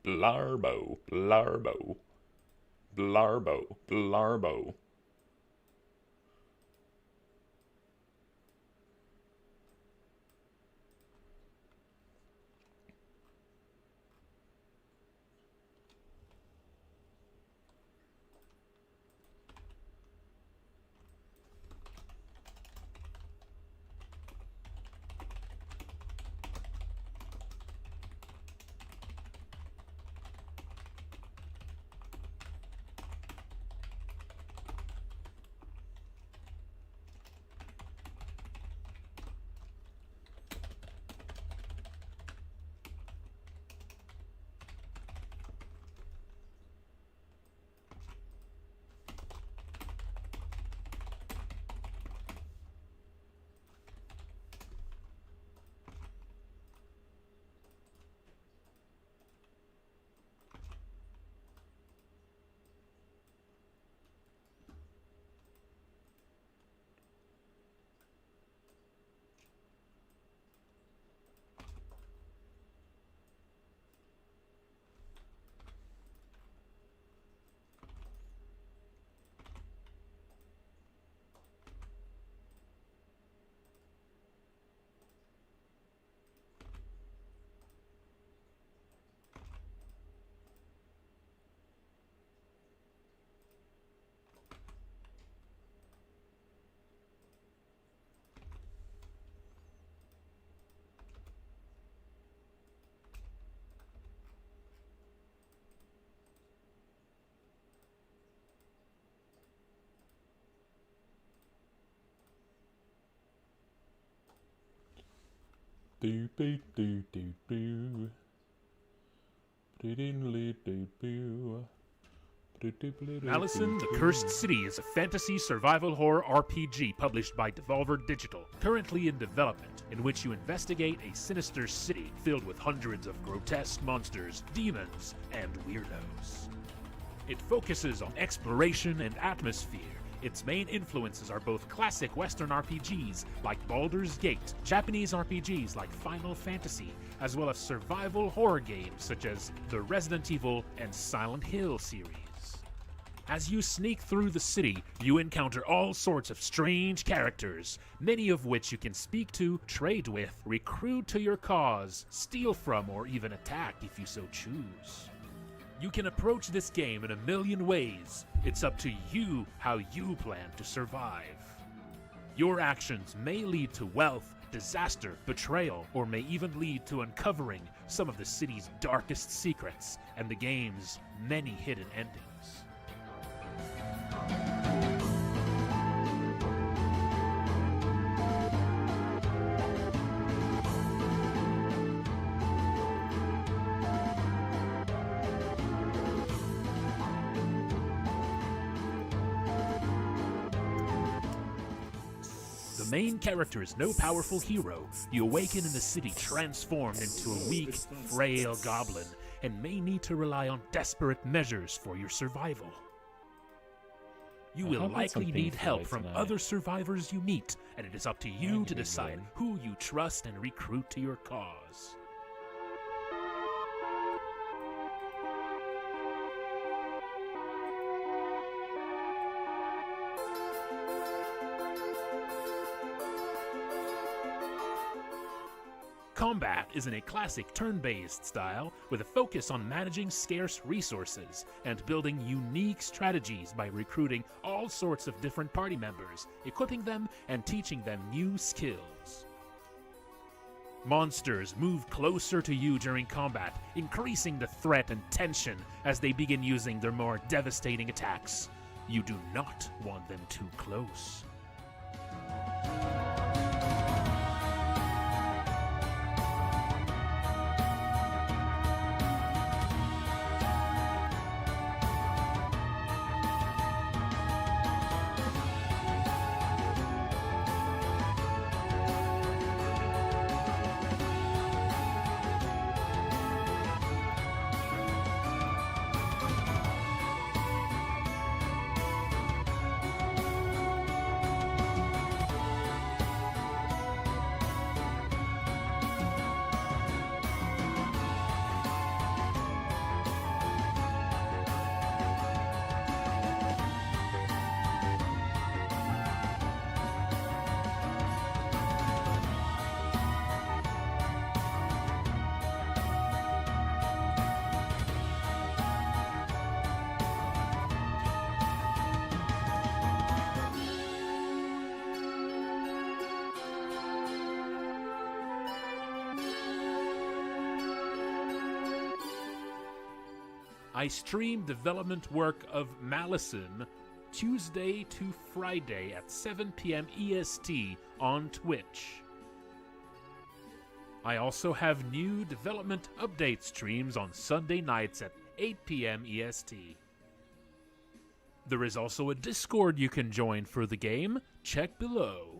Blarbo, blarbo, blarbo, blarbo. Do do do do do. Malison, the Cursed City is a fantasy survival horror RPG published by Devolver Digital, currently in development, in which you investigate a sinister city filled with hundreds of grotesque monsters, demons, and weirdos. It focuses on exploration and atmosphere. Its main influences are both classic Western RPGs like Baldur's Gate, Japanese RPGs like Final Fantasy, as well as survival horror games such as the Resident Evil and Silent Hill series. As you sneak through the city, you encounter all sorts of strange characters, many of which you can speak to, trade with, recruit to your cause, steal from, or even attack if you so choose. You can approach this game in a million ways. It's up to you how you plan to survive. Your actions may lead to wealth, disaster, betrayal, or may even lead to uncovering some of the city's darkest secrets and the game's many hidden endings. The main character is no powerful hero. You awaken in a city transformed into a weak, frail goblin, and may need to rely on desperate measures for your survival. You will likely need help from other survivors you meet, and it is up to you to decide who you trust and recruit to your cause. Combat is in a classic turn-based style with a focus on managing scarce resources and building unique strategies by recruiting all sorts of different party members, equipping them and teaching them new skills. Monsters move closer to you during combat, increasing the threat and tension as they begin using their more devastating attacks. You do not want them too close. I stream development work of Malison Tuesday to Friday at 7 p.m. EST on Twitch. I also have new development update streams on Sunday nights at 8 p.m. EST. There is also a Discord you can join for the game. Check below.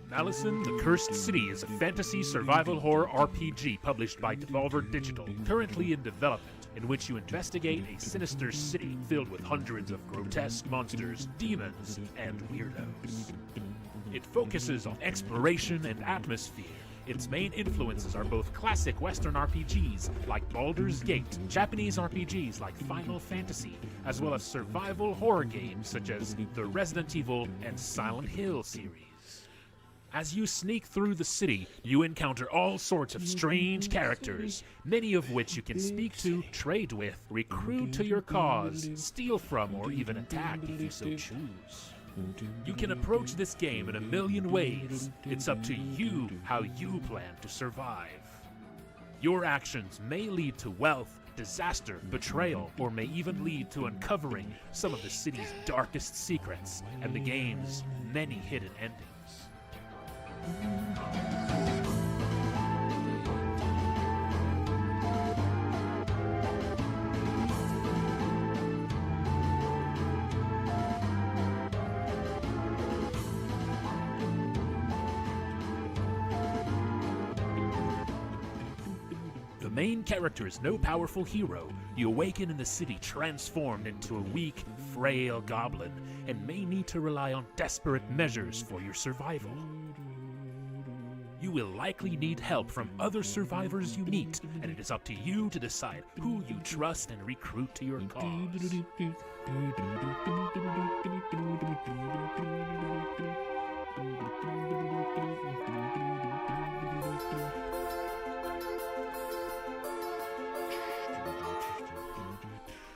Malison, the Cursed City is a fantasy survival horror RPG published by Devolver Digital, currently in development, in which you investigate a sinister city filled with hundreds of grotesque monsters, demons, and weirdos. It focuses on exploration and atmosphere. Its main influences are both classic Western RPGs like Baldur's Gate, Japanese RPGs like Final Fantasy, as well as survival horror games such as the Resident Evil and Silent Hill series. As you sneak through the city, you encounter all sorts of strange characters, many of which you can speak to, trade with, recruit to your cause, steal from, or even attack if you so choose. You can approach this game in a million ways. It's up to you how you plan to survive. Your actions may lead to wealth, disaster, betrayal, or may even lead to uncovering some of the city's darkest secrets and the game's many hidden endings. The main character is no powerful hero. You awaken in the city transformed into a weak, frail goblin and may need to rely on desperate measures for your survival. You will likely need help from other survivors you meet, and it is up to you to decide who you trust and recruit to your cause.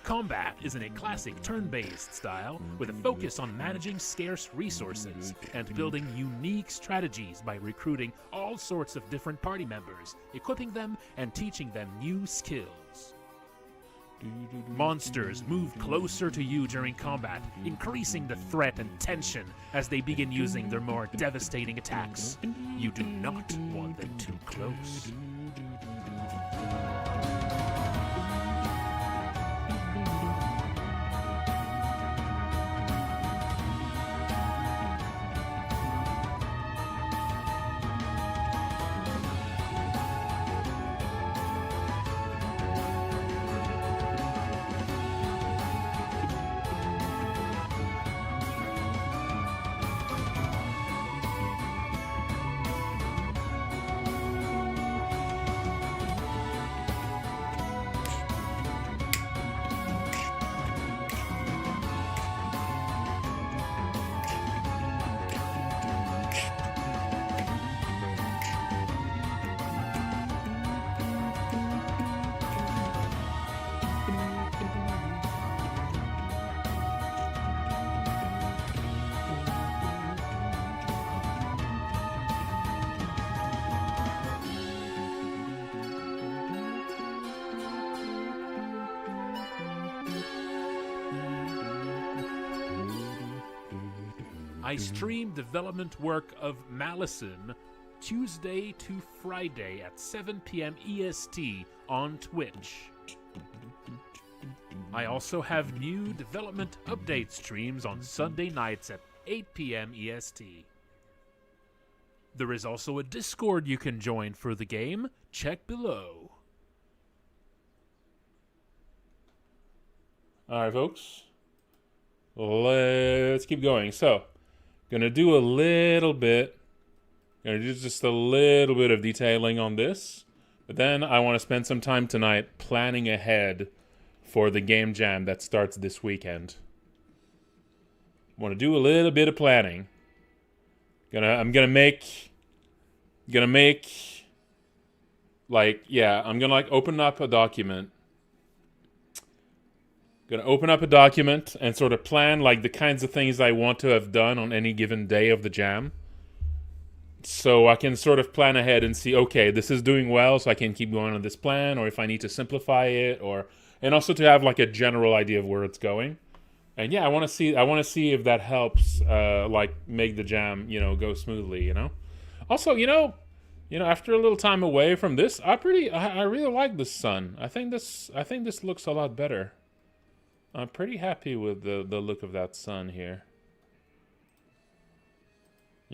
Combat is in a classic turn-based style with a focus on managing scarce resources and building unique strategies by recruiting all sorts of different party members, equipping them and teaching them new skills. Monsters move closer to you during combat, increasing the threat and tension as they begin using their more devastating attacks. You do not want them too close. I stream development work of Malison Tuesday to Friday at 7 p.m. EST on Twitch. I also have new development update streams on Sunday nights at 8 p.m. EST. There is also a Discord you can join for the game. Check below. Alright, folks. Let's keep going. So, gonna do a little bit. Gonna do just a little bit of detailing on this. But then I want to spend some time tonight planning ahead for the game jam that starts this weekend. Want to do a little bit of planning. I'm gonna make I'm gonna open up a document. Gonna open up a document and sort of plan the kinds of things I want to have done on any given day of the jam. So I can sort of plan ahead and see, okay, this is doing well, so I can keep going on this plan, or if I need to simplify it, and also to have a general idea of where it's going. And yeah, I want to see if that helps make the jam, go smoothly, Also, after a little time away from this, I really like this sun. I think this looks a lot better. I'm pretty happy with the look of that sun here.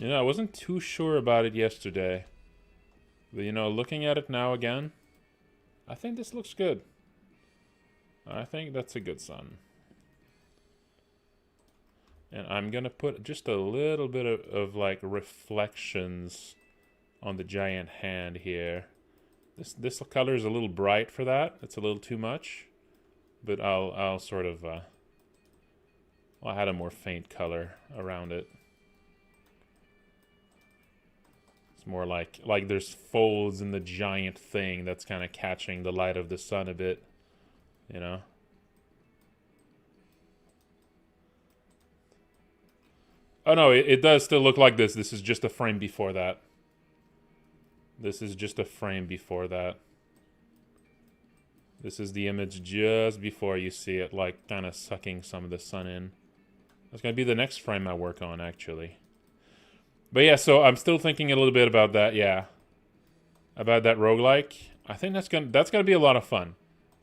You know, I wasn't too sure about it yesterday. But, you know, looking at it now again, I think this looks good. I think that's a good sun. And I'm gonna put just a little bit of like reflections on the giant hand here. This color is a little bright for that. It's a little too much, but I'll sort of well, I had a more faint color around it. It's more like there's folds in the giant thing that's kind of catching the light of the sun a bit, you know. Oh no, it does still look like this. This is just a frame before that. This is just a frame before that. This is the image just before you see it, like, kind of sucking some of the sun in. That's going to be the next frame I work on, actually. But yeah, so I'm still thinking a little bit about that, yeah. About that roguelike. I think that's gonna be a lot of fun.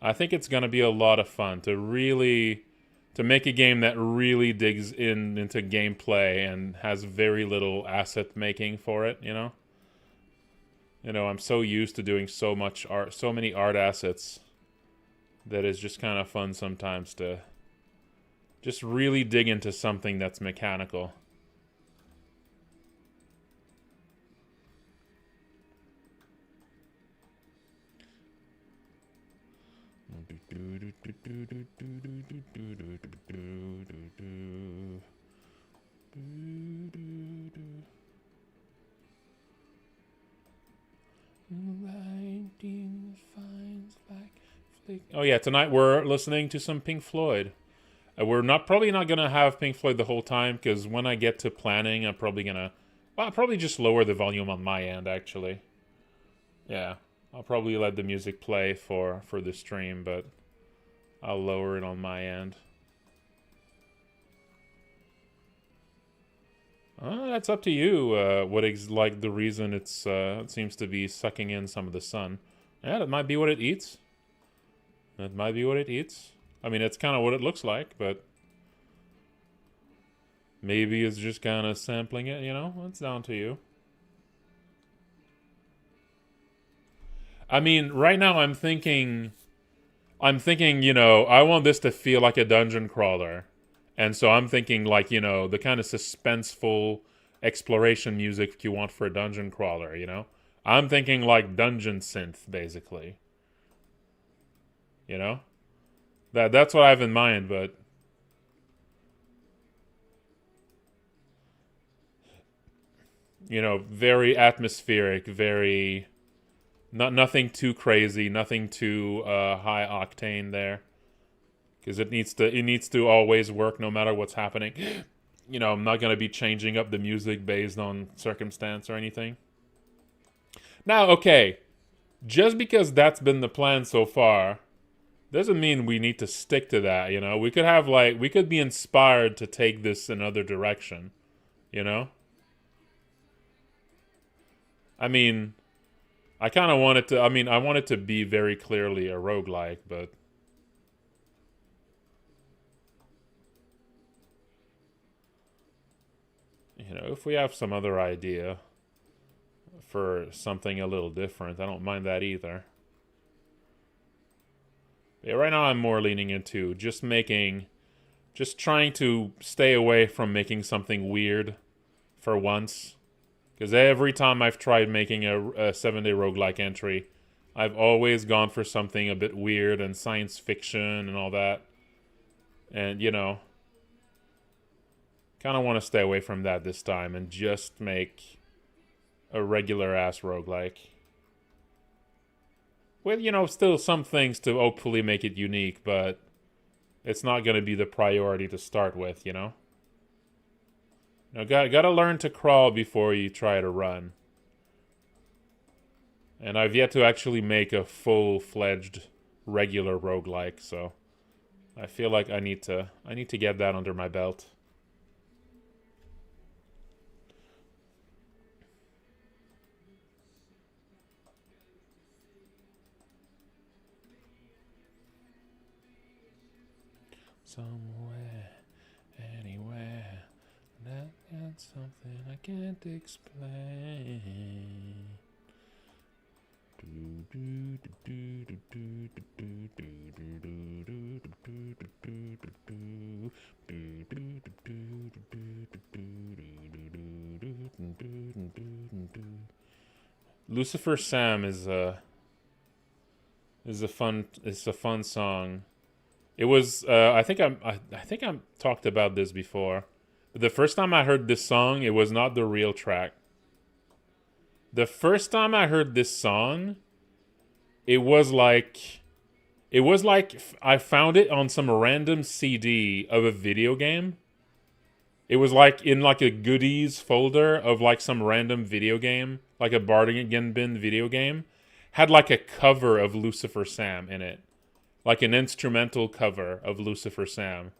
I think it's going to be a lot of fun to really... to make a game that really digs into gameplay and has very little asset making for it, you know? You know, I'm so used to doing so much art, so many art assets, that it's just kind of fun sometimes to just really dig into something that's mechanical. Oh yeah, tonight we're listening to some Pink Floyd. We're probably not gonna have Pink Floyd the whole time, because when I get to planning, I'm probably gonna, well, I'll probably just lower the volume on my end, actually. Yeah, I'll probably let the music play for the stream, but I'll lower it on my end. That's up to you. What is like the reason it seems to be sucking in some of the sun? Yeah, that might be what it eats. That might be what it eats. I mean, it's kind of what it looks like, but maybe it's just kind of sampling it. You know, it's down to you. I mean, right now I'm thinking, you know, I want this to feel like a dungeon crawler. And so I'm thinking, like, you know, the kind of suspenseful exploration music you want for a dungeon crawler, you know? I'm thinking like dungeon synth, basically. You know? That's what I have in mind, but... you know, very atmospheric, very... nothing too crazy, nothing too high octane there. Because it needs to always work no matter what's happening. You know, I'm not going to be changing up the music based on circumstance or anything. Now, okay, just because that's been the plan so far, doesn't mean we need to stick to that, you know? We could have, like, we could be inspired to take this another direction, you know? I mean, I kind of want it to, I want it to be very clearly a roguelike, but... you know, if we have some other idea for something a little different, I don't mind that either. But yeah, right now I'm more leaning into just trying to stay away from making something weird for once. Because every time I've tried making a 7-day roguelike entry, I've always gone for something a bit weird and science fiction and all that. And, you know, kind of want to stay away from that this time and just make a regular-ass roguelike. With, you know, still some things to hopefully make it unique, but it's not going to be the priority to start with, you know? You know, gotta learn to crawl before you try to run. And I've yet to actually make a full-fledged regular roguelike, so I feel like I need to get that under my belt. Somewhere, anywhere, that gets Something I can't explain. Lucifer Sam is a fun song. It was I think I'm talked about this before. But the first time I heard this song, it was not the real track. The first time I heard this song, it was like I found it on some random CD of a video game. It was like in like a goodies folder of like some random video game, like a bargain bin video game, had like a cover of Lucifer Sam in it. Like an instrumental cover of Lucifer Sam.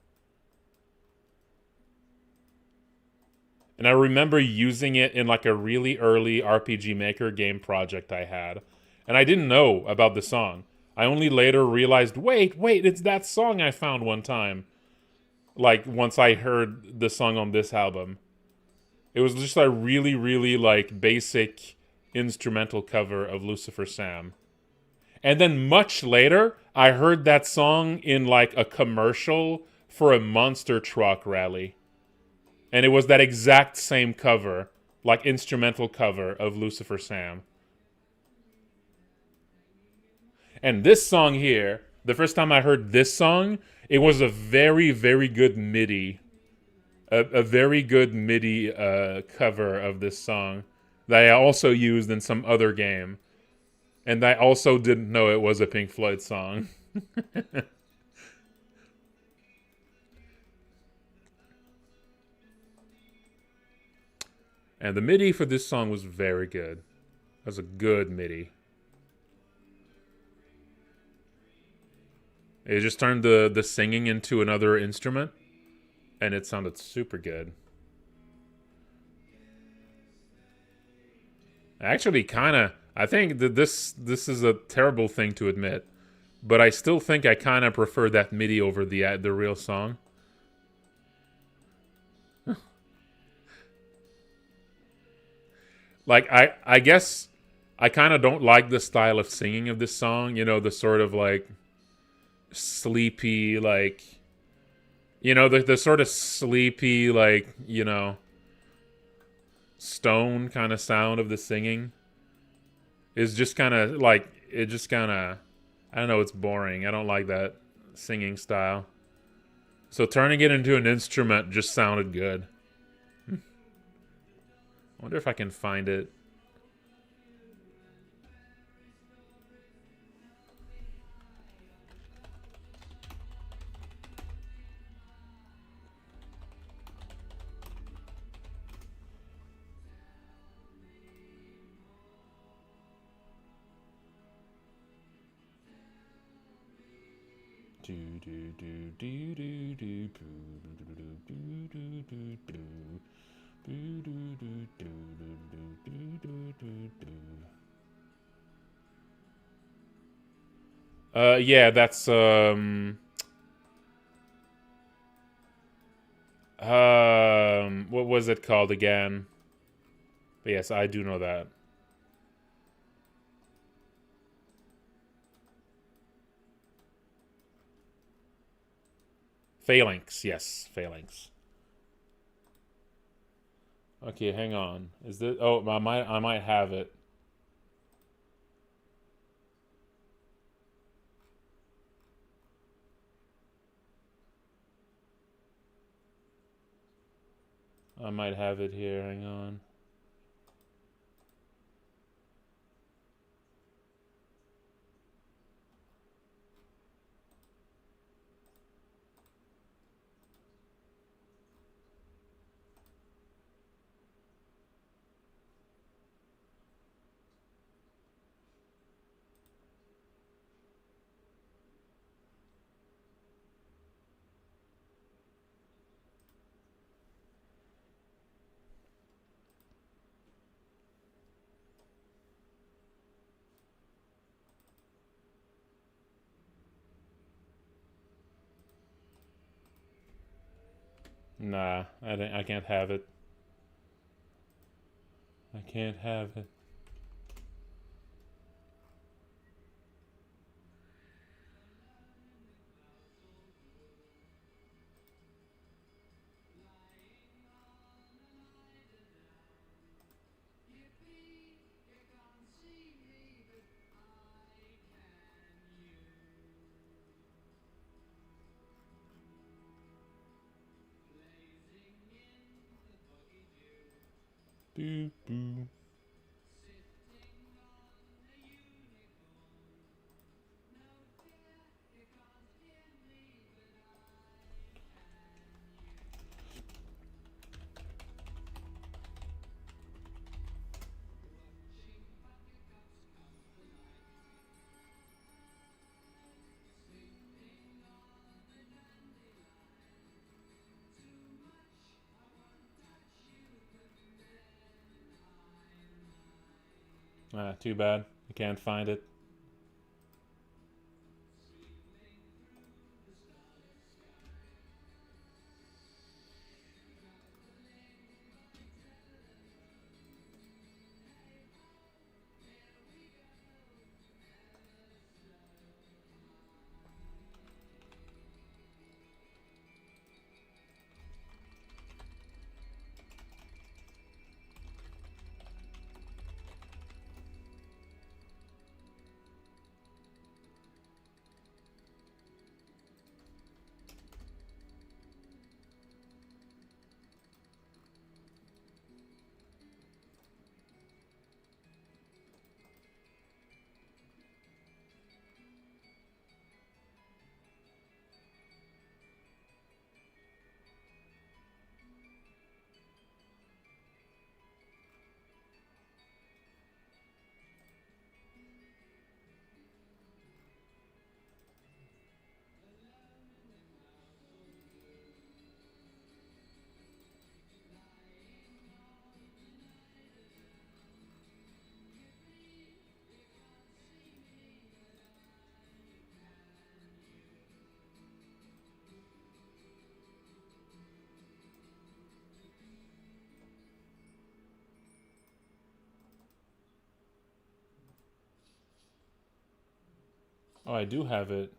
And I remember using it in like a really early RPG Maker game project I had. And I didn't know about the song. I only later realized, wait, it's that song I found one time. Like, once I heard the song on this album. It was just a really, really, like, basic instrumental cover of Lucifer Sam. And then much later, I heard that song in, like, a commercial for a monster truck rally. And it was that exact same cover, like, instrumental cover of Lucifer Sam. And this song here, the first time I heard this song, it was a very, very good MIDI. A very good MIDI cover of this song that I also used in some other game. And I also didn't know it was a Pink Floyd song. And the MIDI for this song was very good. It was a good MIDI. It just turned the singing into another instrument, and it sounded super good. Actually, I think that this is a terrible thing to admit, but I still think I kind of prefer that MIDI over the real song. Like, I guess I kind of don't like the style of singing of this song. You know, the sort of like sleepy, like, you know, the sort of sleepy, like, you know, stone kind of sound of the singing is just kind of like, it just kind of, I don't know, it's boring. I don't like that singing style. So turning it into an instrument just sounded good. I wonder if I can find it. Yeah, that's what was it called again? But yes, I do know that. Phalanx, yes, Phalanx. Okay, hang on. Is this? Oh, I might have it. I might have it here. Hang on. Nah, I can't have it. I can't have it. Boo boo. Ah, too bad. I can't find it. Oh, I do have it.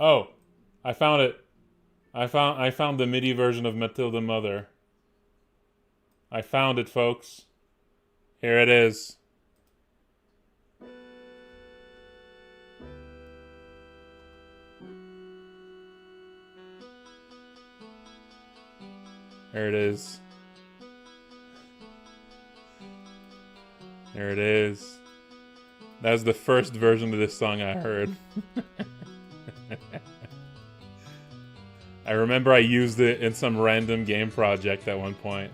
Oh, I found it. I found the MIDI version of Matilda Mother. I found it, folks. Here it is. There it is. There it is. That was the first version of this song I heard. I remember I used it in some random game project at one point.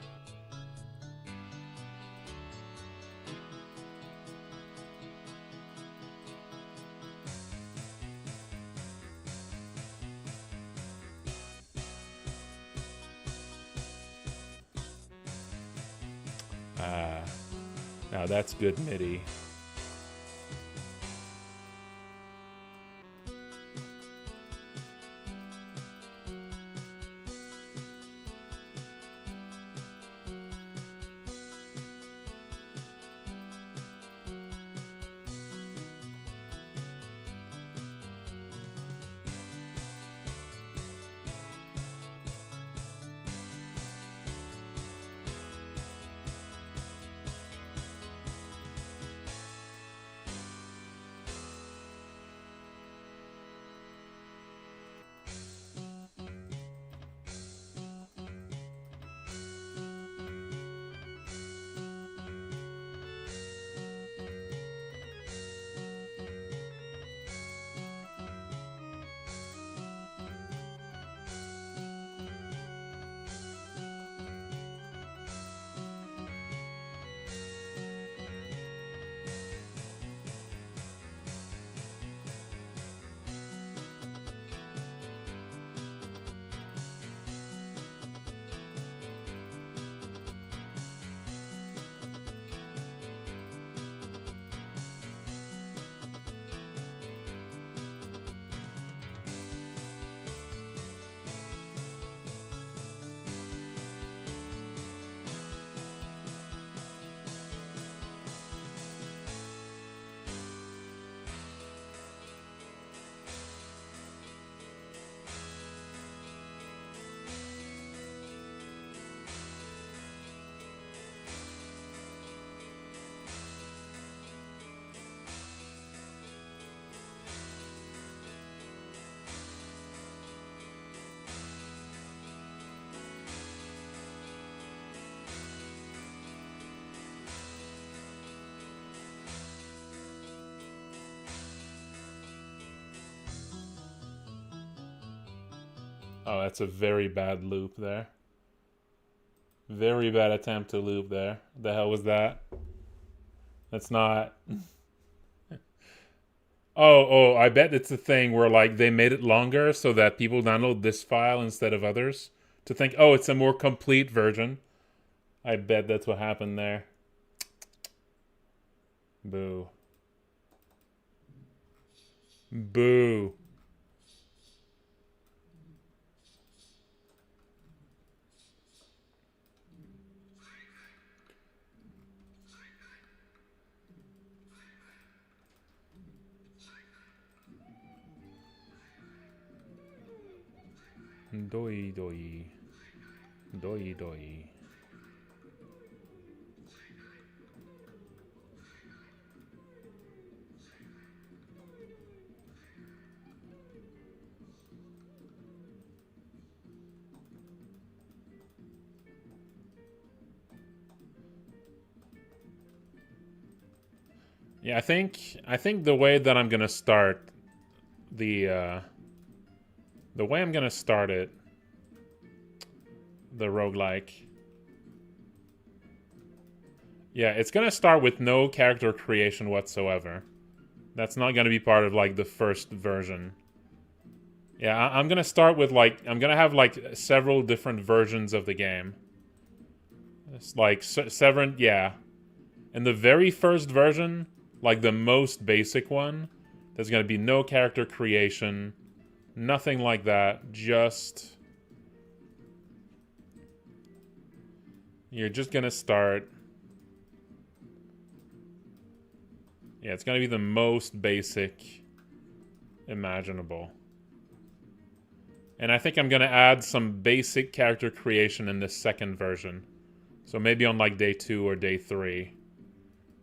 Ah, now that's good MIDI. Oh, that's a very bad loop there. Very bad attempt to loop there. The hell was that? That's not. Oh, I bet it's a thing where like they made it longer so that people download this file instead of others to think, oh, it's a more complete version. I bet that's what happened there. Boo. Boo. Doi doi. Doi doi. Yeah, I think the way that I'm gonna start the way I'm gonna start it, the roguelike. Yeah, it's gonna start with no character creation whatsoever. That's not gonna be part of like the first version. Yeah, I'm gonna start with like I'm gonna have like several different versions of the game. It's like seven, yeah. In the very first version, like the most basic one, there's gonna be no character creation, nothing like that. Just you're just gonna start. Yeah, it's gonna be the most basic imaginable. And I think I'm gonna add some basic character creation in this second version. So maybe on like day 2 or day 3,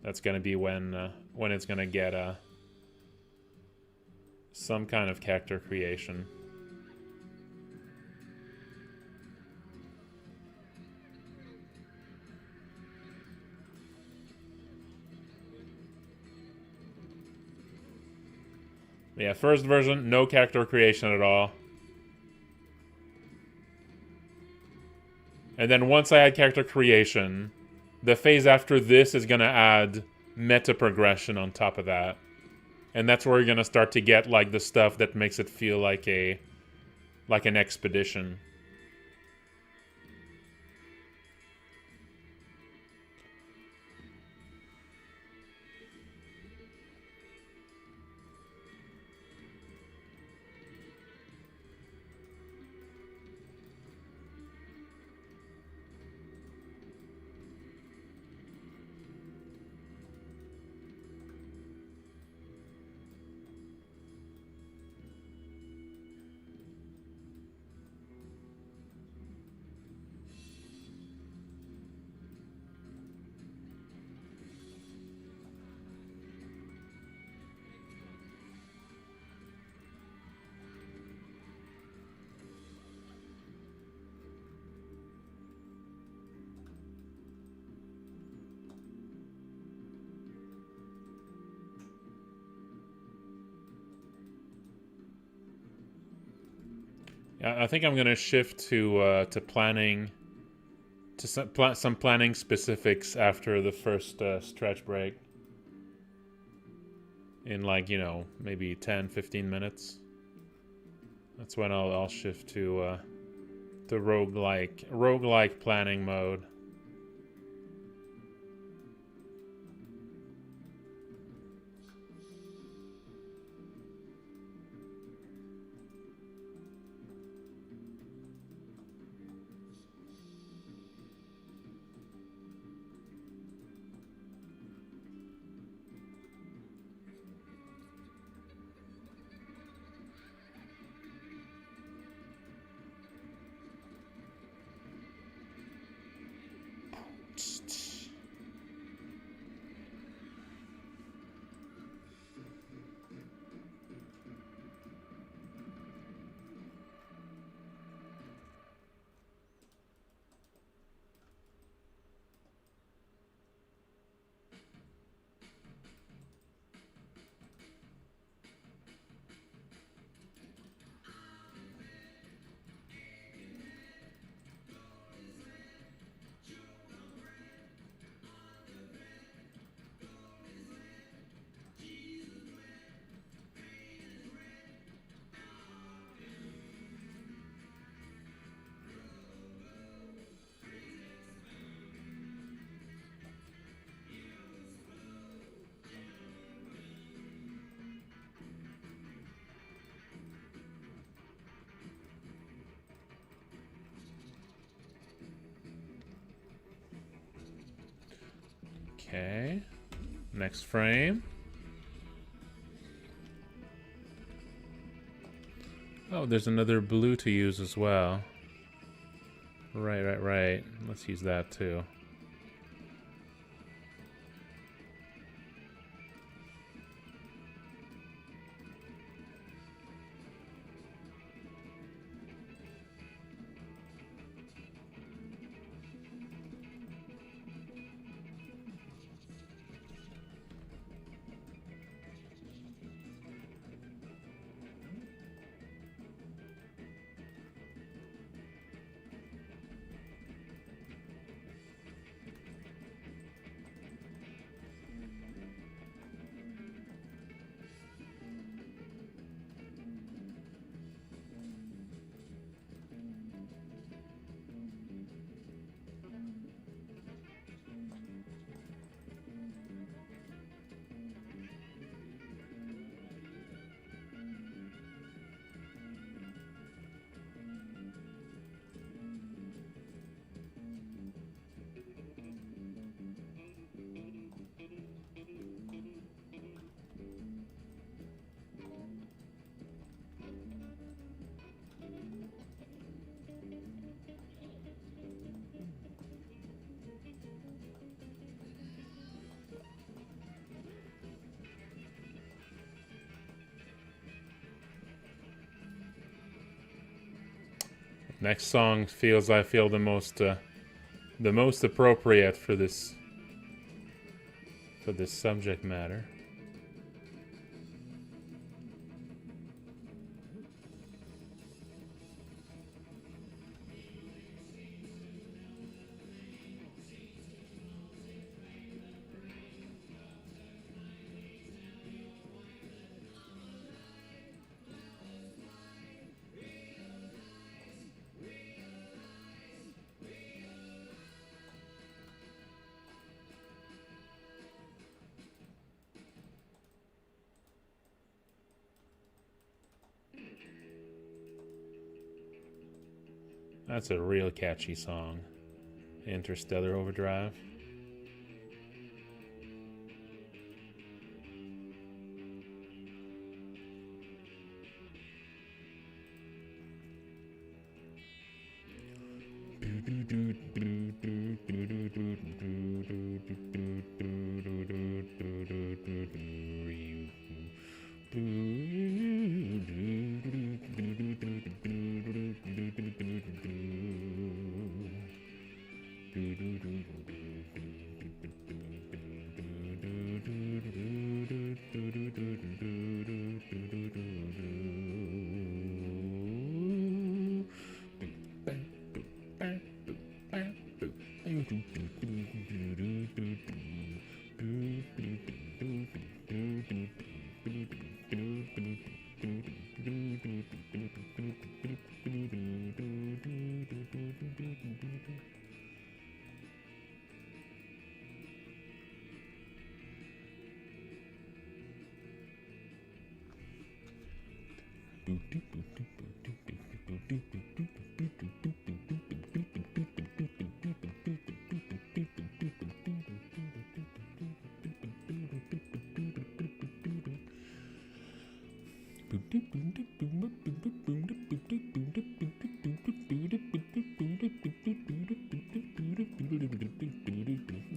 that's gonna be when it's gonna get some kind of character creation. Yeah, first version, no character creation at all. And then once I add character creation, the phase after this is going to add meta progression on top of that. And that's where you're going to start to get like the stuff that makes it feel like an expedition. I think I'm gonna shift to planning, to some planning specifics after the first stretch break. In like maybe 10-15 minutes. That's when I'll shift to roguelike planning mode. Okay. Next frame. Oh, there's another blue to use as well. Right. Let's use that too. Next song feels, I feel, the most appropriate for this subject matter. That's a real catchy song. Interstellar Overdrive.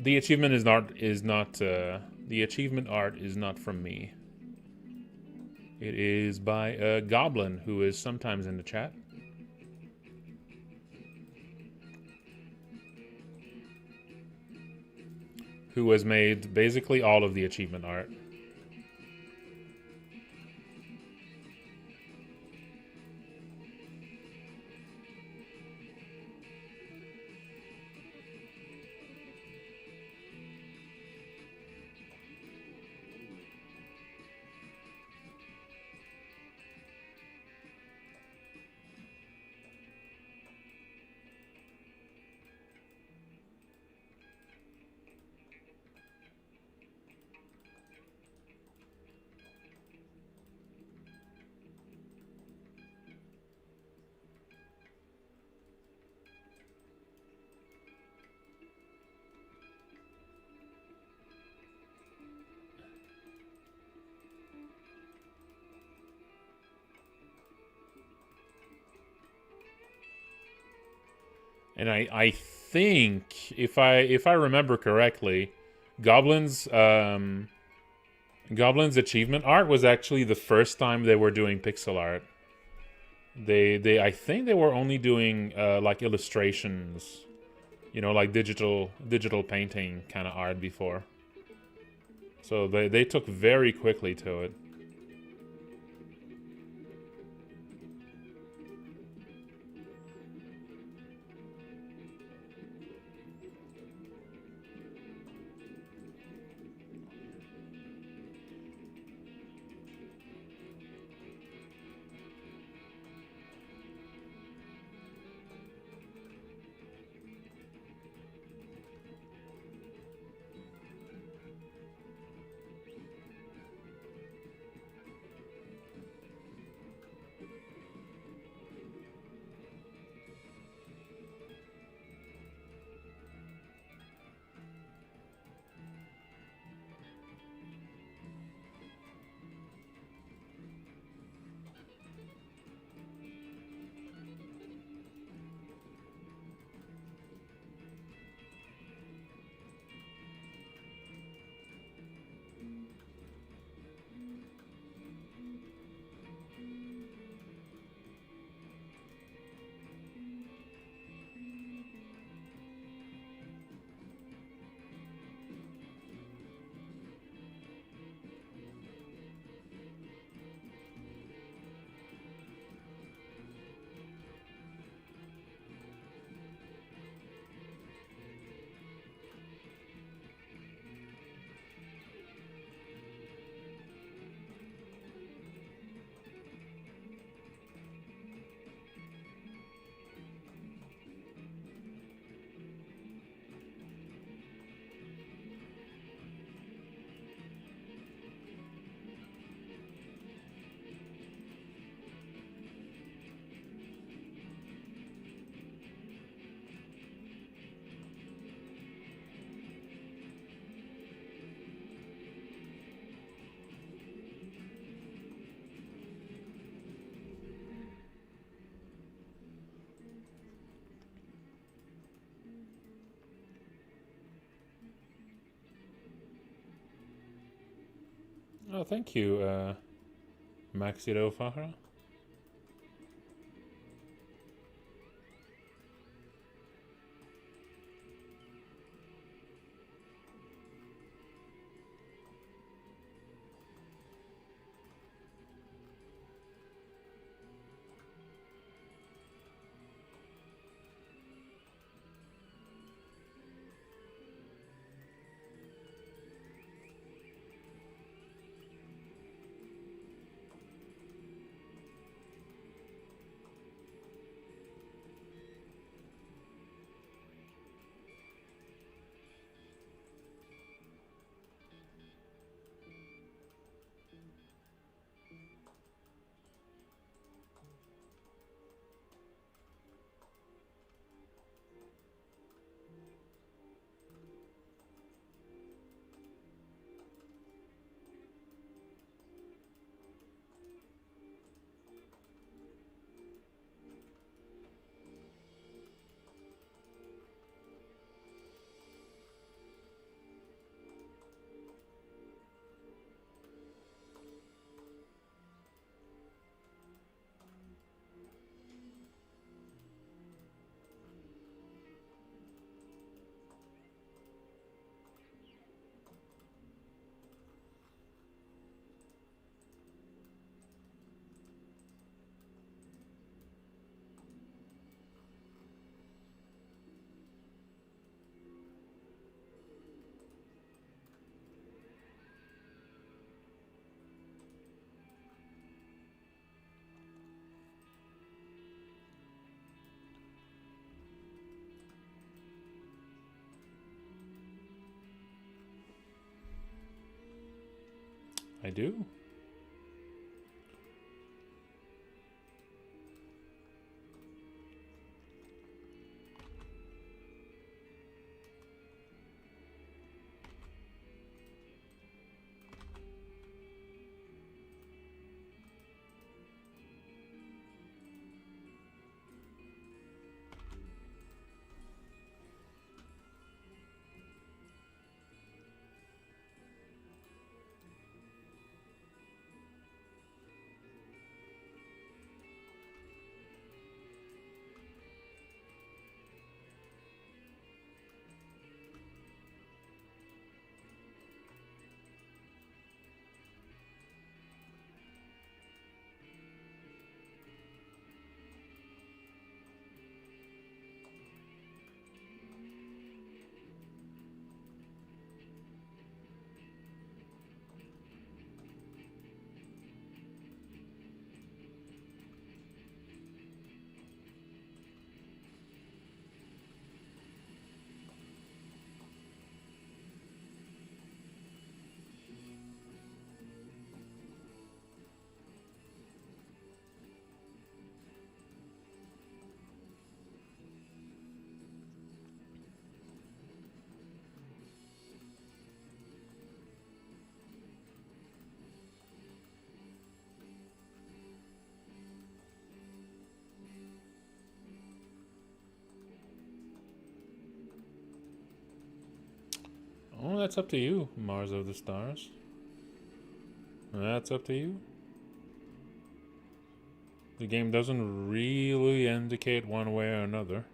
The achievement the achievement art is not from me. It is by a goblin who is sometimes in the chat. Who has made basically all of the achievement art. And I think if I remember correctly, Goblin's Goblin's achievement art was actually the first time they were doing pixel art. They I think they were only doing like illustrations, you know, like digital painting kind of art before. So they took very quickly to it. Oh, thank you, Maxiro Fahra. I do. Oh, that's up to you, Mars of the Stars. That's up to you. The game doesn't really indicate one way or another.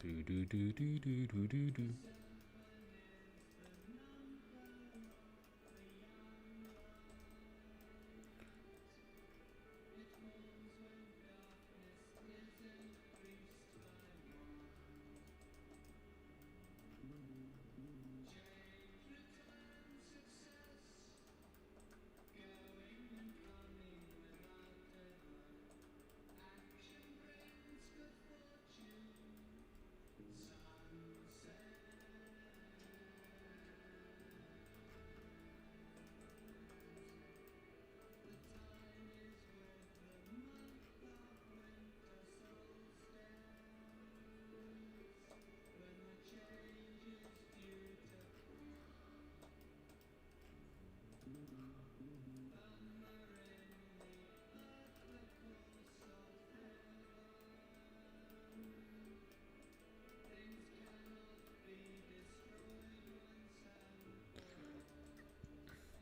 Do do do do do do do do.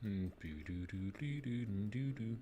Do do do do do do do.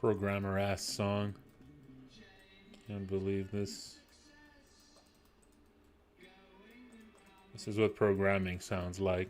Programmer ass song. Can't believe this. This is what programming sounds like.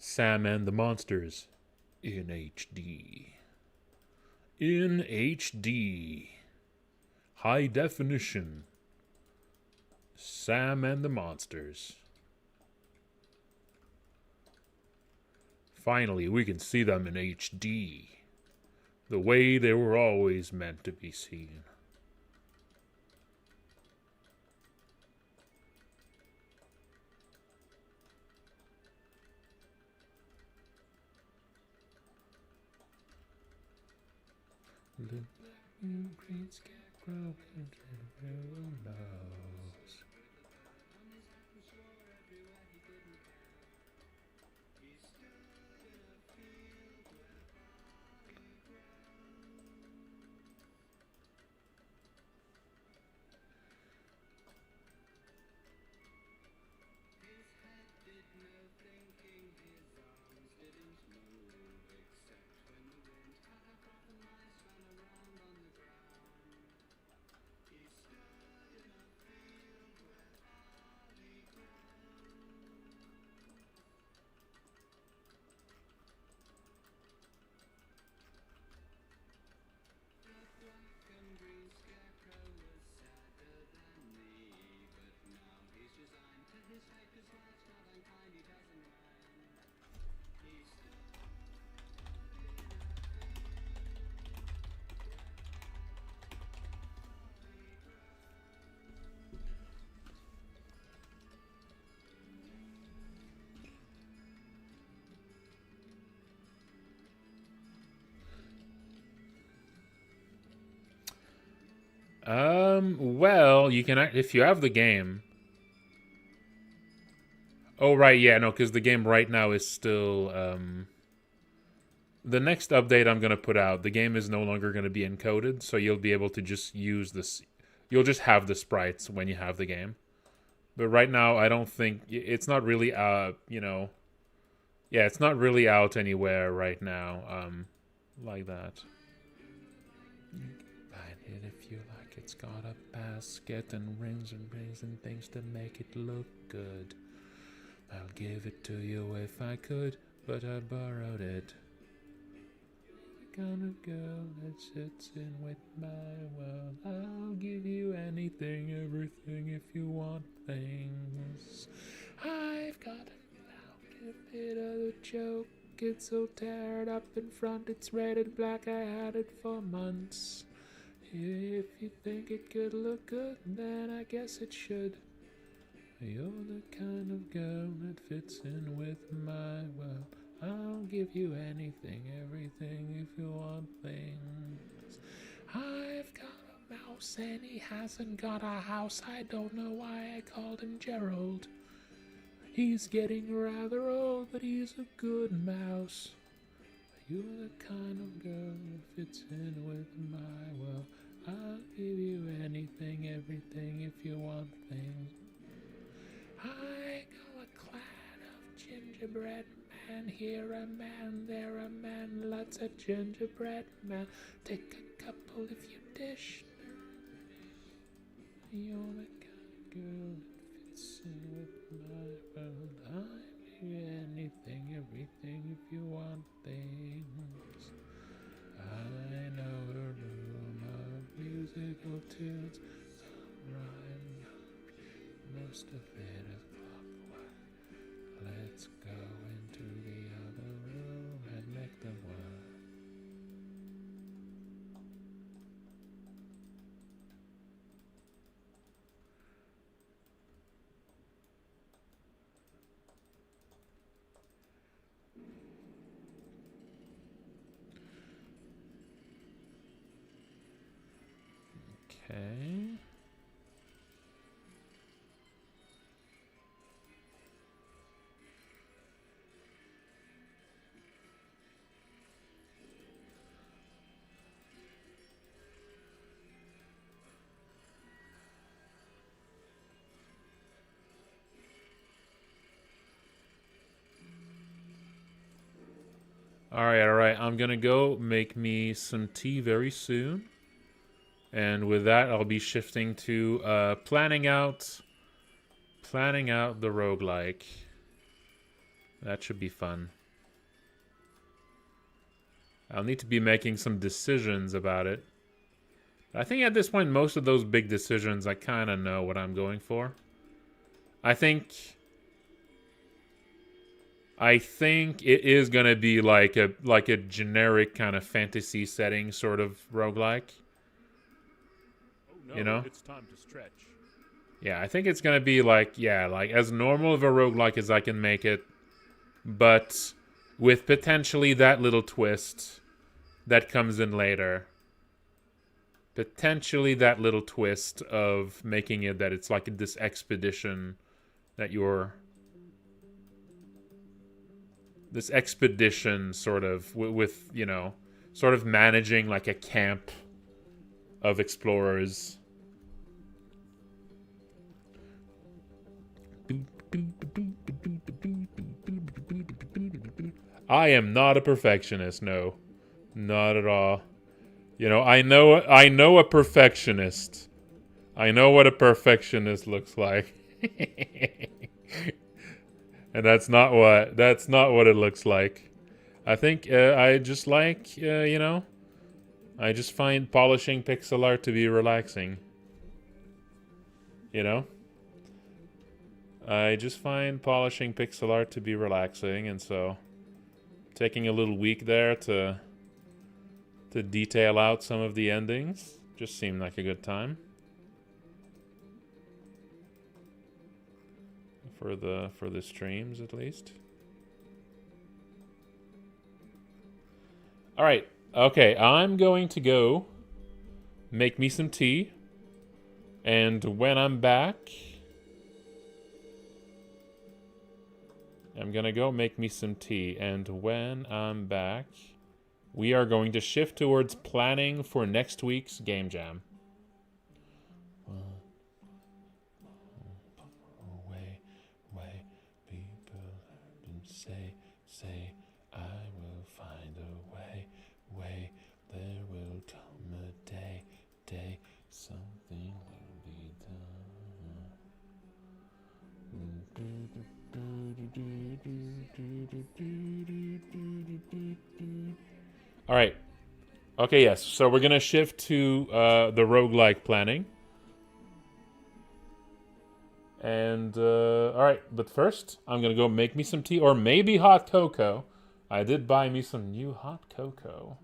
Sam and the Monsters in HD. In HD. High definition. Sam and the Monsters. Finally, we can see them in HD. The way they were always meant to be seen. The green scarecrow knows. Well, you can, if you have the game. Oh, right, yeah, no, because the game right now is still, the next update I'm going to put out, the game is no longer going to be encoded, so you'll be able to just use this, you'll just have the sprites when you have the game. But right now, I don't think, it's not really, you know, yeah, it's not really out anywhere right now, like that. Find it if you like. It's got a basket and rings and things to make it look good. I'll give it to you if I could, but I borrowed it. The kind of girl that sits in with my world. I'll give you anything, everything if you want things. I've got a bit of a joke. It's so teared up in front, it's red and black. I had it for months. If you think it could look good, then I guess it should. You're the kind of girl that fits in with my world. I'll give you anything, everything if you want things. I've got a mouse and he hasn't got a house. I don't know why I called him Gerald. He's getting rather old, but he's a good mouse. You're the kind of girl that fits in with my world. I'll give you anything, everything if you want things. I go a clan of gingerbread man. Here a man, there a man, lots of gingerbread man. Take a couple if you dish. You're the kind of girl that fits in with my world. I'll give you anything, everything if you want things. I know a room of musical tunes, some rhyme, most of it is clockwork. Let's go into the All right. I'm gonna go make me some tea very soon, and with that, I'll be shifting to planning out the roguelike. That should be fun. I'll need to be making some decisions about it. I think at this point, most of those big decisions, I kind of know what I'm going for. I think it is gonna be like a generic kind of fantasy setting sort of roguelike. Oh no, You know? it's time to stretch. Yeah, I think it's gonna be like, yeah, like as normal of a roguelike as I can make it, but with potentially that little twist that comes in later. Potentially that little twist of making it that it's like this expedition that you're... This expedition sort of with, you know, sort of managing like a camp of explorers. I am not a perfectionist, no. Not at all. You know, I know a perfectionist. I know what a perfectionist looks like. And that's not what it looks like. I think I just like you know, I just find polishing pixel art to be relaxing. You know? I just find polishing pixel art to be relaxing, and so taking a little week there to detail out some of the endings just seemed like a good time. For the streams at least. All right. Okay, I'm going to go make me some tea, and when I'm back, I'm gonna go make me some tea, and when I'm back, we are going to shift towards planning for next week's game jam. Way, people say, I will find a way, there will come a day, something will be done. All right. Okay, yes. So we're going to shift to the roguelike planning. And, all right. But first, I'm going to go make me some tea or maybe hot cocoa. I did buy me some new hot cocoa.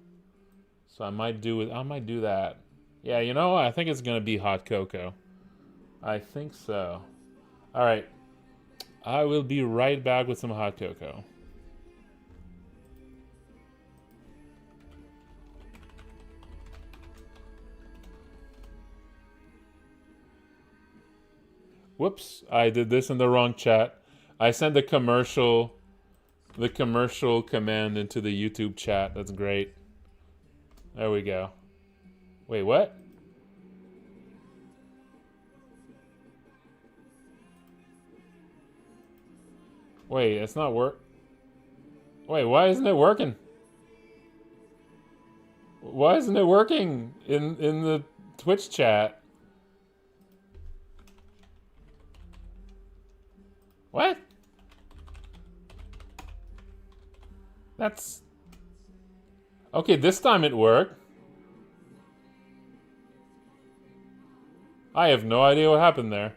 So I might do it. I might do that. Yeah, you know what? I think it's going to be hot cocoa. I think so. All right. I will be right back with some hot cocoa. Whoops, I did this in the wrong chat. I sent the commercial command into the YouTube chat. That's great. There we go. Wait, what? Wait, it's not work. Wait, why isn't it working? Why isn't it working in the Twitch chat? What? That's... Okay, this time it worked. I have no idea what happened there.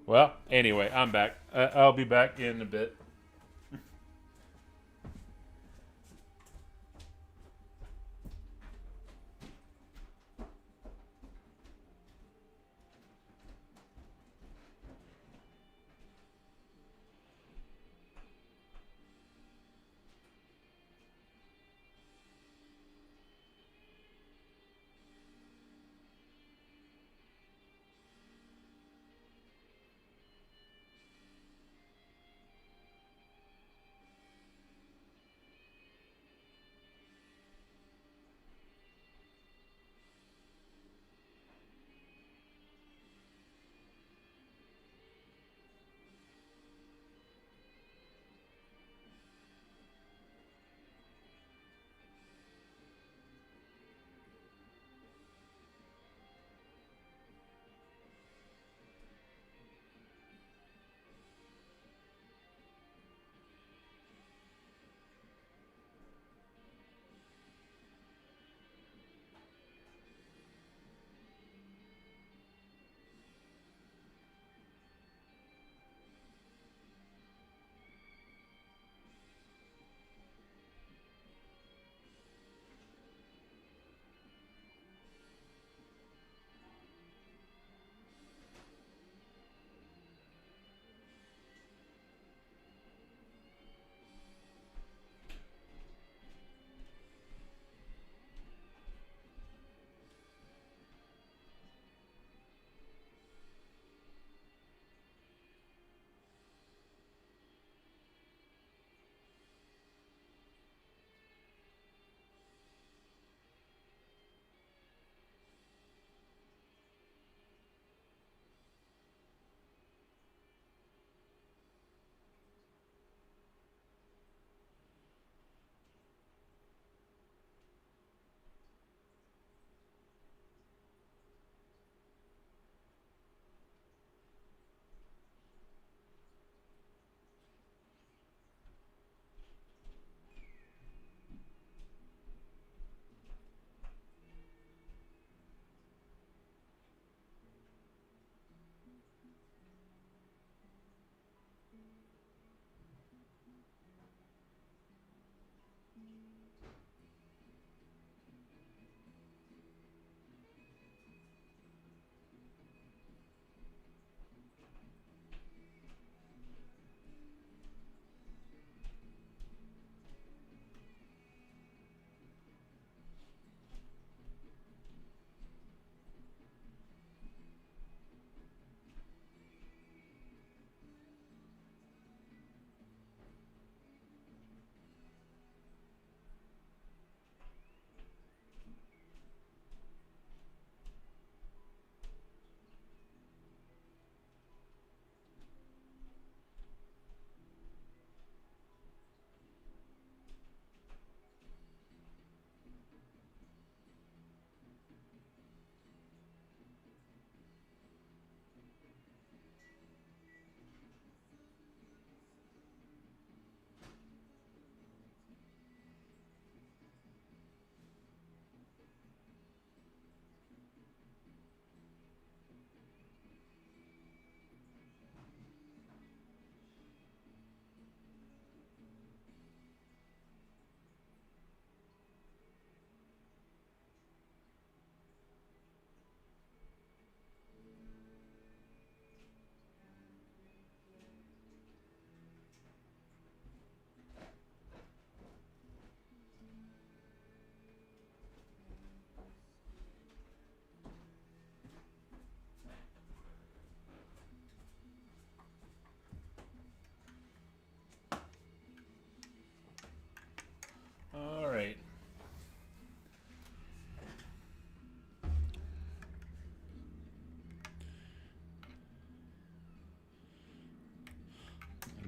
Well, anyway, I'm back. I'll be back in a bit.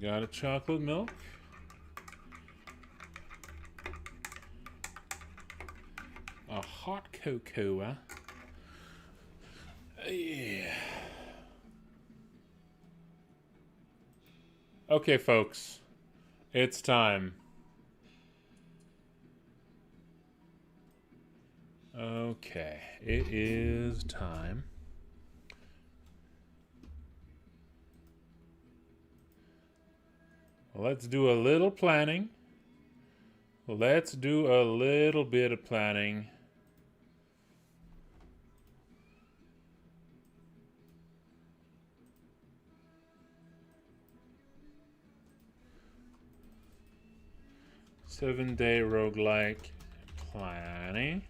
Got a chocolate milk. A hot cocoa. Yeah. Okay, folks. It's time. Okay, it is time. Let's do a little planning. Let's do a little bit of planning. Seven-day roguelike planning.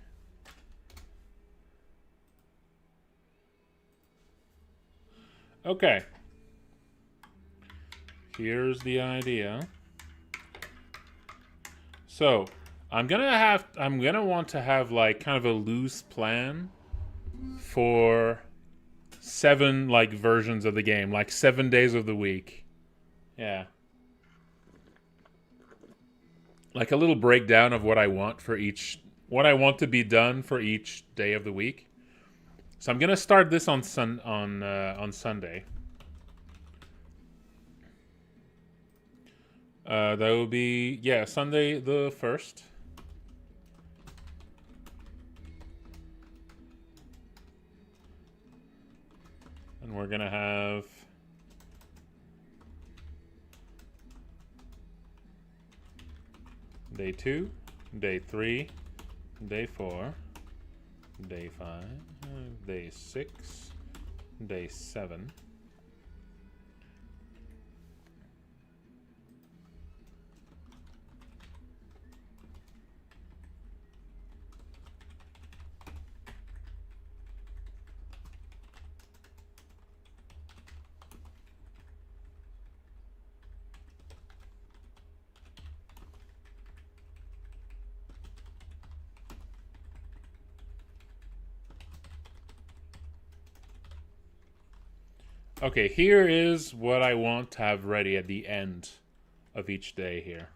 Okay. Here's the idea. So, I'm gonna want to have like kind of a loose plan for 7 like versions of the game, like 7 days of the week. Yeah. Like a little breakdown of what I want for each, what I want to be done for each day of the week. So I'm gonna start this on Sunday. That will be Sunday the 1st. And we're gonna have day 2, day 3, day 4, day 5, day 6, day 7. Okay, here is what I want to have ready at the end of each day here.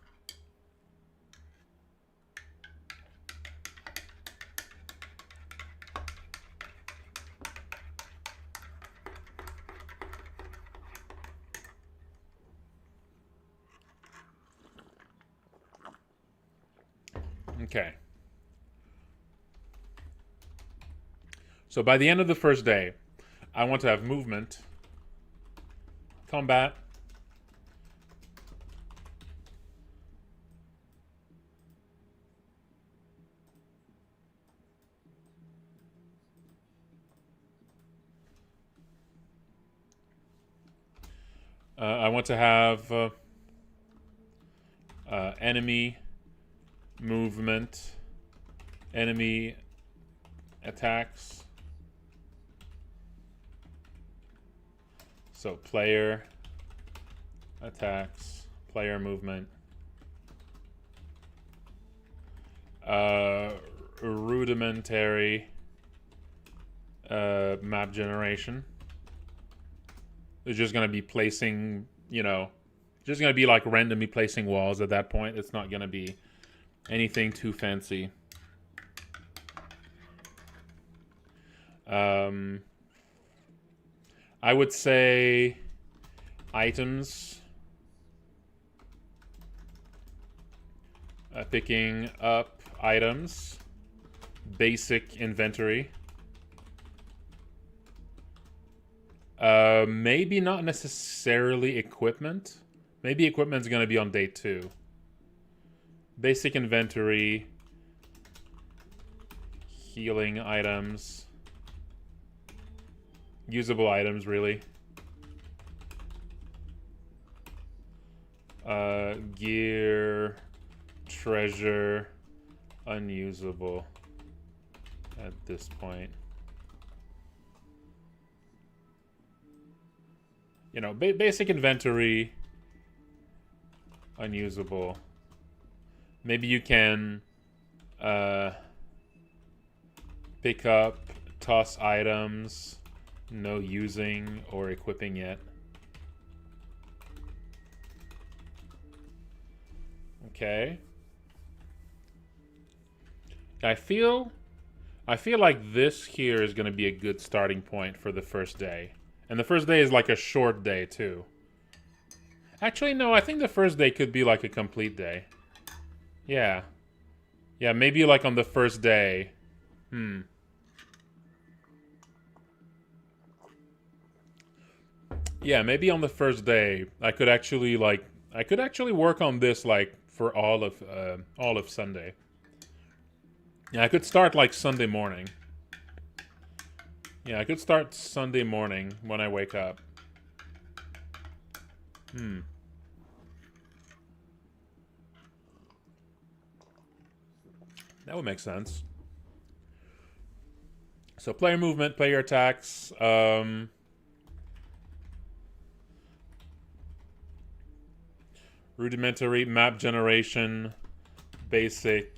Okay. So by the end of the first day, I want to have movement, combat, I want to have enemy movement, enemy attacks. So player attacks, player movement, rudimentary map generation. It's just going to be placing, just going to be like randomly placing walls at that point. It's not going to be anything too fancy. I would say items. Picking up items. Basic inventory. Maybe not necessarily equipment. Maybe equipment's going to be on day 2. Basic inventory. Healing items. Usable items, really. Gear, treasure, unusable at this point. Basic inventory, unusable. Maybe you can pick up, toss items. No using or equipping yet. Okay. I feel like this here is going to be a good starting point for the first day. And the first day is like a short day too. Actually, no, I think the first day could be like a complete day. Yeah. Yeah, maybe like on the first day. Yeah, maybe on the first day I could actually work on this like for all of Sunday. Yeah, I could start like Sunday morning. Yeah, I could start Sunday morning when I wake up. That would make sense. So player movement, player attacks, rudimentary map generation, basic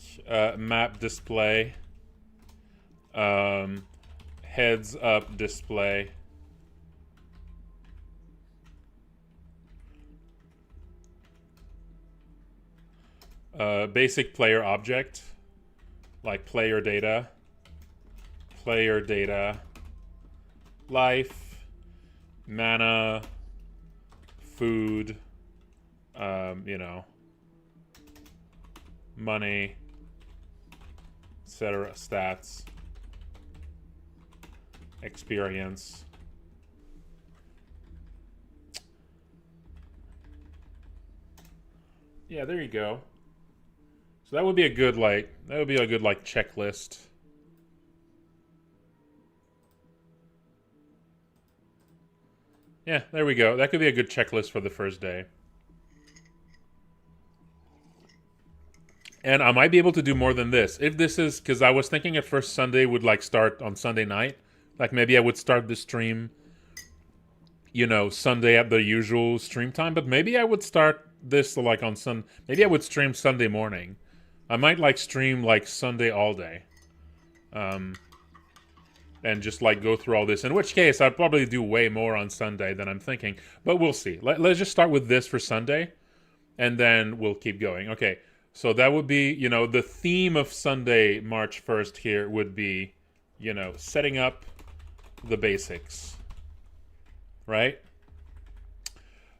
map display, heads up display. Basic player object, like player data, life, mana, food, you know, money, etc. Stats, experience. Yeah, there you go. So that would be a good checklist. Yeah, there we go. That could be a good checklist for the first day. And I might be able to do more than this. If this is, because I was thinking at first Sunday would like start on Sunday night. Like maybe I would start the stream, you know, Sunday at the usual stream time. But maybe I would start this like on maybe I would stream Sunday morning. I might like stream like Sunday all day. And just like go through all this. In which case I'd probably do way more on Sunday than I'm thinking. But we'll see. Let's just start with this for Sunday. And then we'll keep going. Okay. So that would be, you know, the theme of Sunday, March 1st here would be, you know, setting up the basics. Right?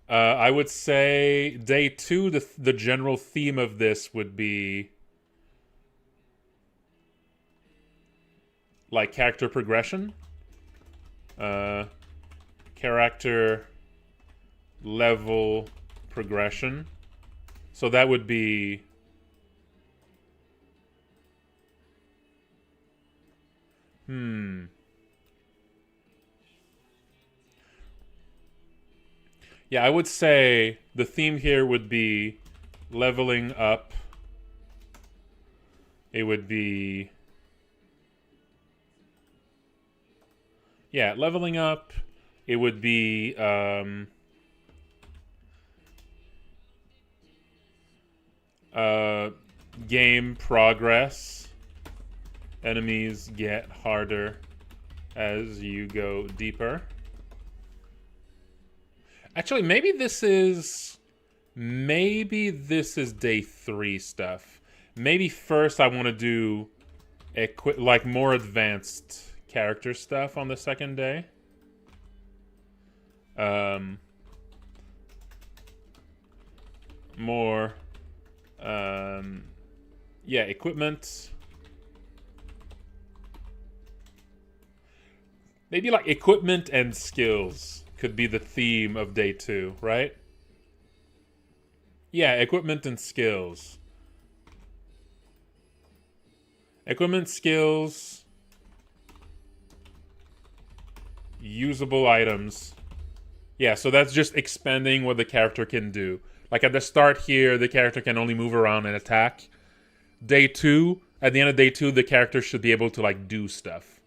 I would say day 2, the general theme of this would be like character progression. Character level progression. So that would be yeah, I would say the theme here would be leveling up. It would be leveling up. It would be game progress. Enemies get harder as you go deeper. Actually, maybe this is day 3 stuff. Maybe first I want to do like more advanced character stuff on the second day. More equipment. Maybe like equipment and skills could be the theme of day 2, right? Yeah, equipment and skills. Equipment, skills, usable items. Yeah, so that's just expanding what the character can do. Like at the start here, the character can only move around and attack. Day 2, at the end of day 2, the character should be able to like do stuff.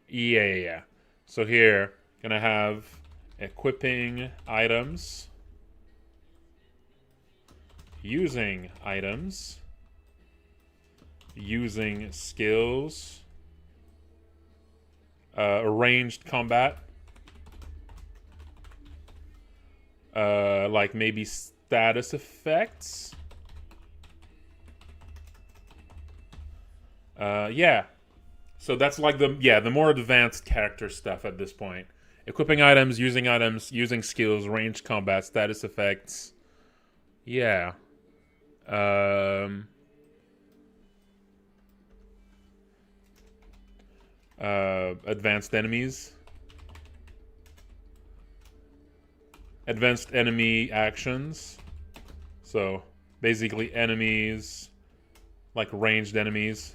Yeah. So here, gonna have equipping items, using items, using skills, ranged combat, like maybe status effects. Yeah. So that's like the more advanced character stuff at this point. Equipping items, using skills, range combat, status effects. Yeah. Um, advanced enemies. Advanced enemy actions. So basically enemies, like ranged enemies.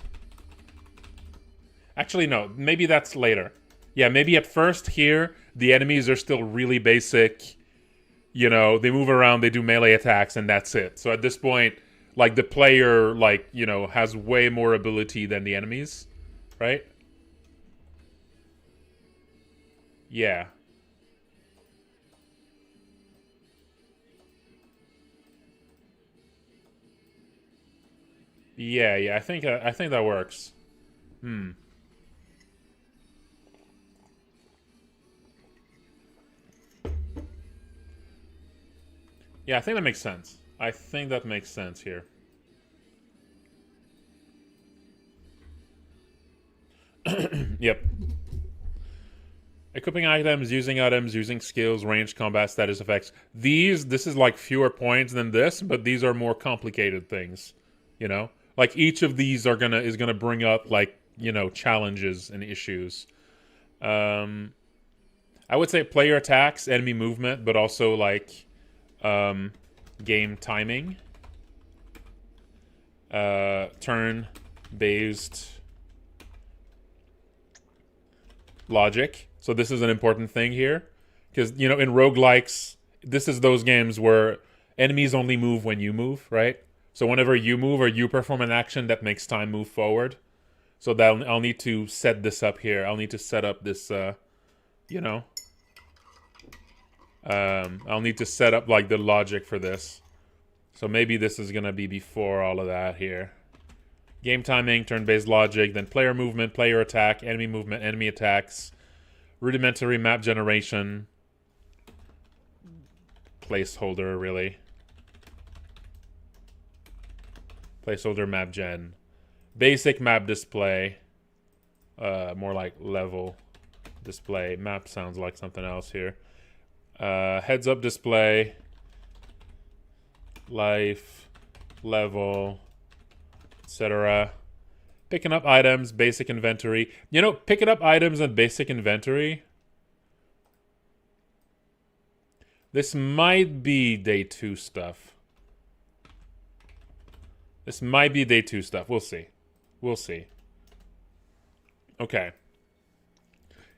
Actually, no. Maybe that's later. Yeah, maybe at first here, the enemies are still really basic. You know, they move around, they do melee attacks, and that's it. So at this point, like, the player, like, you know, has way more ability than the enemies. Right? Yeah. Yeah, I think that works. Hmm. Yeah, I think that makes sense. I think that makes sense here. Yep. Equipping items, using skills, range combat, status effects. This is like fewer points than this, but these are more complicated things. You know? Like each of these is gonna bring up like, you know, challenges and issues. Um I would say player attacks, enemy movement, but also like um game timing. Turn based logic. So this is an important thing here. Because, you know, in roguelikes, this is those games where enemies only move when you move, right? So whenever you move or you perform an action, that makes time move forward. So that I'll need to set this up here. I'll need to set up this, you know, I'll need to set up like the logic for this. So maybe this is gonna be before all of that here. Game timing, turn-based logic, then player movement, player attack, enemy movement, enemy attacks, rudimentary map generation, placeholder really, placeholder map gen, basic map display, more like level display. Map sounds like something else here. Heads up display, life, level, etc. Picking up items, basic inventory. You know, picking up items and basic inventory. This might be day 2 stuff. This might be day 2 stuff. We'll see. We'll see. Okay.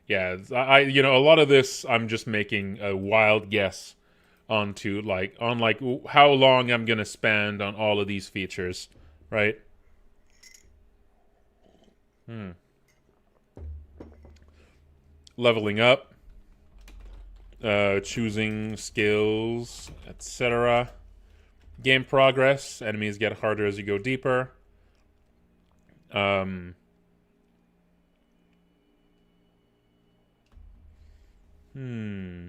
Yeah, you know, a lot of this I'm just making a wild guess on how long I'm gonna spend on all of these features, right? Leveling up, choosing skills, etc. Game progress. Enemies get harder as you go deeper. Um, hmm.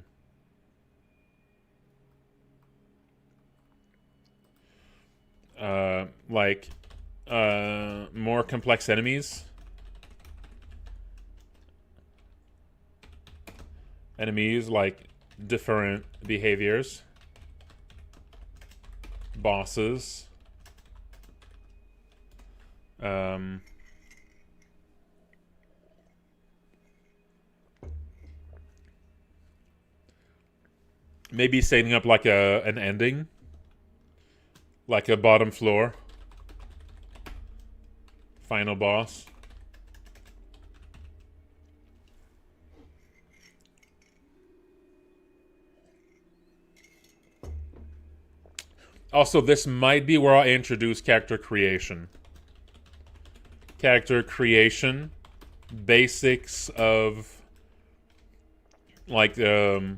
Like, more complex enemies. Enemies, like, different behaviors. Bosses. Maybe setting up like an ending. Like a bottom floor. Final boss. Also, this might be where I introduce character creation. Character creation. Basics of like the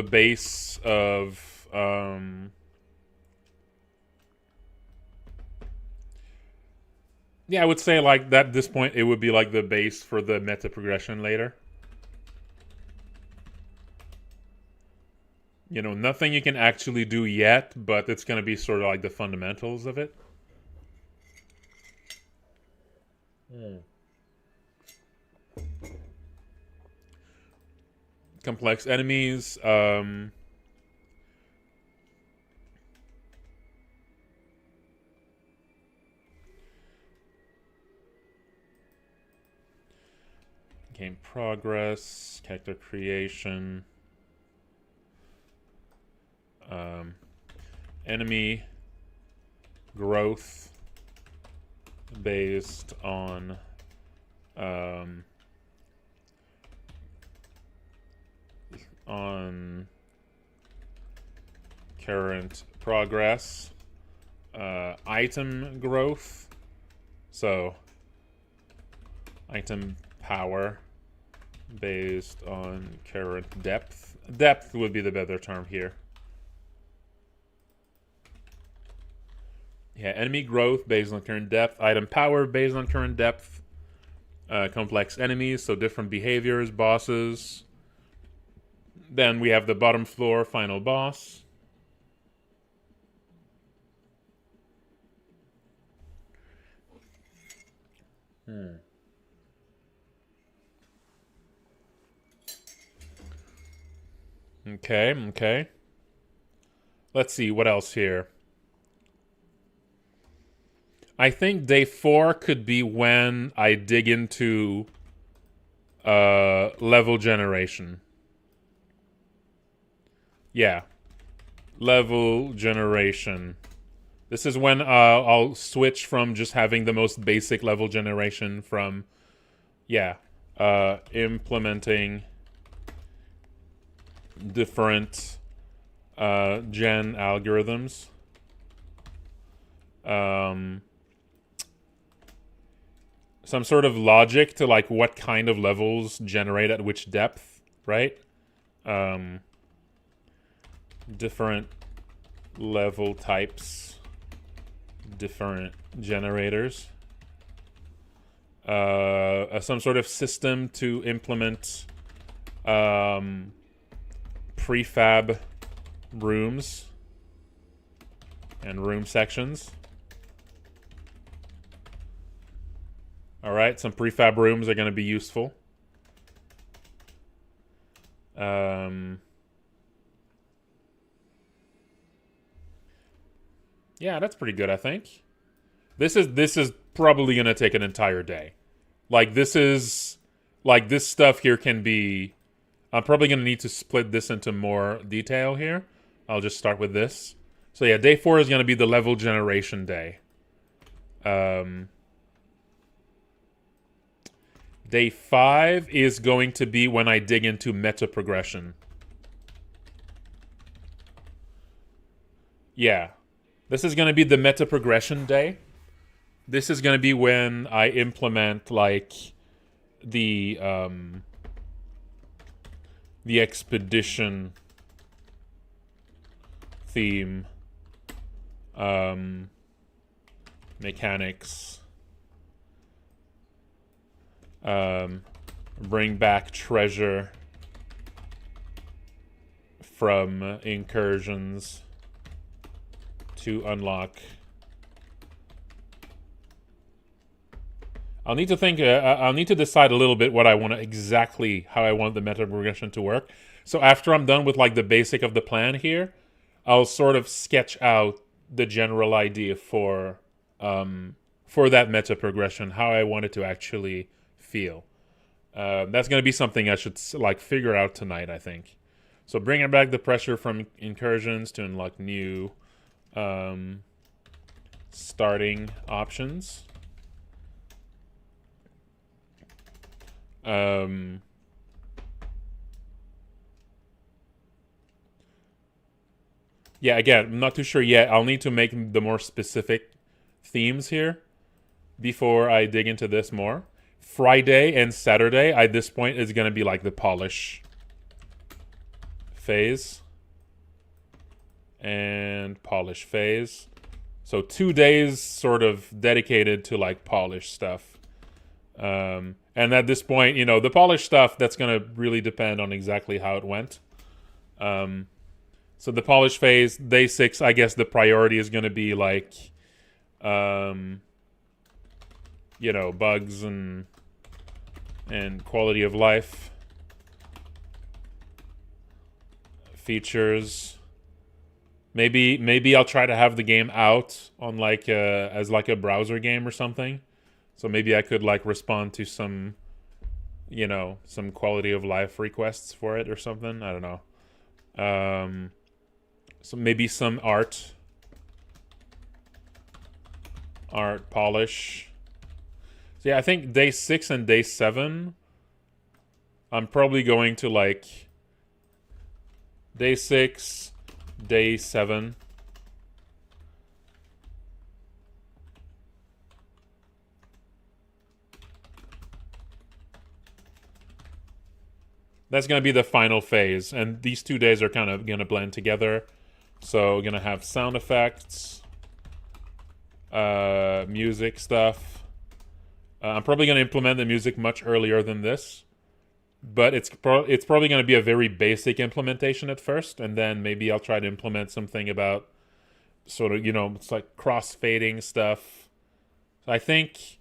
base of yeah, I would say like that at this point it would be like the base for the meta progression later. You know, nothing you can actually do yet, but it's going to be sort of like the fundamentals of it. Complex enemies. Game progress, character creation, enemy growth based on current progress, item growth, so item power based on current depth. Depth would be the better term here. Yeah, enemy growth based on current depth, item power based on current depth, complex enemies, so different behaviors, bosses. Then we have the bottom floor final boss. Okay. Let's see, what else here? I think day 4 could be when I dig into level generation. Yeah. Level generation. This is when I'll switch from just having the most basic level generation from, implementing different gen algorithms. Some sort of logic to like what kind of levels generate at which depth, right? Different level types, different generators. Some sort of system to implement prefab rooms and room sections. All right, some prefab rooms are going to be useful. Yeah, that's pretty good, I think. This is probably going to take an entire day. Like this stuff here can be. I'm probably going to need to split this into more detail here. I'll just start with this. So yeah, day 4 is going to be the level generation day. Day 5 is going to be when I dig into meta progression. Yeah. This is going to be the meta progression day. This is going to be when I implement like the expedition theme mechanics. Bring back treasure from incursions to unlock. I'll need to think. I'll need to decide a little bit what I want to exactly how I want the meta progression to work. So after I'm done with like the basic of the plan here, I'll sort of sketch out the general idea for that meta progression, how I want it to actually feel. That's going to be something I should like figure out tonight, I think. So bringing back the pressure from incursions to unlock new starting options. Yeah, again, I'm not too sure yet. I'll need to make the more specific themes here before I dig into this more. Friday and Saturday, at this point, is going to be like the polish phase. And polish phase. So 2 days sort of dedicated to like polish stuff. And at this point, you know, the polish stuff, that's going to really depend on exactly how it went. So the polish phase, day 6, I guess the priority is going to be like you know, bugs and quality of life features. Maybe I'll try to have the game out on like as like a browser game or something. So maybe I could like respond to some, you know, some quality of life requests for it or something. I don't know. So maybe some art polish. So yeah, I think day 6 and day 7, I'm probably going to like day 6, day 7. That's going to be the final phase, and these 2 days are kind of going to blend together. So we're going to have sound effects, music stuff. I'm probably going to implement the music much earlier than this, but it's probably going to be a very basic implementation at first, and then maybe I'll try to implement something about sort of, you know, it's like cross-fading stuff. So I think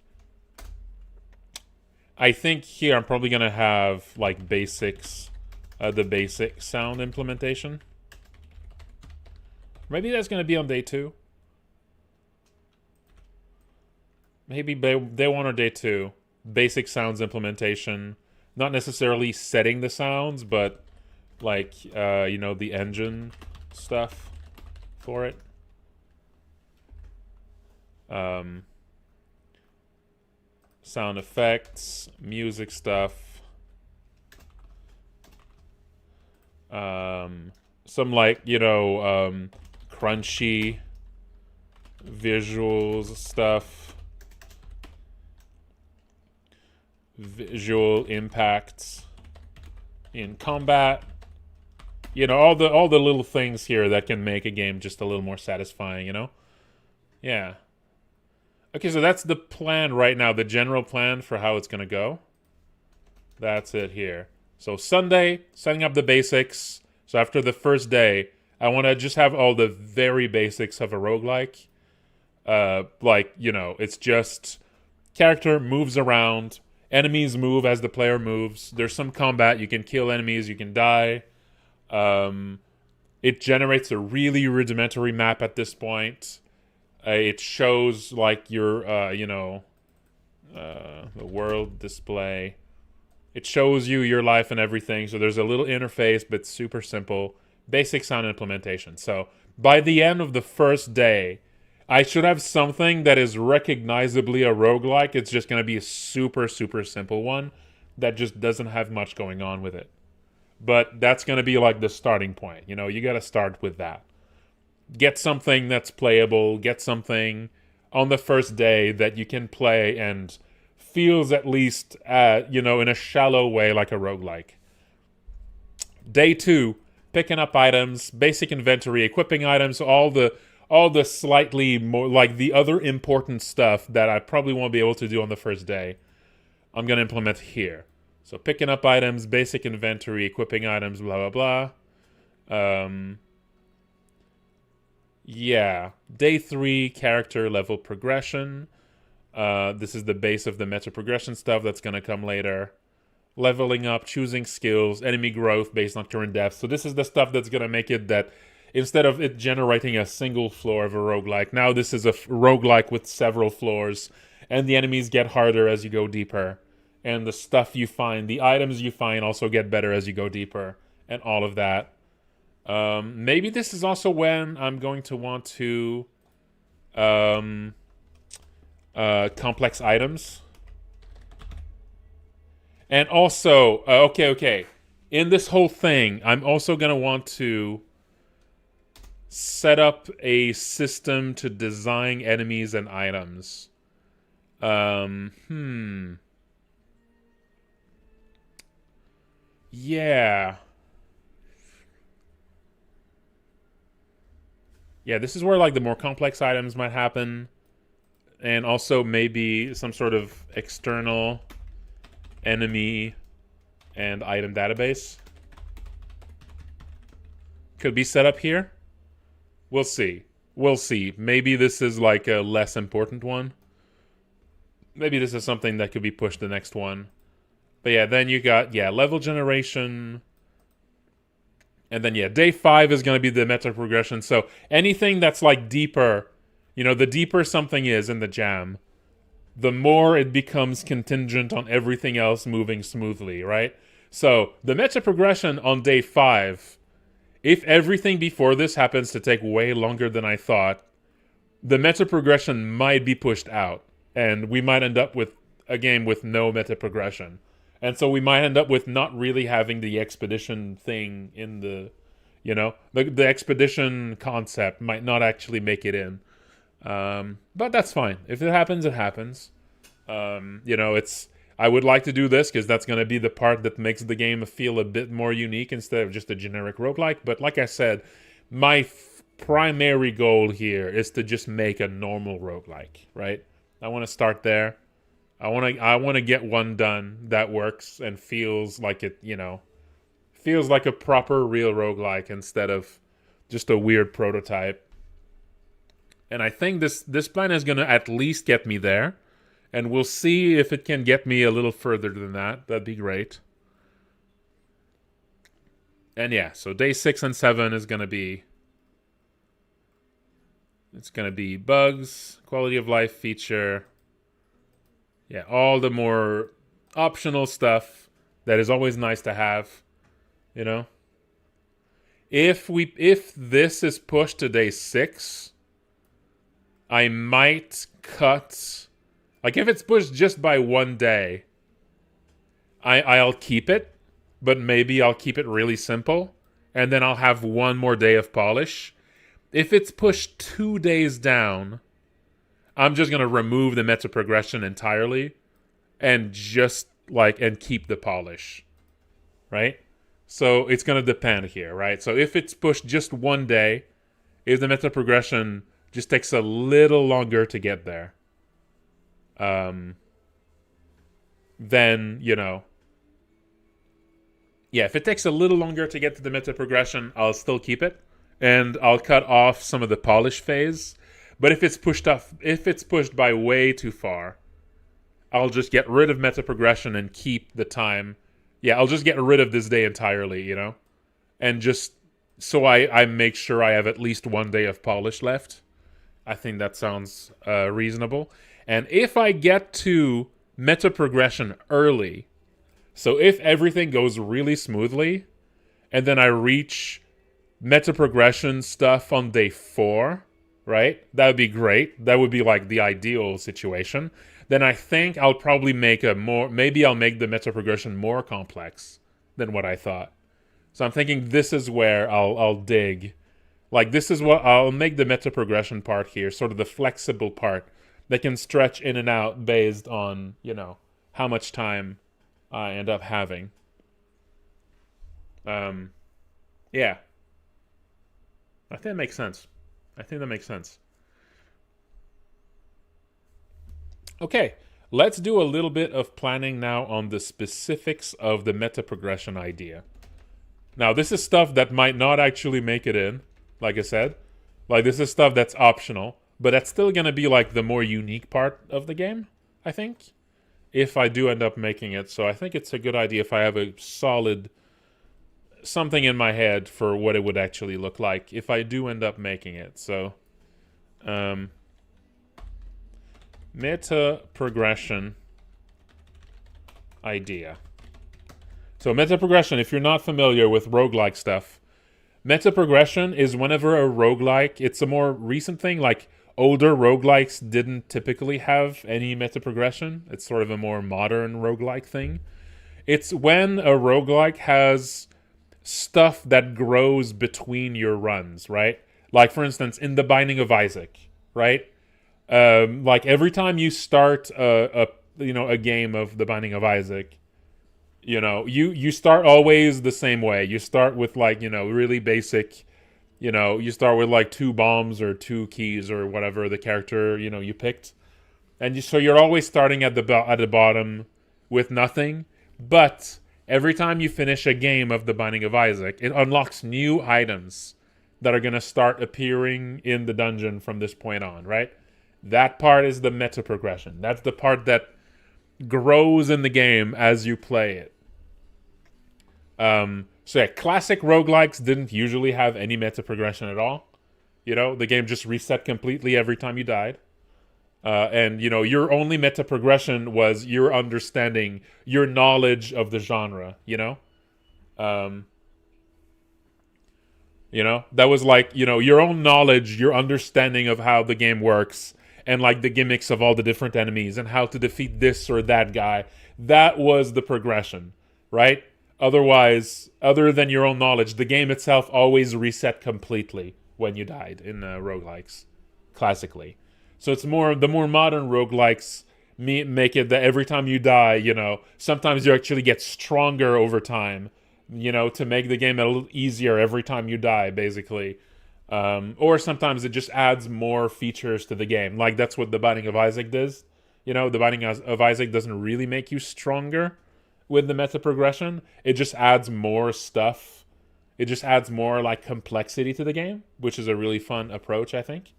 here I'm probably going to have like basics, the basic sound implementation. Maybe that's going to be on day 2. Maybe day 1 or day 2. Basic sounds implementation. Not necessarily setting the sounds, but like, you know, the engine stuff for it. Sound effects, music stuff. Some like, you know, crunchy visuals stuff. Visual impacts in combat. You know, all the little things here that can make a game just a little more satisfying, you know? Yeah. Okay, so that's the plan right now, the general plan for how it's going to go. That's it here. So Sunday, setting up the basics. So after the first day, I want to just have all the very basics of a roguelike. Like, you know, it's just character moves around, enemies move as the player moves. There's some combat, you can kill enemies, you can die. It generates a really rudimentary map at this point. It shows like your, you know, the world display. It shows you your life and everything. So there's a little interface, but super simple. Basic sound implementation. So by the end of the first day, I should have something that is recognizably a roguelike. It's just going to be a super, super simple one that just doesn't have much going on with it. But that's going to be like the starting point. You know, you got to start with that. Get something that's playable. Get something on the first day that you can play and feels at least, you know, in a shallow way like a roguelike. Day 2, picking up items, basic inventory, equipping items, all the slightly more, like the other important stuff that I probably won't be able to do on the first day, I'm going to implement here. So picking up items, basic inventory, equipping items, blah, blah, blah. Yeah. Day 3, character level progression. This is the base of the meta progression stuff that's going to come later. Leveling up, choosing skills, enemy growth based on current depth. So this is the stuff that's going to make it that instead of it generating a single floor of a roguelike, now this is a roguelike with several floors, and the enemies get harder as you go deeper. And the stuff you find, the items you find also get better as you go deeper, and all of that. Maybe this is also when I'm going to want to complex items. And also, okay. In this whole thing, I'm also going to want to set up a system to design enemies and items. Yeah. Yeah, this is where like the more complex items might happen. And also maybe some sort of external enemy and item database. Could be set up here. We'll see. Maybe this is like a less important one. maybe this is something that could be pushed the next one. But yeah, then you got, level generation. And then, day 5 is going to be the meta progression. So anything that's like deeper, the deeper something is in the jam, the more it becomes contingent on everything else moving smoothly, right? So the meta progression on day 5, if everything before this happens to take way longer than I thought, the meta progression might be pushed out. And we might end up with a game with no meta progression. And so we might end up with not really having the expedition thing in the, the expedition concept might not actually make it in. But that's fine. If it happens, it happens. I would like to do this because that's going to be the part that makes the game feel a bit more unique instead of just a generic roguelike. But like I said, my primary goal here is to just make a normal roguelike, right? I want to start there. I want to get one done that works and feels like it, feels like a proper real roguelike instead of just a weird prototype. And I think this plan is going to at least get me there. And we'll see if it can get me a little further than that. That'd be great. And so day 6 and 7 is going to be... It's going to be bugs, quality of life feature... Yeah, all the more optional stuff that is always nice to have, If this is pushed to day 6, I might cut. Like if it's pushed just by one day, I'll keep it, but maybe I'll keep it really simple, and then I'll have one more day of polish. If it's pushed 2 days down, I'm just going to remove the meta progression entirely and just and keep the polish, right? So it's going to depend here, right? So if it's pushed just one day, if the meta progression just takes a little longer to get there, then, if it takes a little longer to get to the meta progression, I'll still keep it. And I'll cut off some of the polish phase. But if it's pushed by way too far, I'll just get rid of meta progression and keep the time. Yeah, I'll just get rid of this day entirely, and just so I make sure I have at least 1 day of polish left. I think that sounds reasonable. And if I get to meta progression early, so if everything goes really smoothly, and then I reach meta progression stuff on day 4, right? That would be great. That would be like the ideal situation. Then I think I'll probably make maybe I'll make the meta progression more complex than what I thought. So I'm thinking this is where I'll dig. Like this is what I'll make the meta progression part here, sort of the flexible part that can stretch in and out based on, how much time I end up having. Yeah. I think that makes sense. Okay, let's do a little bit of planning now on the specifics of the meta progression idea. Now, this is stuff that might not actually make it in, like I said. Like, this is stuff that's optional, but that's still going to be, like, the more unique part of the game, I think, if I do end up making it. So I think it's a good idea if I have a solid something in my head for what it would actually look like if I do end up making it. So, meta progression idea. So meta progression, if you're not familiar with roguelike stuff, meta progression is whenever a roguelike, it's a more recent thing, like older roguelikes didn't typically have any meta progression. It's sort of a more modern roguelike thing. It's when a roguelike has stuff that grows between your runs, right? Like, for instance, in The Binding of Isaac, right? Like, every time you start a game of The Binding of Isaac, you start always the same way. You start with, like, really basic, you start with, like, 2 bombs or 2 keys or whatever the character, you picked. And so you're always starting at the bottom with nothing. But every time you finish a game of The Binding of Isaac, it unlocks new items that are going to start appearing in the dungeon from this point on, right? That part is the meta progression. That's the part that grows in the game as you play it. So yeah, classic roguelikes didn't usually have any meta progression at all. You know, the game just reset completely every time you died. And, you know, your only meta progression was your understanding, your knowledge of the genre, you know? Um, that was like, your own knowledge, your understanding of how the game works, and like the gimmicks of all the different enemies and how to defeat this or that guy. That was the progression, right? Otherwise, other than your own knowledge, the game itself always reset completely when you died in roguelikes, classically. So it's the more modern roguelikes make it that every time you die, sometimes you actually get stronger over time, to make the game a little easier every time you die, basically. Or sometimes it just adds more features to the game. Like that's what the Binding of Isaac does. The Binding of Isaac doesn't really make you stronger with the meta progression. It just adds more stuff. It just adds more like complexity to the game, which is a really fun approach, I think.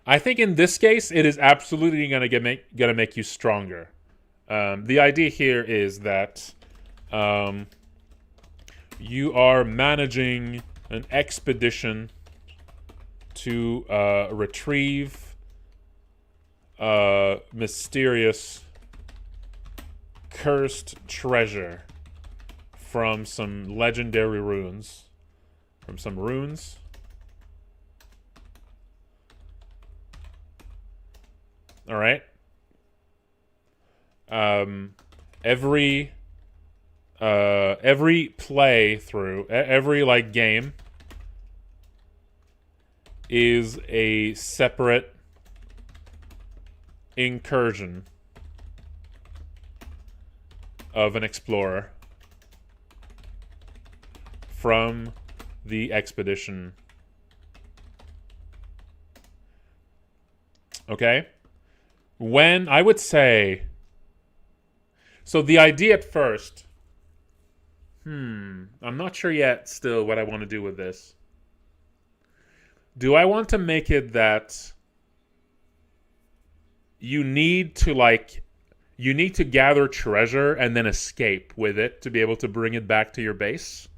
I think in this case, it is absolutely gonna make you stronger. The idea here is that you are managing an expedition to retrieve mysterious cursed treasure from some legendary runes. From some runes. All right. Every playthrough, every like game is a separate incursion of an explorer from the expedition. Okay? When I would say, so the idea at first, I'm not sure yet still what I want to do with this. Do I want to make it that you need to gather treasure and then escape with it to be able to bring it back to your base?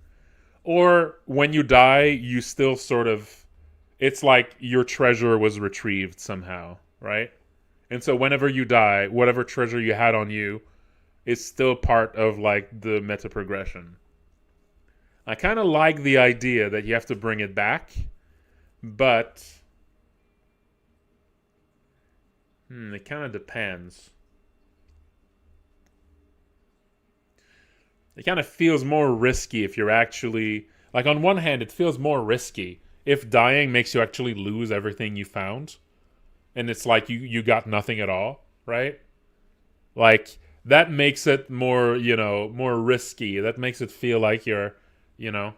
Or when you die, you still it's like your treasure was retrieved somehow, right? And so whenever you die, whatever treasure you had on you is still part of like the meta progression. I kind of like the idea that you have to bring it back, but it kind of depends. It kind of feels more risky if you're actually, like on one hand, it feels more risky if dying makes you actually lose everything you found. And it's like you got nothing at all, right? Like that makes it more, more risky. That makes it feel like you're going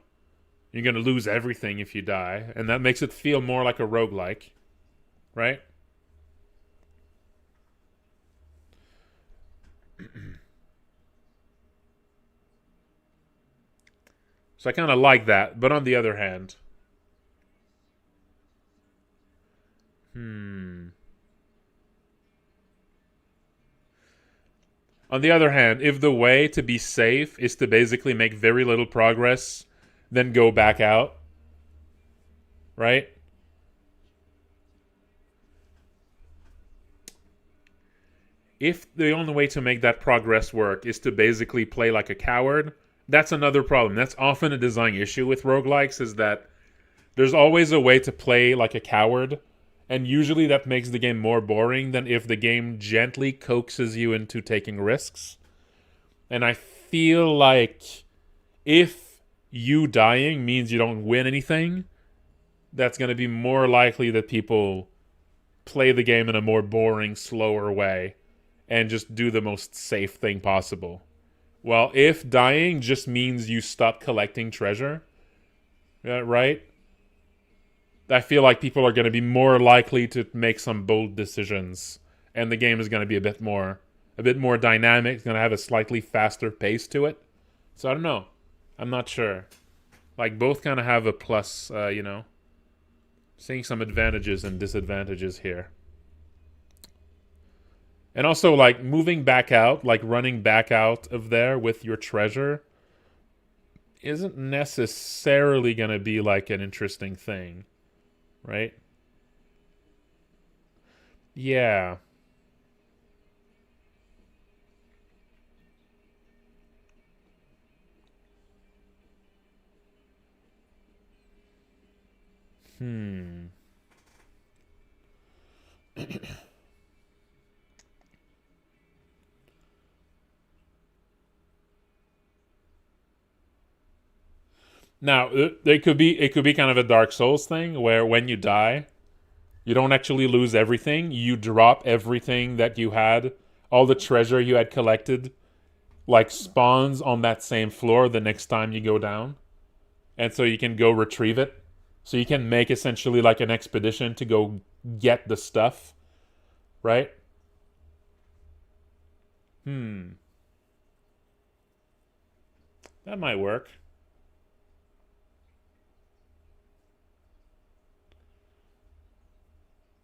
to lose everything if you die. And that makes it feel more like a roguelike, right? So I kind of like that. But on the other hand, on the other hand, if the way to be safe is to basically make very little progress, then go back out, right? If the only way to make that progress work is to basically play like a coward, that's another problem. That's often a design issue with roguelikes, is that there's always a way to play like a coward, and usually that makes the game more boring than if the game gently coaxes you into taking risks. And I feel like if you dying means you don't win anything, that's going to be more likely that people play the game in a more boring, slower way and just do the most safe thing possible. Well, if dying just means you stop collecting treasure, right? I feel like people are going to be more likely to make some bold decisions, and the game is going to be a bit more dynamic. It's going to have a slightly faster pace to it. So I don't know. I'm not sure. Like both kind of have a plus, seeing some advantages and disadvantages here. And also, like, moving back out, like running back out of there with your treasure isn't necessarily going to be like an interesting thing, right? Yeah. Hmm. Now, it could be kind of a Dark Souls thing where when you die, you don't actually lose everything. You drop everything that you had, all the treasure you had collected, like spawns on that same floor the next time you go down. And so you can go retrieve it. So you can make essentially like an expedition to go get the stuff, right? Hmm. That might work.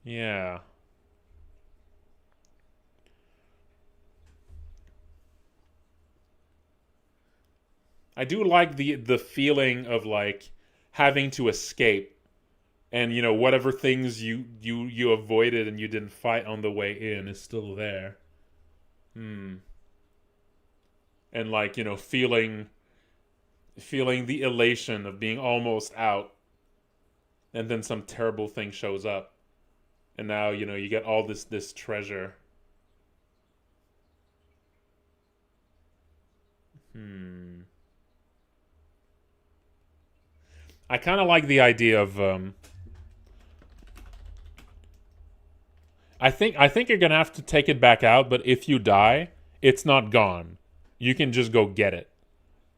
Yeah. I do like the feeling of like having to escape and whatever things you avoided and you didn't fight on the way in is still there. Hmm. And like, feeling the elation of being almost out and then some terrible thing shows up and now, you get all this treasure. Hmm. I kind of like the idea of I think you're going to have to take it back out, but if you die, it's not gone. You can just go get it.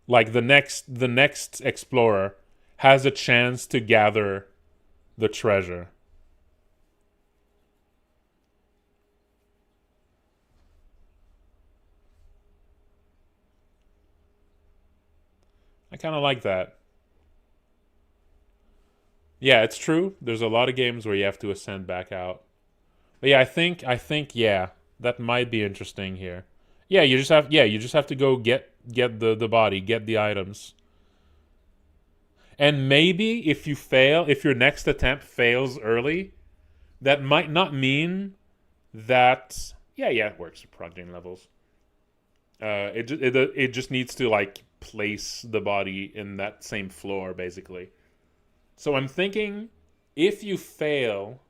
Like the next explorer has a chance to gather the treasure. I kind of like that. Yeah, it's true. There's a lot of games where you have to ascend back out. But yeah, I think yeah, that might be interesting here. Yeah, you just have to go get the body, get the items. And maybe if you fail, if your next attempt fails early, that might not mean that yeah, it works for prog levels. It just needs to like place the body in that same floor basically. So I'm thinking if you fail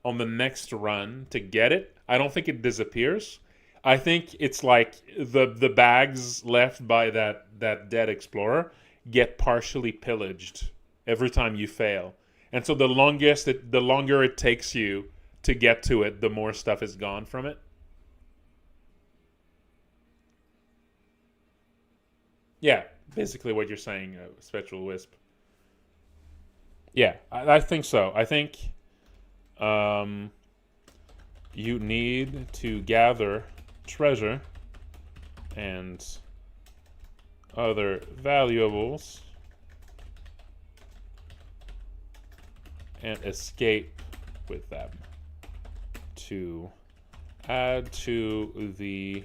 on the next run to get it, I don't think it disappears. I think it's like the bags left by that dead explorer get partially pillaged every time you fail. And so the longer it takes you to get to it, the more stuff is gone from it. Yeah, basically what you're saying, Spectral Wisp. Yeah, I think so. I think um, you need to gather treasure and other valuables and escape with them to add to the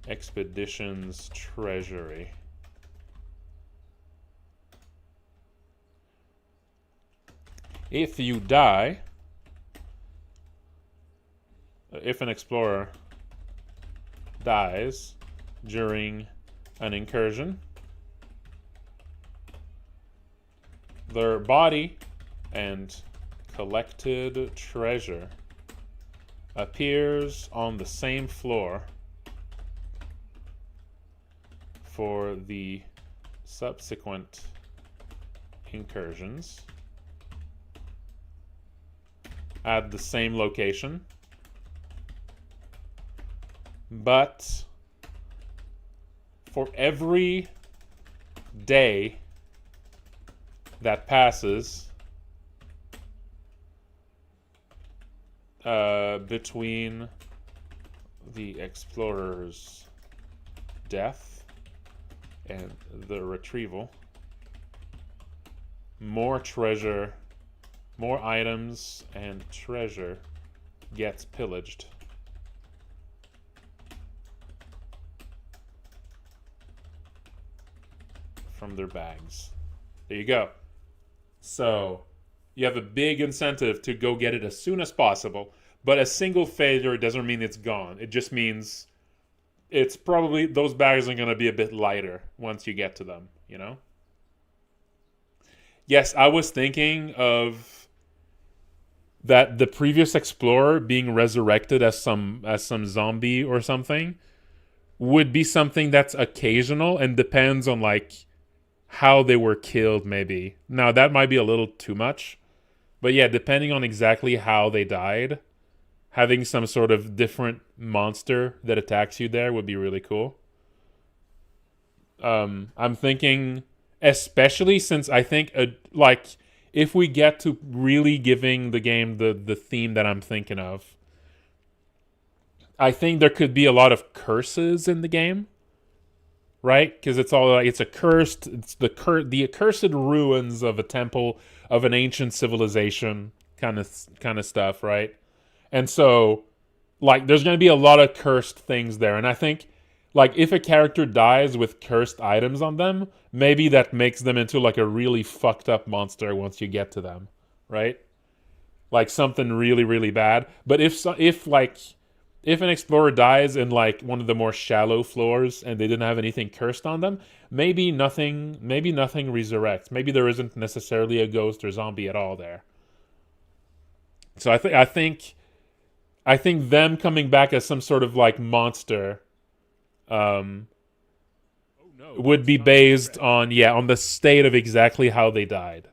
expedition's treasury. If you die, if an explorer dies during an incursion, their body and collected treasure appears on the same floor for the subsequent incursions at the same location, but for every day that passes between the explorer's death and the retrieval, more treasure, more items and treasure gets pillaged. from their bags. There you go. So you have a big incentive to go get it as soon as possible. But a single failure doesn't mean it's gone. It just means it's probably, those bags are going to be a bit lighter once you get to them, you know? Yes, I was thinking of that the previous explorer being resurrected as some zombie or something would be something that's occasional and depends on like how they were killed, maybe. Now that might be a little too much, but yeah, depending on exactly how they died, having some sort of different monster that attacks you there would be really cool. I'm thinking, especially since I think like if we get to really giving the game the theme that I'm thinking of, I think there could be a lot of curses in the game, right? Because it's all like it's the accursed ruins of a temple of an ancient civilization kind of stuff, right? And so, like, there's going to be a lot of cursed things there, and I think, like, if a character dies with cursed items on them, maybe that makes them into like a really fucked up monster once you get to them, right? Like something really, really bad. But if an explorer dies in like one of the more shallow floors and they didn't have anything cursed on them, maybe nothing resurrects. Maybe there isn't necessarily a ghost or zombie at all there. So I think them coming back as some sort of like monster would be based on the state of exactly how they died.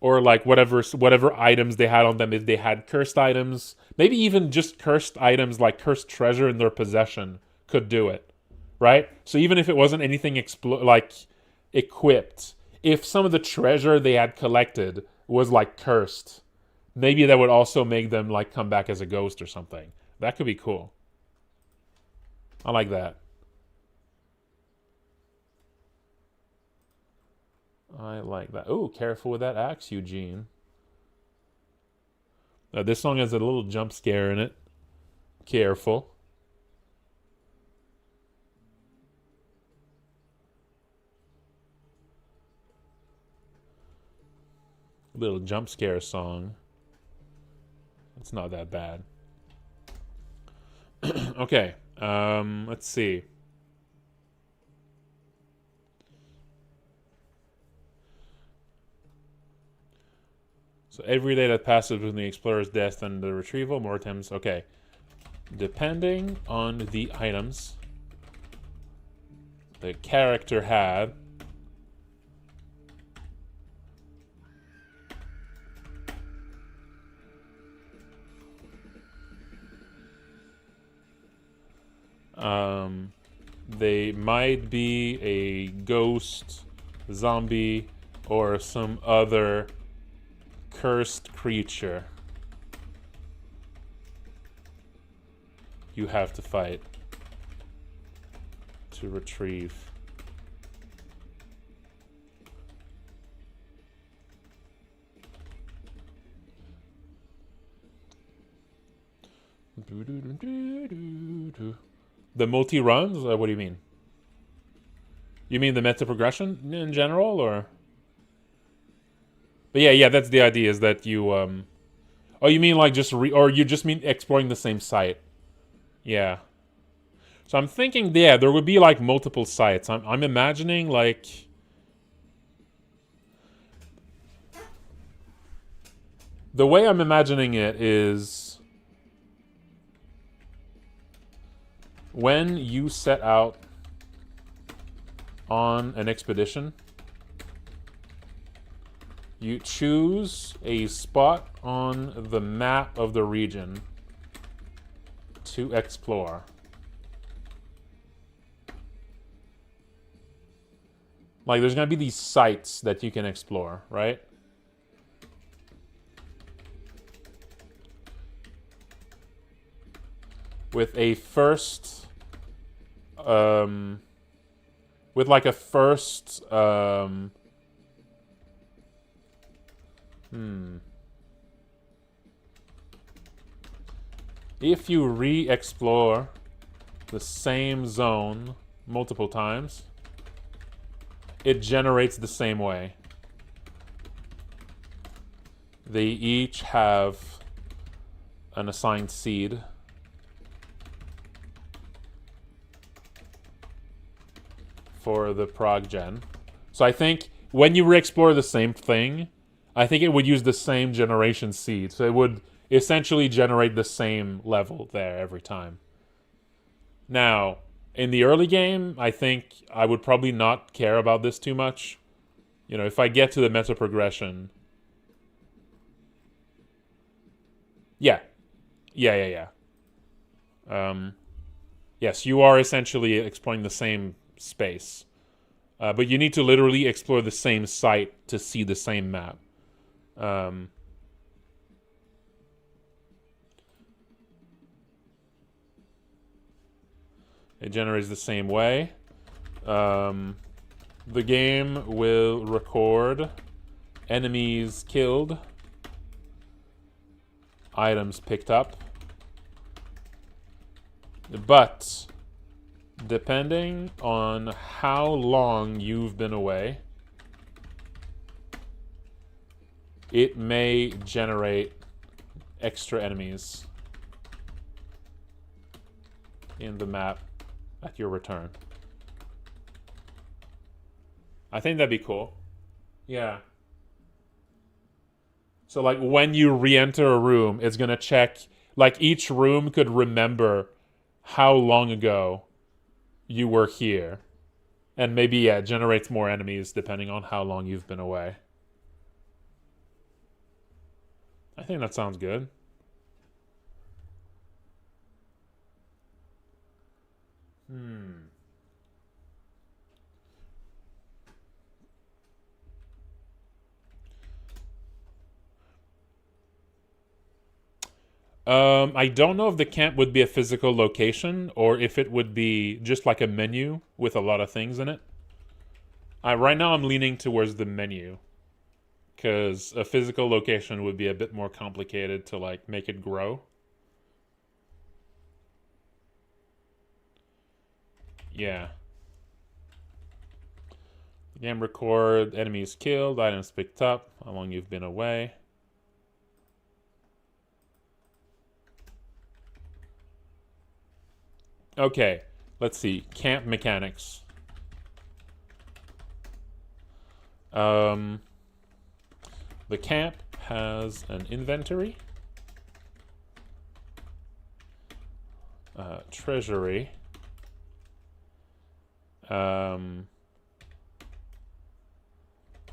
Or like whatever items they had on them. If they had cursed items, maybe even just cursed items like cursed treasure in their possession could do it, right? So even if it wasn't anything equipped, if some of the treasure they had collected was like cursed, maybe that would also make them like come back as a ghost or something. That could be cool. I like that. I like that. Oh, careful with that axe, Eugene. This song has a little jump scare in it. Careful. Little jump scare song. It's not that bad. Okay. Let's see. So every day that passes between the explorer's death and the retrieval, more attempts. Okay. Depending on the items the character had, they might be a ghost, zombie, or some other cursed creature you have to fight to retrieve. The multi-runs? What do you mean? You mean the meta progression in general, or? But yeah, that's the idea, is that you, oh, you mean like just or you just mean exploring the same site? Yeah. So I'm thinking, yeah, there would be like multiple sites. I'm imagining like, the way I'm imagining it is when you set out on an expedition, you choose a spot on the map of the region to explore. Like, there's going to be these sites that you can explore, right? With a first, with like a first, if you re-explore the same zone multiple times, it generates the same way. They each have an assigned seed. For the prog gen. So I think when you re-explore the same thing, I think it would use the same generation seed. So it would essentially generate the same level there every time. Now, in the early game, I think I would probably not care about this too much. You know, if I get to the meta progression. Yeah. Yeah. Yes, you are essentially exploring the same space. But you need to literally explore the same site to see the same map. It generates the same way. The game will record enemies killed, items picked up, but depending on how long you've been away, it may generate extra enemies in the map at your return. I think that'd be cool. Yeah. So like when you re-enter a room, it's gonna check, like each room could remember how long ago you were here. And maybe, yeah, it generates more enemies depending on how long you've been away. I think that sounds good. I don't know if the camp would be a physical location or if it would be just like a menu with a lot of things in it. Right now I'm leaning towards the menu because a physical location would be a bit more complicated to like make it grow. Yeah. Game record, enemies killed, items picked up, how long you've been away. Okay, let's see. Camp mechanics. The camp has an inventory, treasury,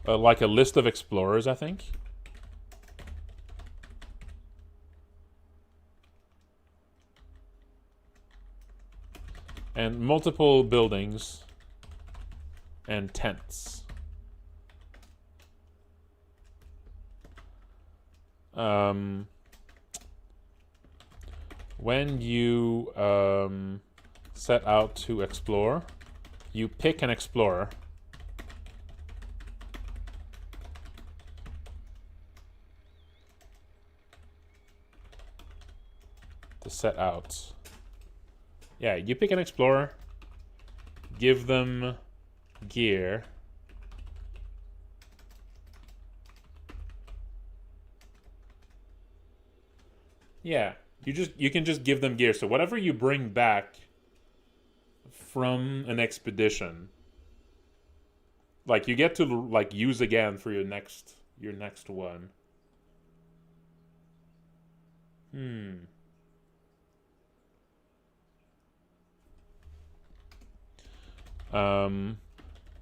like a list of explorers, I think. And multiple buildings and tents. When you set out to explore, you pick an explorer. To set out. Yeah, you pick an explorer, give them gear. Yeah, you can just give them gear. So whatever you bring back from an expedition, like you get to like use again for your next one.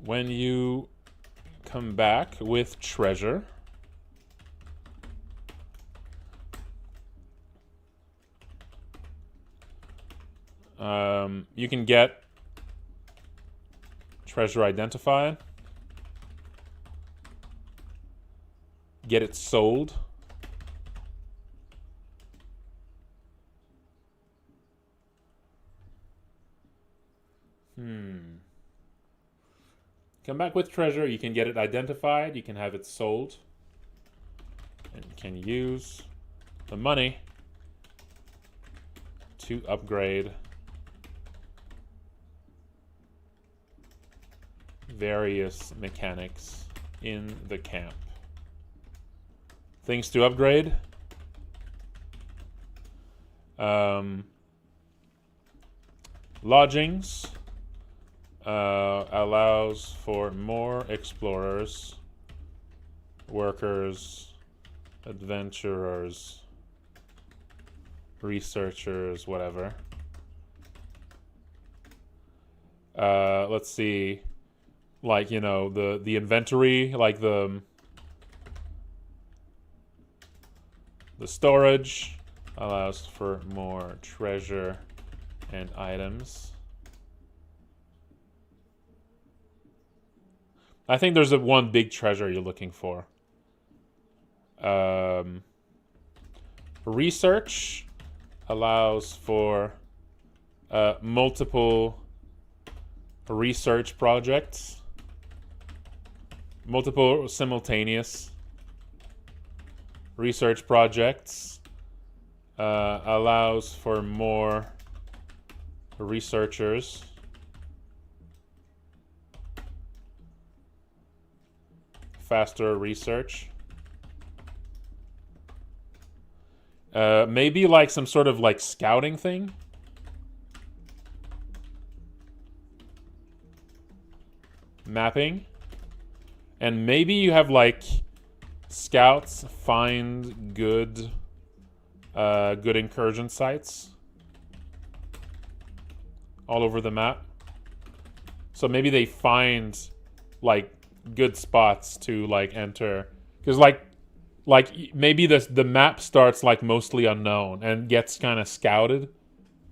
When you come back with treasure, you can get treasure identified, get it sold. Come back with treasure, you can get it identified, you can have it sold, and you can use the money to upgrade various mechanics in the camp. Things to upgrade. Lodgings allows for more explorers, workers, adventurers, researchers, whatever. Let's see, like, you know, the inventory, like the storage allows for more treasure and items. I think there's one big treasure you're looking for. Research allows for multiple research projects, multiple simultaneous research projects, allows for more researchers, faster research. Maybe like some sort of like scouting thing. Mapping. And maybe you have like scouts find good good incursion sites all over the map. So maybe they find like good spots to like enter, because like maybe the map starts like mostly unknown and gets kind of scouted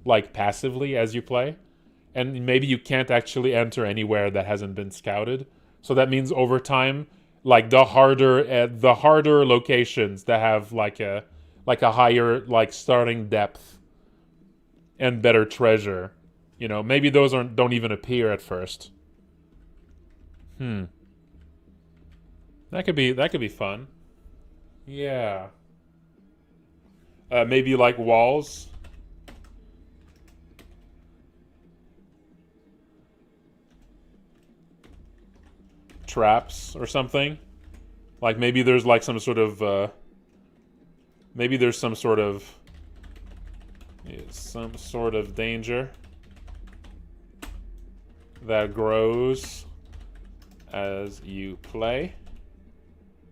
like passively as you play, and maybe you can't actually enter anywhere that hasn't been scouted. So that means over time, like the harder locations that have like a higher like starting depth and better treasure, you know, maybe those don't even appear at first. That could be fun. Yeah. Maybe like walls. Traps or something. Like maybe there's like some sort of some sort of danger that grows as you play.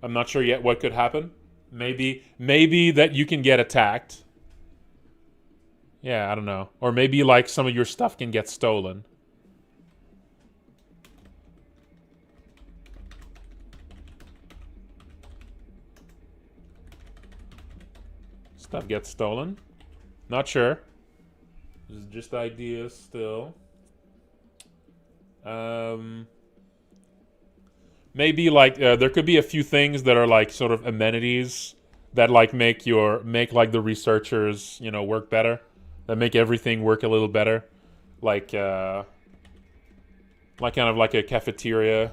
I'm not sure yet what could happen. Maybe that you can get attacked. Yeah, I don't know. Or maybe like some of your stuff can get stolen. Stuff gets stolen. Not sure. This is just ideas still. Maybe like there could be a few things that are like sort of amenities that like make like the researchers, you know, work better. That make everything work a little better. Like kind of like a cafeteria.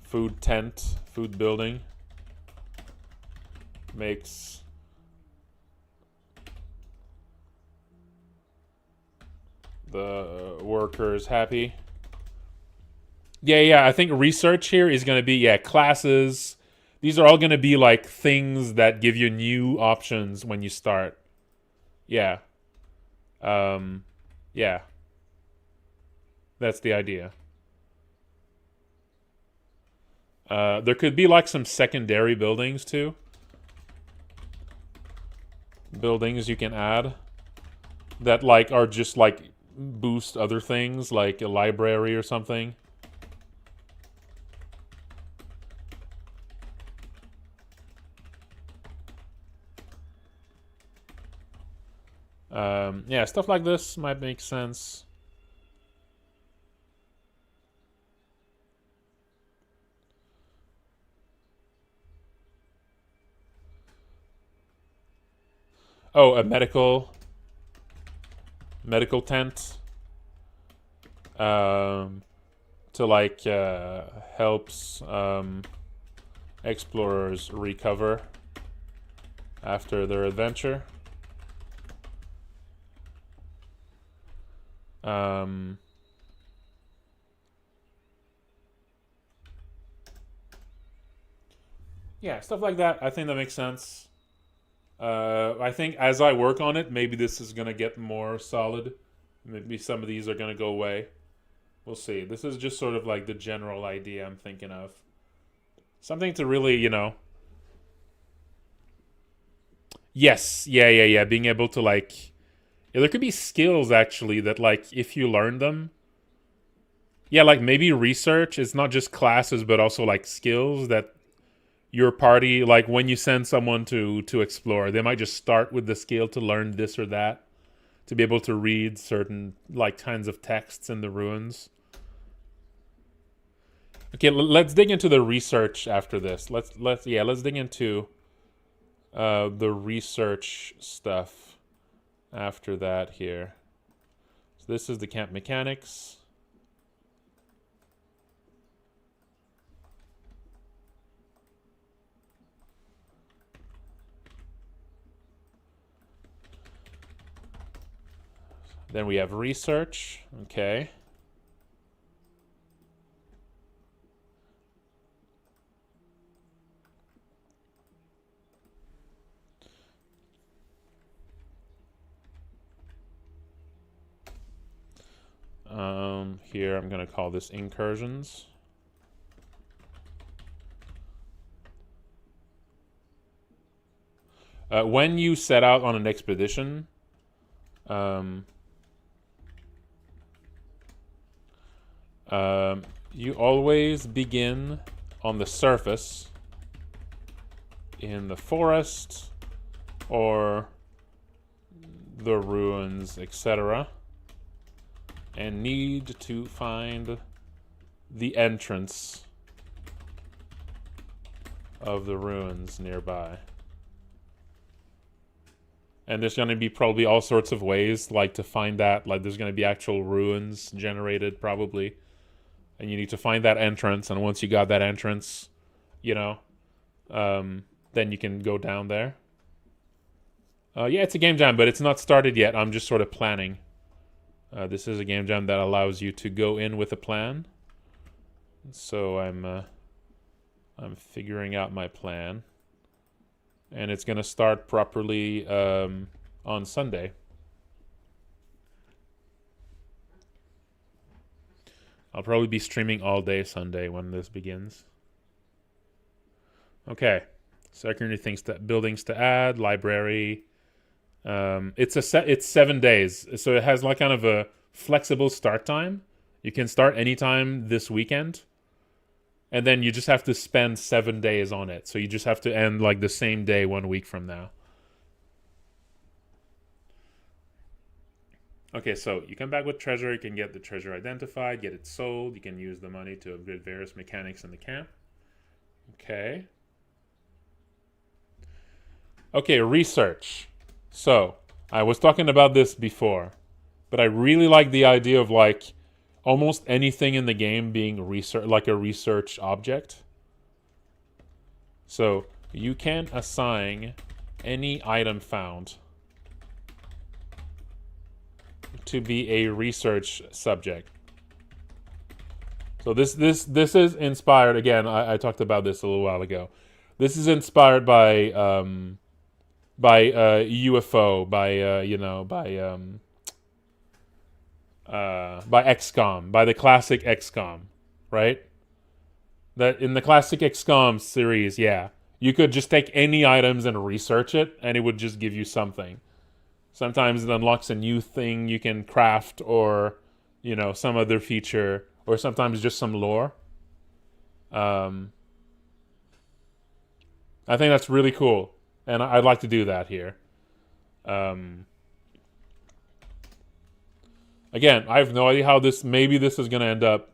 Food tent, food building. Makes the workers happy. Yeah, I think research here is going to be, classes. These are all going to be like things that give you new options when you start. Yeah. Yeah. That's the idea. There could be like some secondary buildings too. Buildings you can add that like are just like boost other things, like a library or something. Yeah, stuff like this might make sense. Oh, a medical tent. To like helps explorers recover after their adventure. Um, yeah, stuff like that. I think that makes sense. I think as I work on it, maybe this is gonna get more solid. Maybe some of these are gonna go away. We'll see. This is just sort of like the general idea I'm thinking of. Something to really, Yes, yeah. Being able to like, yeah, there could be skills actually that like if you learn them, yeah, like maybe research is not just classes but also like skills that your party, like when you send someone to explore, they might just start with the skill to learn this or that, to be able to read certain like kinds of texts in the ruins. Okay, let's dig into the research after this. Let's dig into the research stuff after that here. So this is the camp mechanics. Then we have research. Okay. Here I'm going to call this incursions. When you set out on an expedition, you always begin on the surface in the forest or the ruins, etc., and need to find the entrance of the ruins nearby. And there's going to be probably all sorts of ways like to find that. Like there's going to be actual ruins generated probably, and you need to find that entrance. And once you got that entrance, then you can go down there. Yeah, it's a game jam, but it's not started yet. I'm just sort of planning. This is a game jam that allows you to go in with a plan. So I'm figuring out my plan, and it's gonna start properly on Sunday. I'll probably be streaming all day Sunday when this begins. Okay, secondary things buildings to add, library. It's 7 days, so it has like kind of a flexible start time. You can start anytime this weekend, and then you just have to spend 7 days on it. So you just have to end like the same day 1 week from now. Okay, so you come back with treasure. You can get the treasure identified, get it sold. You can use the money to upgrade various mechanics in the camp. Okay. Okay, research. So, I was talking about this before, but I really like the idea of like almost anything in the game being research, like a research object. So, you can assign any item found to be a research subject. So this is inspired, again, I talked about this a little while ago. This is inspired by UFO, by XCOM, by the classic XCOM, right? That in the classic XCOM series, yeah, you could just take any items and research it, and it would just give you something. Sometimes it unlocks a new thing you can craft, or some other feature, or sometimes just some lore. I think that's really cool, and I'd like to do that here. Again, I have no idea how this. Maybe this is going to end up,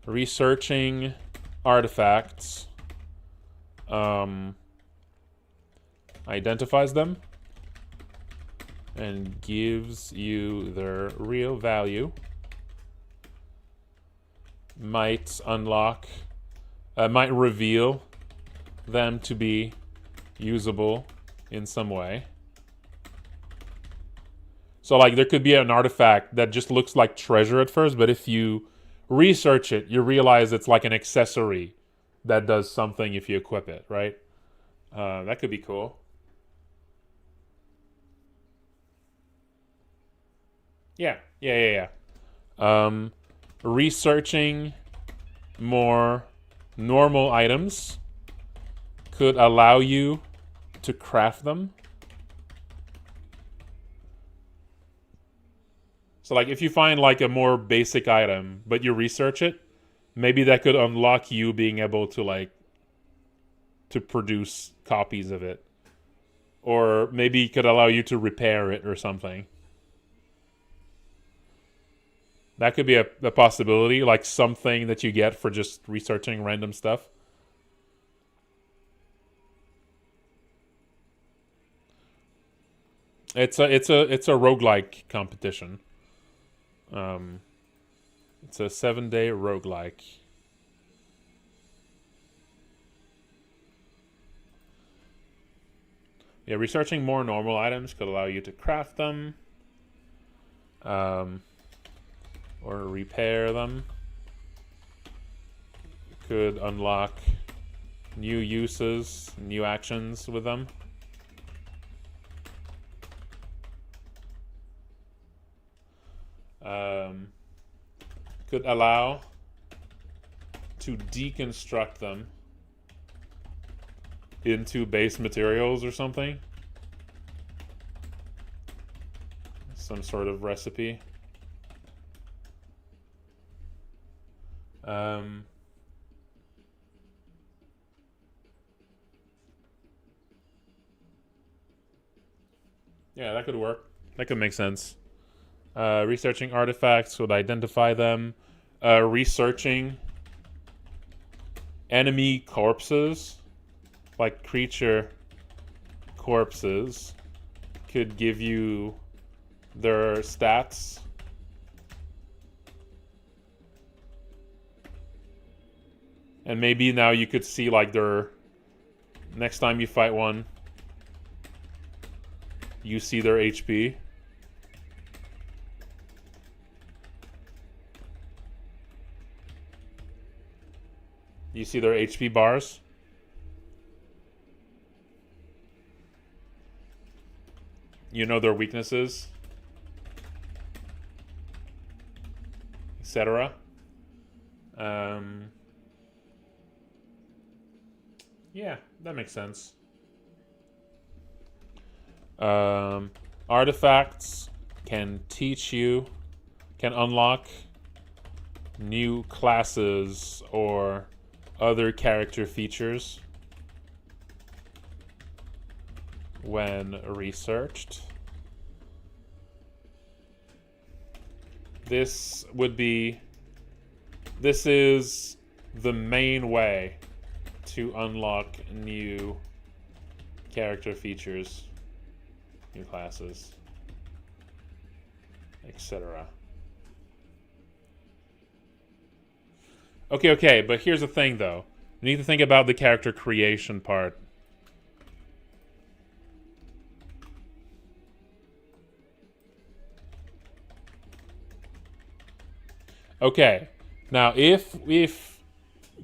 researching artifacts. Identifies them and gives you their real value. Might unlock, might reveal them to be usable in some way. So like there could be an artifact that just looks like treasure at first, but if you research it, you realize it's like an accessory that does something if you equip it, right? That could be cool. Yeah, yeah, yeah, yeah. Researching more normal items could allow you to craft them. So like if you find like a more basic item, but you research it, maybe that could unlock you being able to like to produce copies of it. Or maybe it could allow you to repair it or something. That could be a possibility, like something that you get for just researching random stuff. It's a roguelike competition. Um, it's a 7-day roguelike. Yeah, researching more normal items could allow you to craft them, or repair them. Could unlock new uses, new actions with them. Could allow to deconstruct them into base materials or something. Some sort of recipe. Yeah, that could work. That could make sense. Researching artifacts would identify them. Researching enemy corpses, like creature corpses, could give you their stats. And maybe now you could see like their next time you fight one, you see their HP. You see their HP bars. You know their weaknesses, etc. Yeah, that makes sense. Artifacts can teach you, can unlock new classes or other character features when researched. This is the main way to unlock new character features, new classes, etc. Okay, but here's the thing though. You need to think about the character creation part. Okay, now if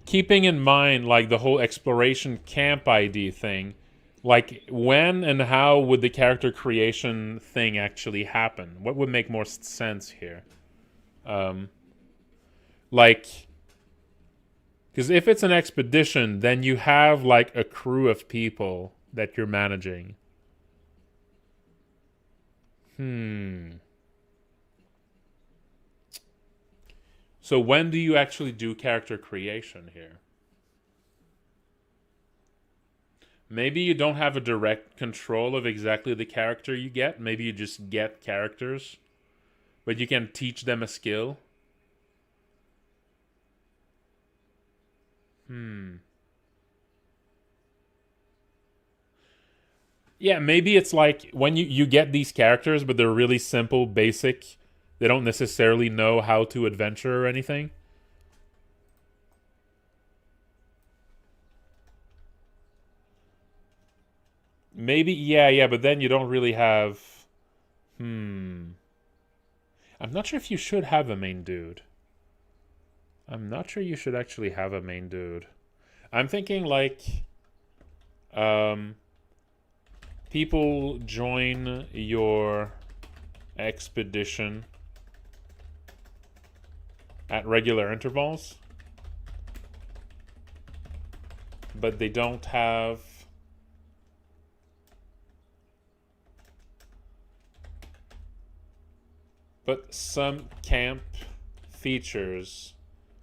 keeping in mind like the whole exploration camp ID thing, like when and how would the character creation thing actually happen? What would make more sense here? Like, because if it's an expedition, then you have like a crew of people that you're managing. So when do you actually do character creation here? Maybe you don't have a direct control of exactly the character you get. Maybe you just get characters, but you can teach them a skill. Yeah, maybe it's like when you get these characters, but they're really simple, basic. They don't necessarily know how to adventure or anything. Maybe, yeah, but then you don't really have... I'm not sure if you should have a main dude. I'm not sure you should actually have a main dude. I'm thinking like people join your expedition at regular intervals, but they don't have some camp features,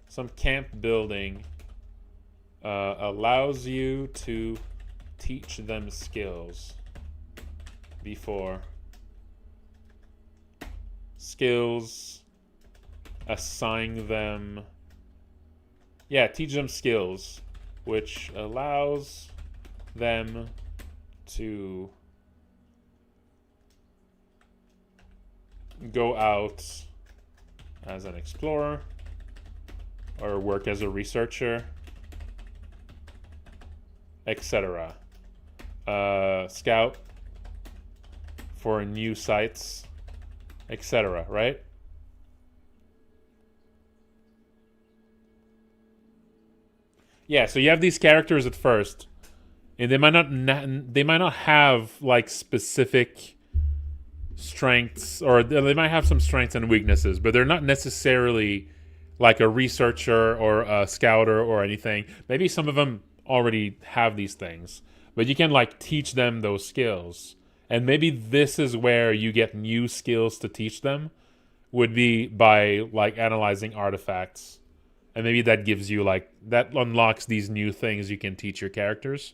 some camp building allows you to teach them skills before. Skills, assign them, yeah, teach them skills, which allows them to go out as an explorer or work as a researcher, etc. Scout for new sites, etc. Right? Yeah, so you have these characters at first, and they might not have like specific strengths, or they might have some strengths and weaknesses, but they're not necessarily like a researcher or a scouter or anything. Maybe some of them already have these things, but you can like teach them those skills. And maybe this is where you get new skills to teach them, would be by like analyzing artifacts. And maybe that gives you like, that unlocks these new things you can teach your characters.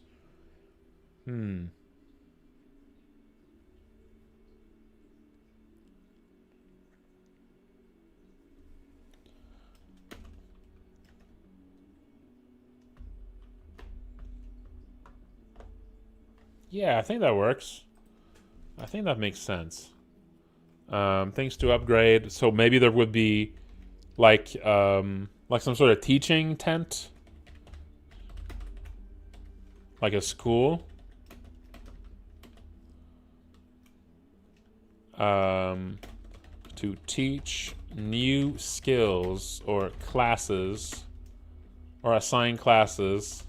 Yeah, I think that works. I think that makes sense. Things to upgrade. So maybe there would be like some sort of teaching tent, like a school. To teach new skills or classes, or assign classes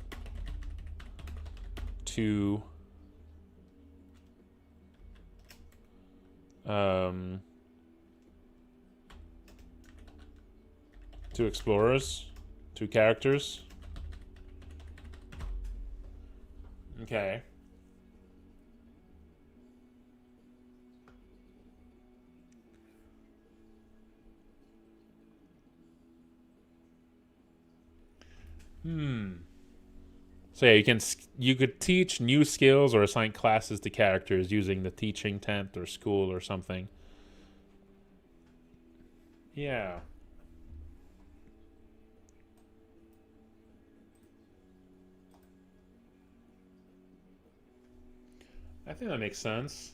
to explorers, to characters. Okay. So yeah, you could teach new skills or assign classes to characters using the teaching tent or school or something. Yeah. I think that makes sense.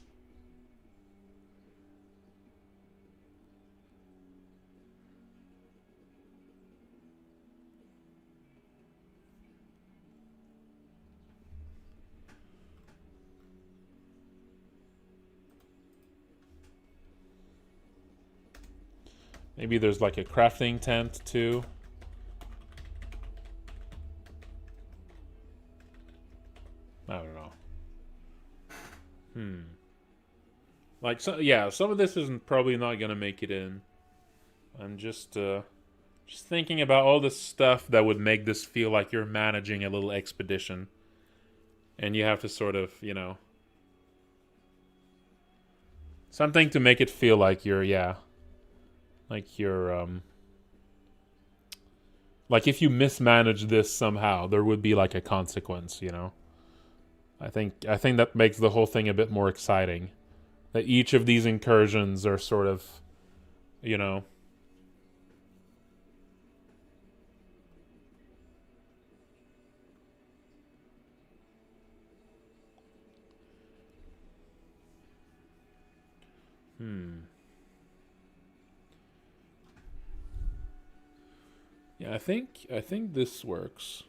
Maybe there's like a crafting tent too. I don't know. Like, so yeah, some of this isn't probably not gonna make it in. I'm just thinking about all the stuff that would make this feel like you're managing a little expedition, and you have to sort of, something to make it feel like you're, like if you mismanage this somehow, there would be like a consequence. I think that makes the whole thing a bit more exciting. That each of these incursions are sort of, you know, Yeah, I think this works.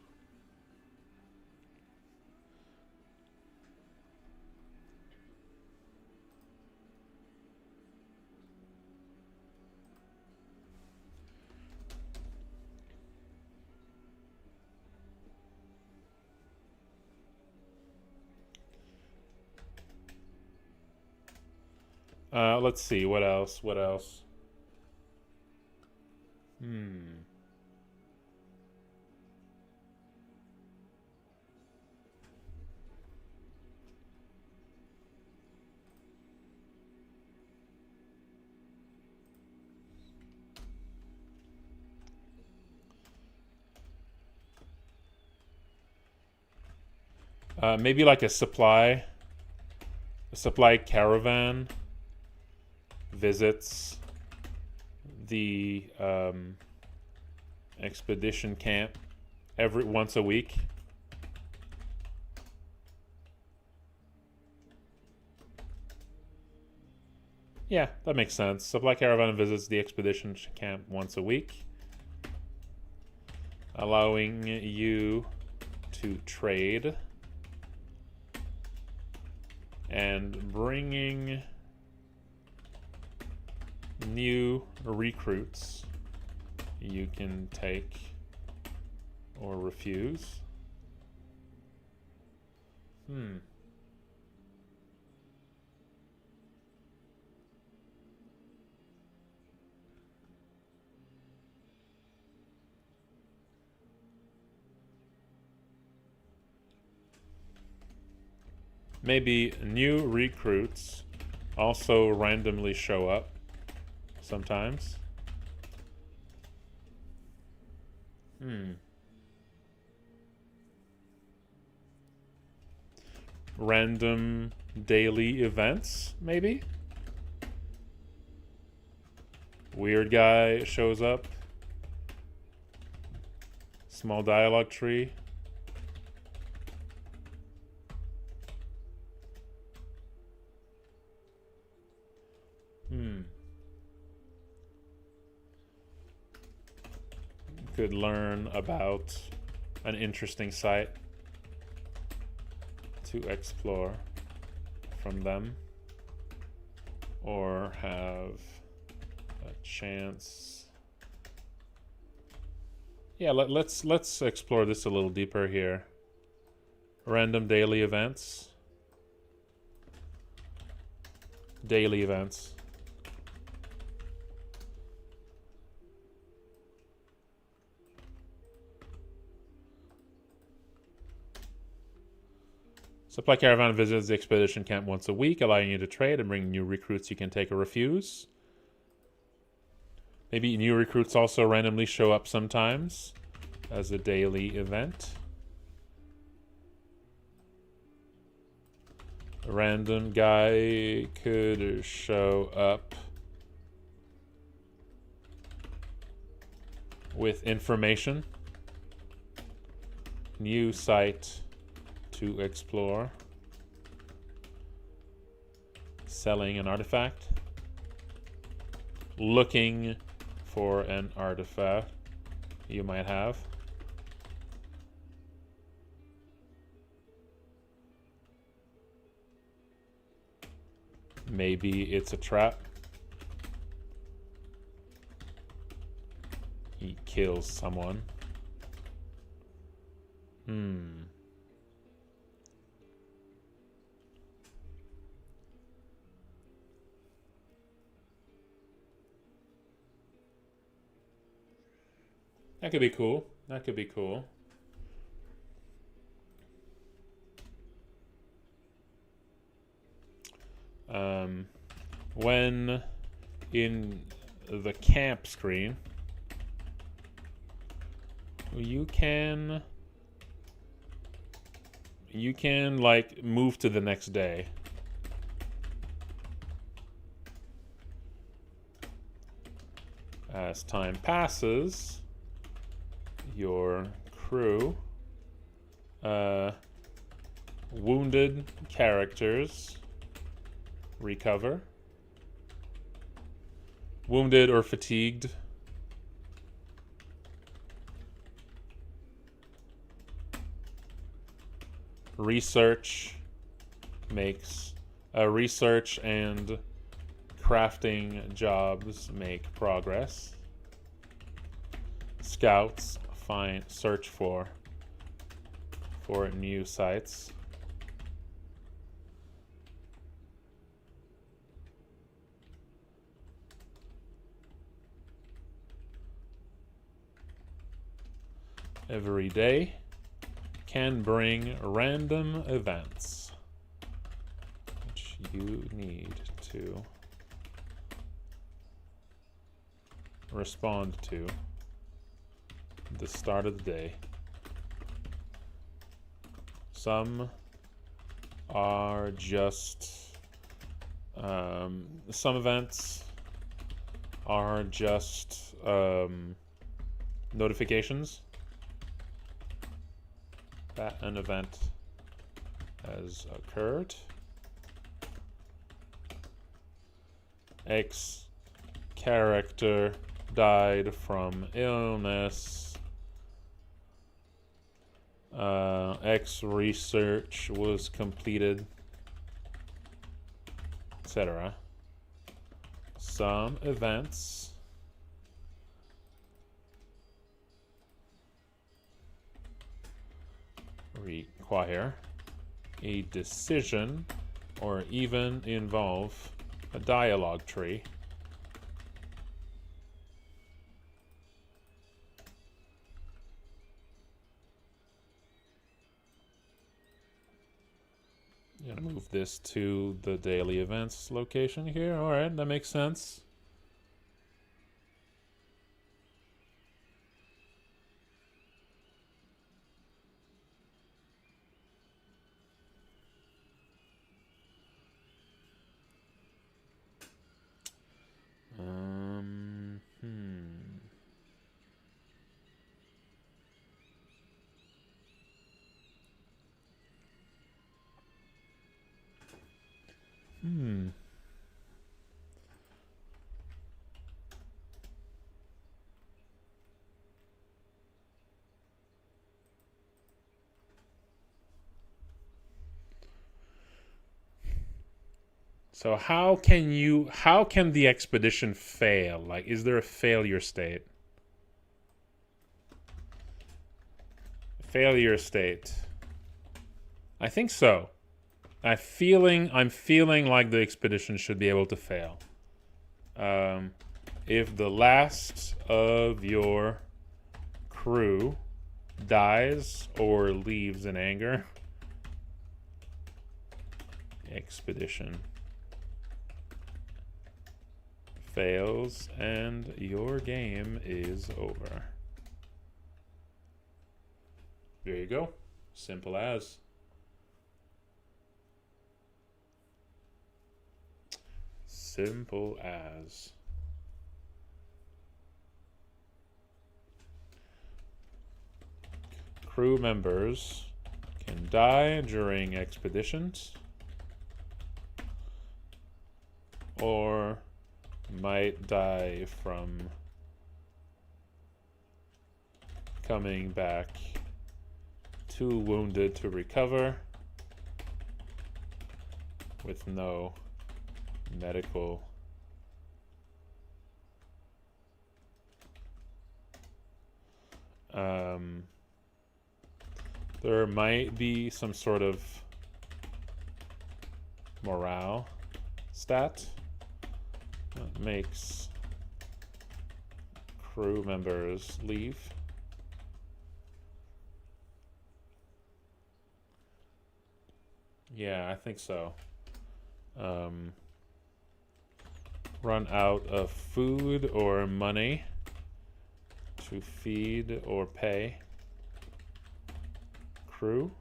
Let's see. What else? What else? Maybe like a supply caravan visits the expedition camp once a week. Yeah, that makes sense. Supply caravan visits the expedition camp once a week, allowing you to trade and bringing new recruits you can take or refuse. Maybe new recruits also randomly show up sometimes. Random daily events, maybe? Weird guy shows up. Small dialogue tree. Could learn about an interesting site to explore from them, or have a chance. Yeah, let's explore this a little deeper here. Random daily events. Daily events. Supply caravan visits the expedition camp once a week, allowing you to trade and bring new recruits you can take or refuse. Maybe new recruits also randomly show up sometimes as a daily event. A random guy could show up with information. New site to explore. Selling an artifact. Looking for an artifact you might have. Maybe it's a trap. He kills someone. That could be cool. That could be cool. When in the camp screen, you can like move to the next day. As time passes, your crew, wounded characters recover. Wounded or fatigued. Research and crafting jobs make progress. Scouts search for new sites. every day can bring random events, which you need to respond to at the start of the day. Some are just some events are just notifications that an event has occurred. X character died from illness. X research was completed, etc. Some events require a decision or even involve a dialogue tree. Gonna move this to the daily events location here. All right, that makes sense. So how can the expedition fail? Like, is there a failure state? Failure state. I think so. I'm feeling like the expedition should be able to fail. If the last of your crew dies or leaves in anger, expedition fails and your game is over. There you go. Simple as. Simple as. Crew members can die during expeditions or might die from coming back too wounded to recover with no medical there might be some sort of morale stat that makes crew members leave. Yeah, I think so. Run out of food or money to feed or pay crew,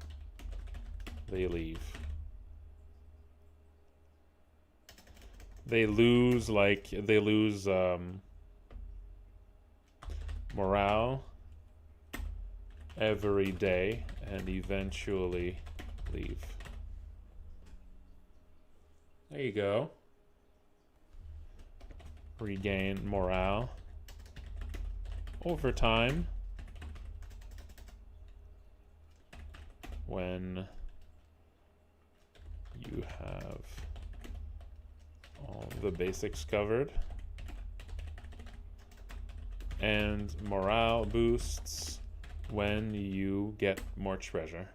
they leave. They lose morale every day and eventually leave. There you go. Regain morale over time when you have all the basics covered, and morale boosts when you get more treasure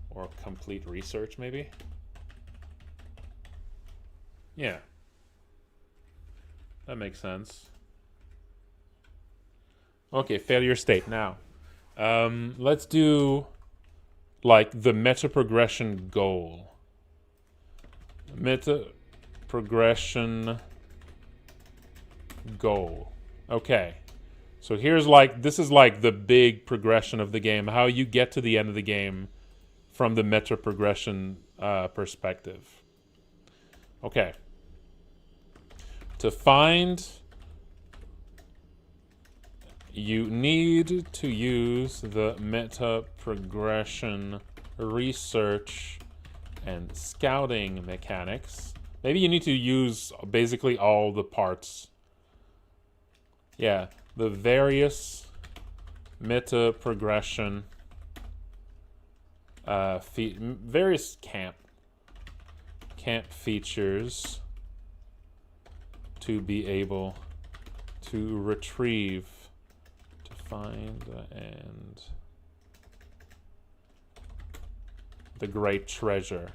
or complete research, maybe. Yeah, that makes sense. Okay, failure state. Now, let's do like the meta progression goal. Meta progression goal. Okay. So here's like, this is like the big progression of the game, how you get to the end of the game from the meta progression perspective. Okay. To find, you need to use the meta progression research and scouting mechanics. Maybe you need to use basically all the parts. Yeah, the various meta progression various camp features to be able to retrieve, to find and the great treasure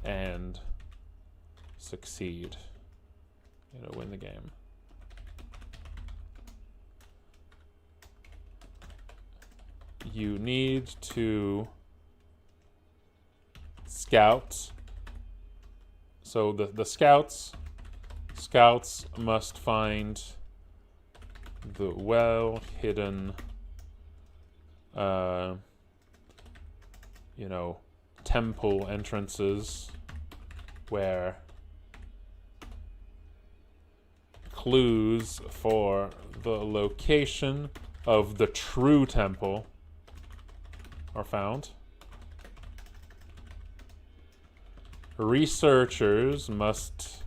and succeed, win the game. You need to scout. So the scouts must find the well hidden temple entrances where clues for the location of the true temple are found. Researchers must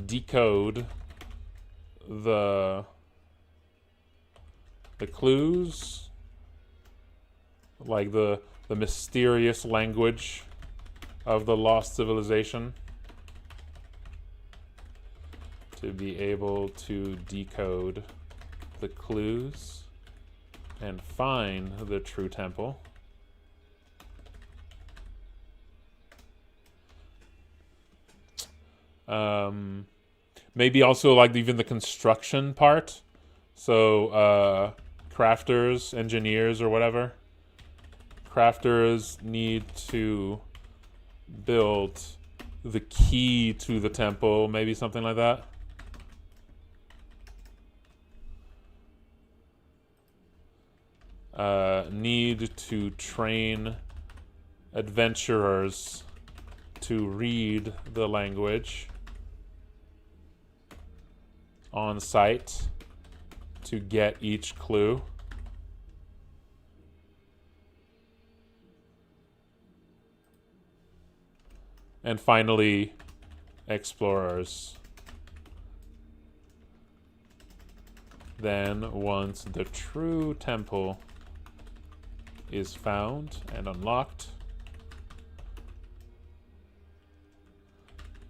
decode the clues, like the mysterious language of the lost civilization, to be able to decode the clues and find the true temple. Maybe also like even the construction part. So crafters, engineers, or whatever. Crafters need to build the key to the temple, maybe something like that. Need to train adventurers to read the language on site to get each clue. And finally, explorers. Then, once the true temple is found and unlocked,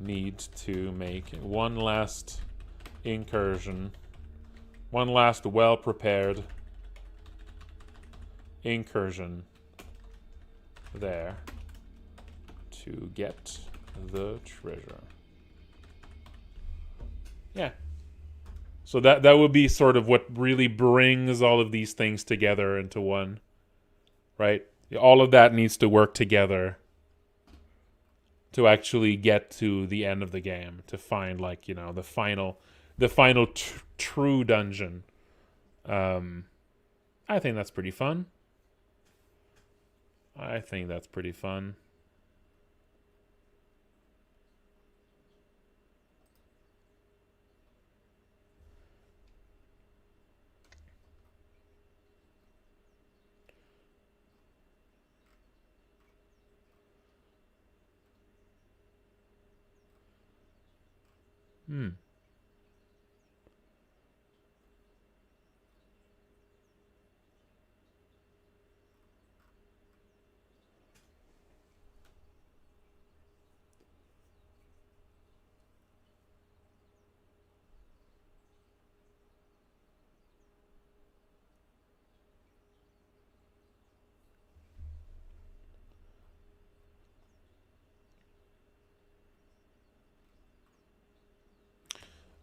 need to make one last incursion, one last well-prepared incursion there to get the treasure. Yeah. So that would be sort of what really brings all of these things together into one, right? All of that needs to work together to actually get to the end of the game, to find like, the final true dungeon. I think that's pretty fun.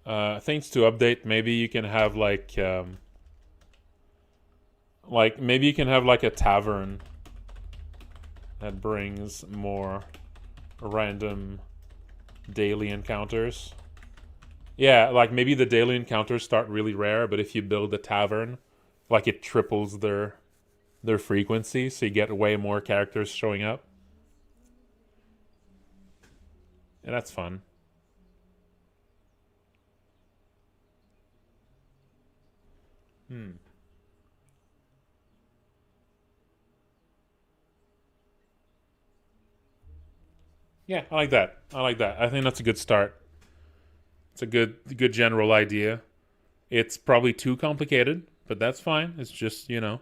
Things to update. Maybe you can have like maybe you can have like a tavern that brings more random daily encounters. Yeah, like maybe the daily encounters start really rare, but if you build a tavern, like it triples their frequency, so you get way more characters showing up. And that's fun. Hmm. Yeah, I like that. I like that. I think that's a good start. It's a good general idea. It's probably too complicated, but that's fine. It's just, it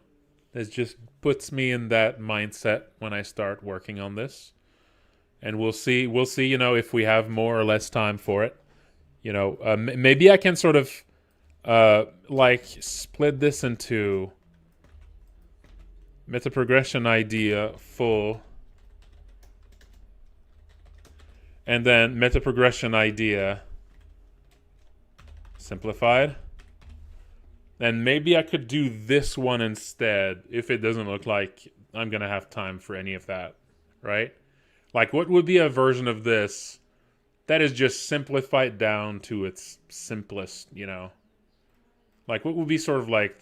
just puts me in that mindset when I start working on this. And we'll see, if we have more or less time for it. Maybe I can sort of like split this into meta progression idea full, and then meta progression idea simplified. And maybe I could do this one instead if it doesn't look like I'm going to have time for any of that, right? Like, what would be a version of this that is just simplified down to its simplest? Like, what would be sort of like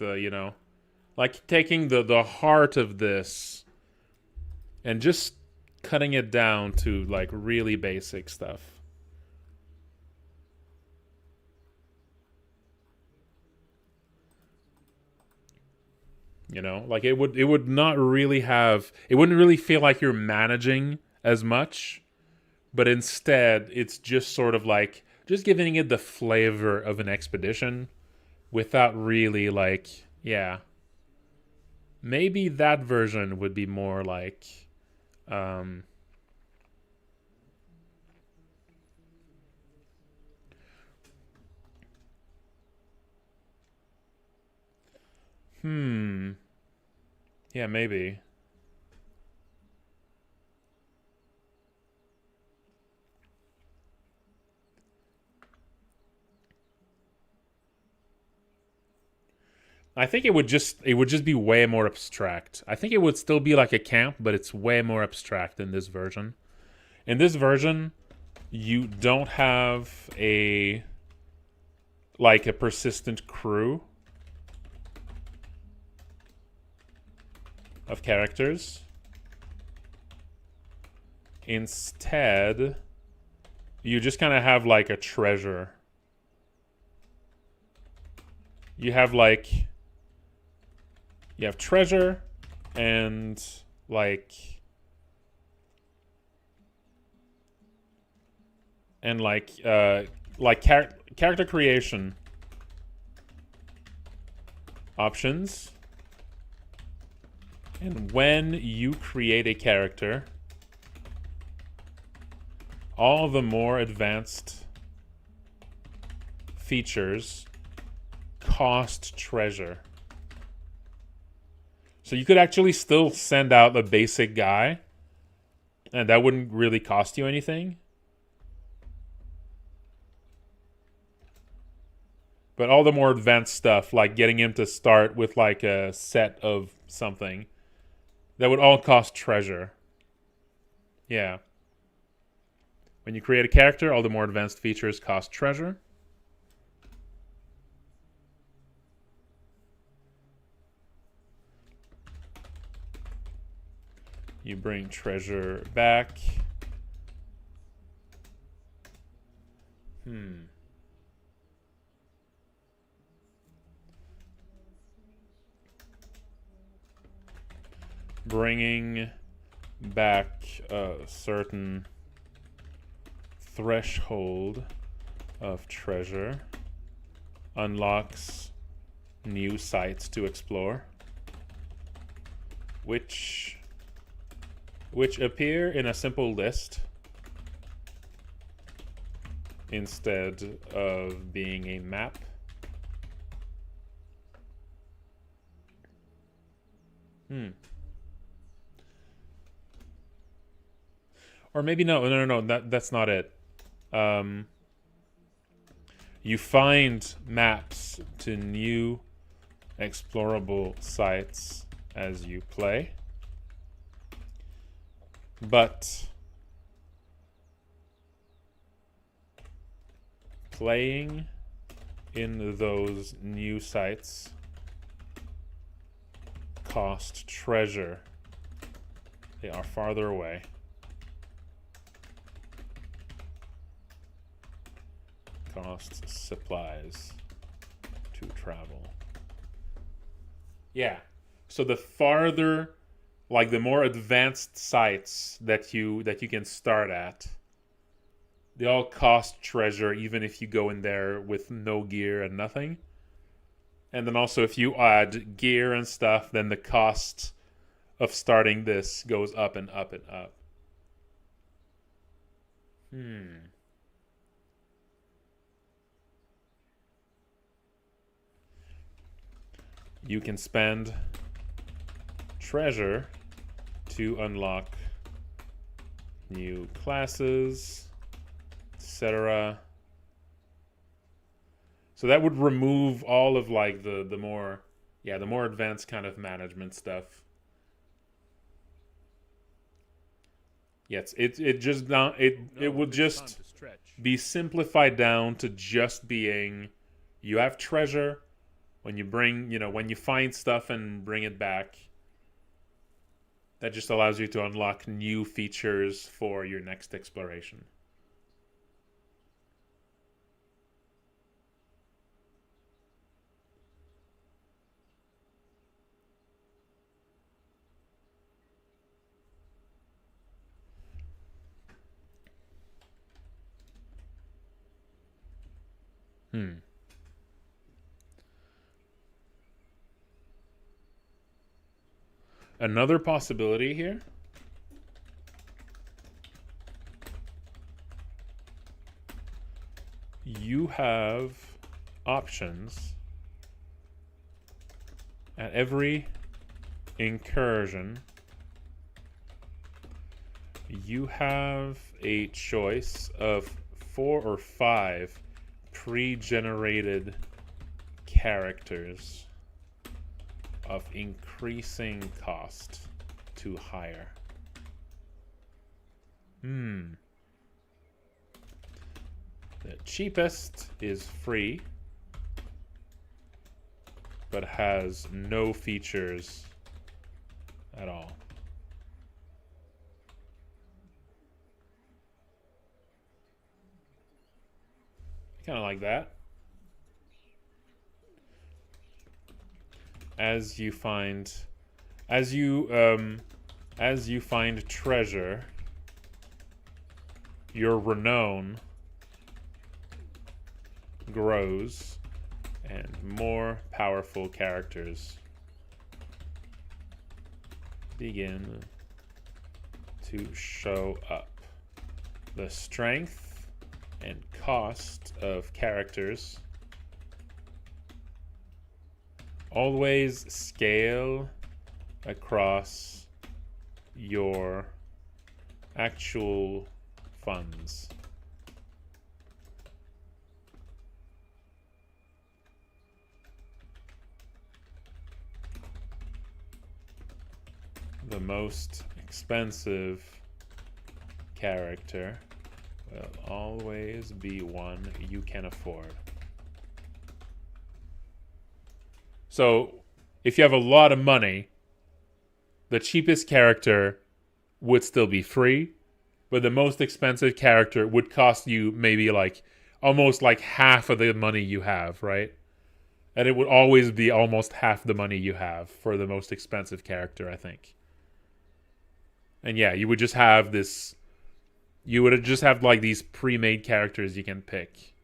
like taking the heart of this and just cutting it down to like really basic stuff. Like it would not really it wouldn't really feel like you're managing as much, but instead it's just sort of like just giving it the flavor of an expedition without really like, yeah. Maybe that version would be more like um hmm. Yeah, maybe. I think it would just be way more abstract. I think it would still be like a camp, but it's way more abstract in this version. In this version, you don't have a persistent crew of characters. Instead, you just kind of have like a treasure. You have treasure and like and like character creation options. And when you create a character, all the more advanced features cost treasure. So you could actually still send out a basic guy, and that wouldn't really cost you anything. But all the more advanced stuff, like getting him to start with like a set of something, that would all cost treasure. Yeah. When you create a character, all the more advanced features cost treasure. You bring treasure back. Bringing back a certain threshold of treasure unlocks new sites to explore, which appear in a simple list instead of being a map. Or maybe no, that's not it. You find maps to new explorable sites as you play, but playing in those new sites cost treasure. They are farther away. Costs supplies to travel. Yeah. So the farther, like the more advanced sites that you can start at, they all cost treasure even if you go in there with no gear and nothing. And then also if you add gear and stuff, then the cost of starting this goes up and up and up. You can spend treasure to unlock new classes, etc. So that would remove all of like the more advanced kind of management stuff. Yes, it just not it would just be simplified down to just being you have treasure when you bring, when you find stuff and bring it back. That just allows you to unlock new features for your next exploration. Another possibility here you have options at every incursion. You have a choice of 4 or 5 pre-generated characters of increasing cost to hire. The cheapest is free, but has no features at all. Kind of like that. As you find treasure, your renown grows and more powerful characters begin to show up. The strength and cost of characters always scale across your actual funds. The most expensive character will always be one you can afford. So, if you have a lot of money, the cheapest character would still be free, but the most expensive character would cost you maybe like almost like half of the money you have, right? And it would always be almost half the money you have for the most expensive character, I think. And yeah, you would just have this. You would just have like these pre-made characters you can pick.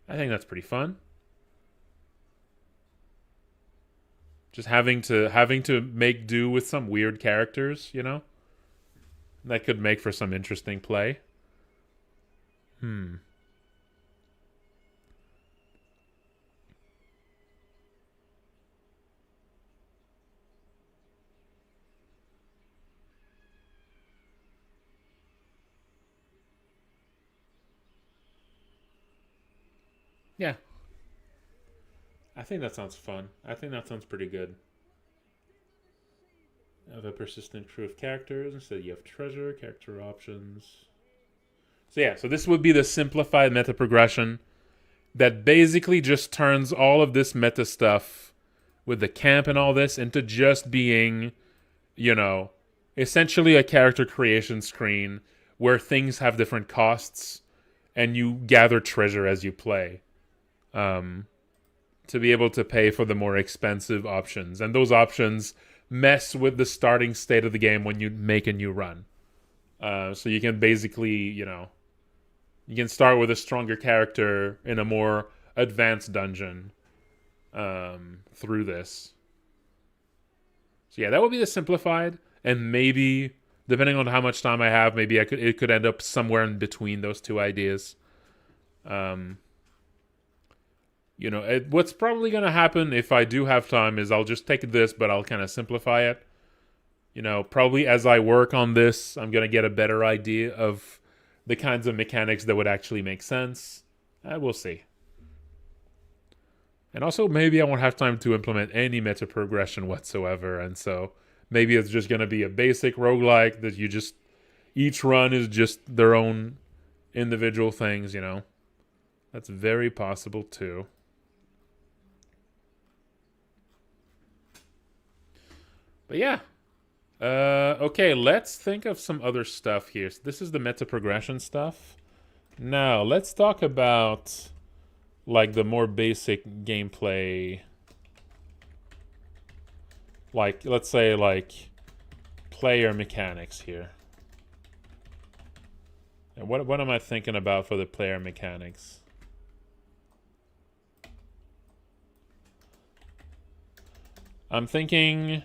I think that's pretty fun. Just having to make do with some weird characters, that could make for some interesting play. Yeah. I think that sounds fun. I think that sounds pretty good. Have a persistent crew of characters. Instead, you have treasure, character options. So yeah, so this would be the simplified meta progression that basically just turns all of this meta stuff with the camp and all this into just being, you know, essentially a character creation screen where things have different costs and you gather treasure as you play. To be able to pay for the more expensive options. And those options mess with the starting state of the game when you make a new run. So you can basically, you can start with a stronger character in a more advanced dungeon through this. So yeah, that would be the simplified. And maybe, depending on how much time I have, maybe it could end up somewhere in between those two ideas. What's probably going to happen if I do have time is I'll just take this, but I'll kind of simplify it. Probably as I work on this, I'm going to get a better idea of the kinds of mechanics that would actually make sense. We'll see. And also, maybe I won't have time to implement any meta progression whatsoever. And so maybe it's just going to be a basic roguelike that each run is just their own individual things, That's very possible too. But yeah. Okay, let's think of some other stuff here. So this is the meta progression stuff. Now, let's talk about like the more basic gameplay. Like, let's say like player mechanics here. And what am I thinking about for the player mechanics? I'm thinking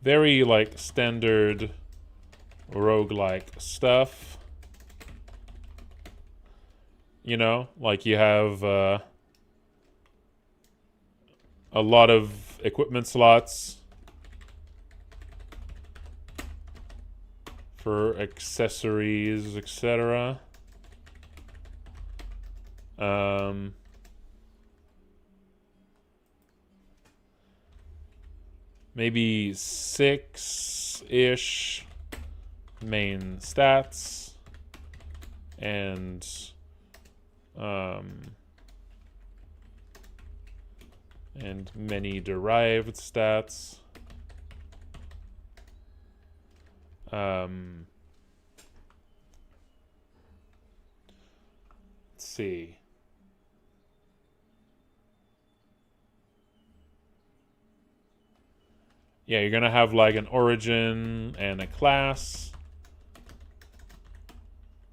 very like standard roguelike stuff. Like you have a lot of equipment slots for accessories, etc. Maybe 6-ish main stats and many derived stats. Let's see. Yeah, you're going to have like an origin and a class.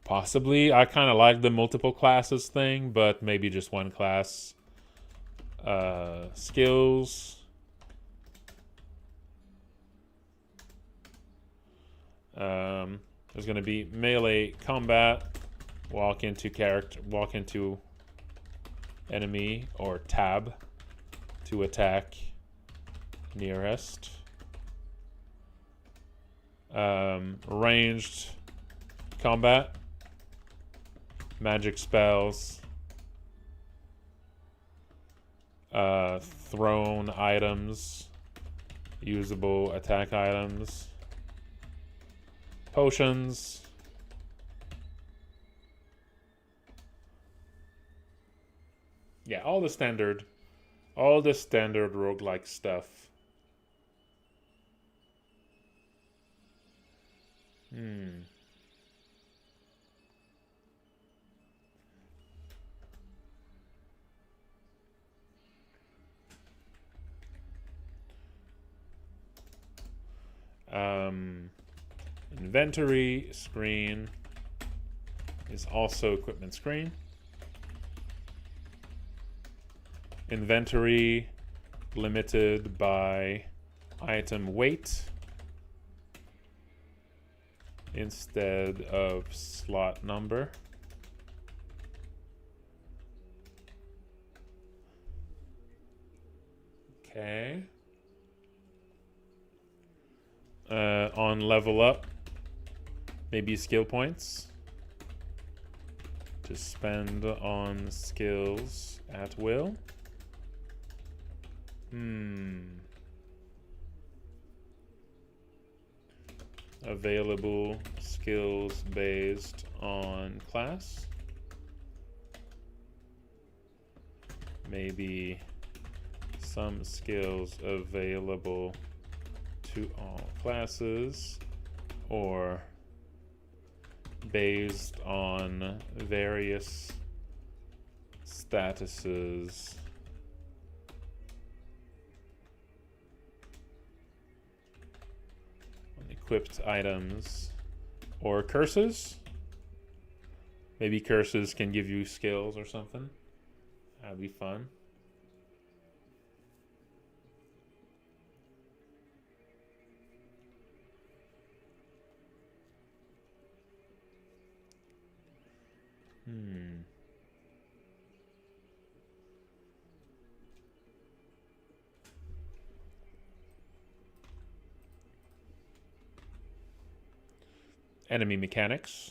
Possibly. I kind of like the multiple classes thing, but maybe just one class. Skills. There's going to be melee combat, walk into enemy, or tab to attack nearest. Ranged combat, magic spells, thrown items, usable attack items, potions, yeah, all the standard roguelike stuff. Inventory screen is also equipment screen. Inventory limited by item weight instead of slot number. Okay. On level up, maybe skill points to spend on skills at will. Available skills based on class. Maybe some skills available to all classes, or based on various statuses on equipped items or curses. Maybe curses can give you skills or something. That'd be fun. Enemy mechanics.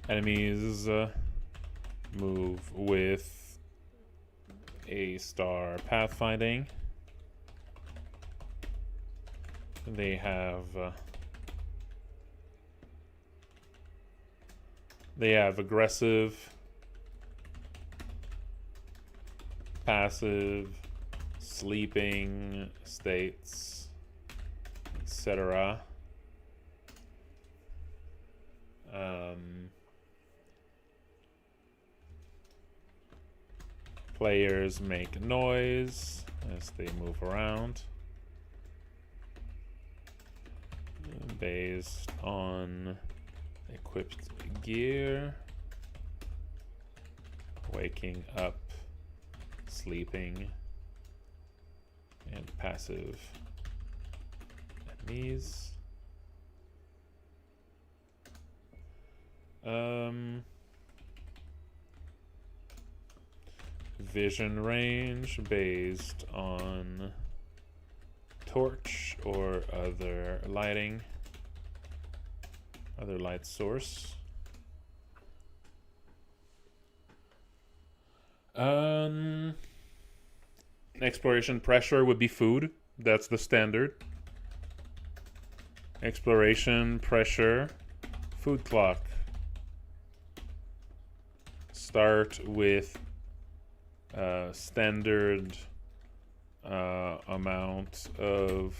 Enemies move with a star pathfinding. They have aggressive, passive, sleeping states, etc. Players make noise as they move around based on equipped gear, waking up, sleeping, and passive enemies. Vision range based on torch or other lighting, other light source. Exploration pressure would be food. That's the standard. Exploration pressure, food clock. Start with standard amount of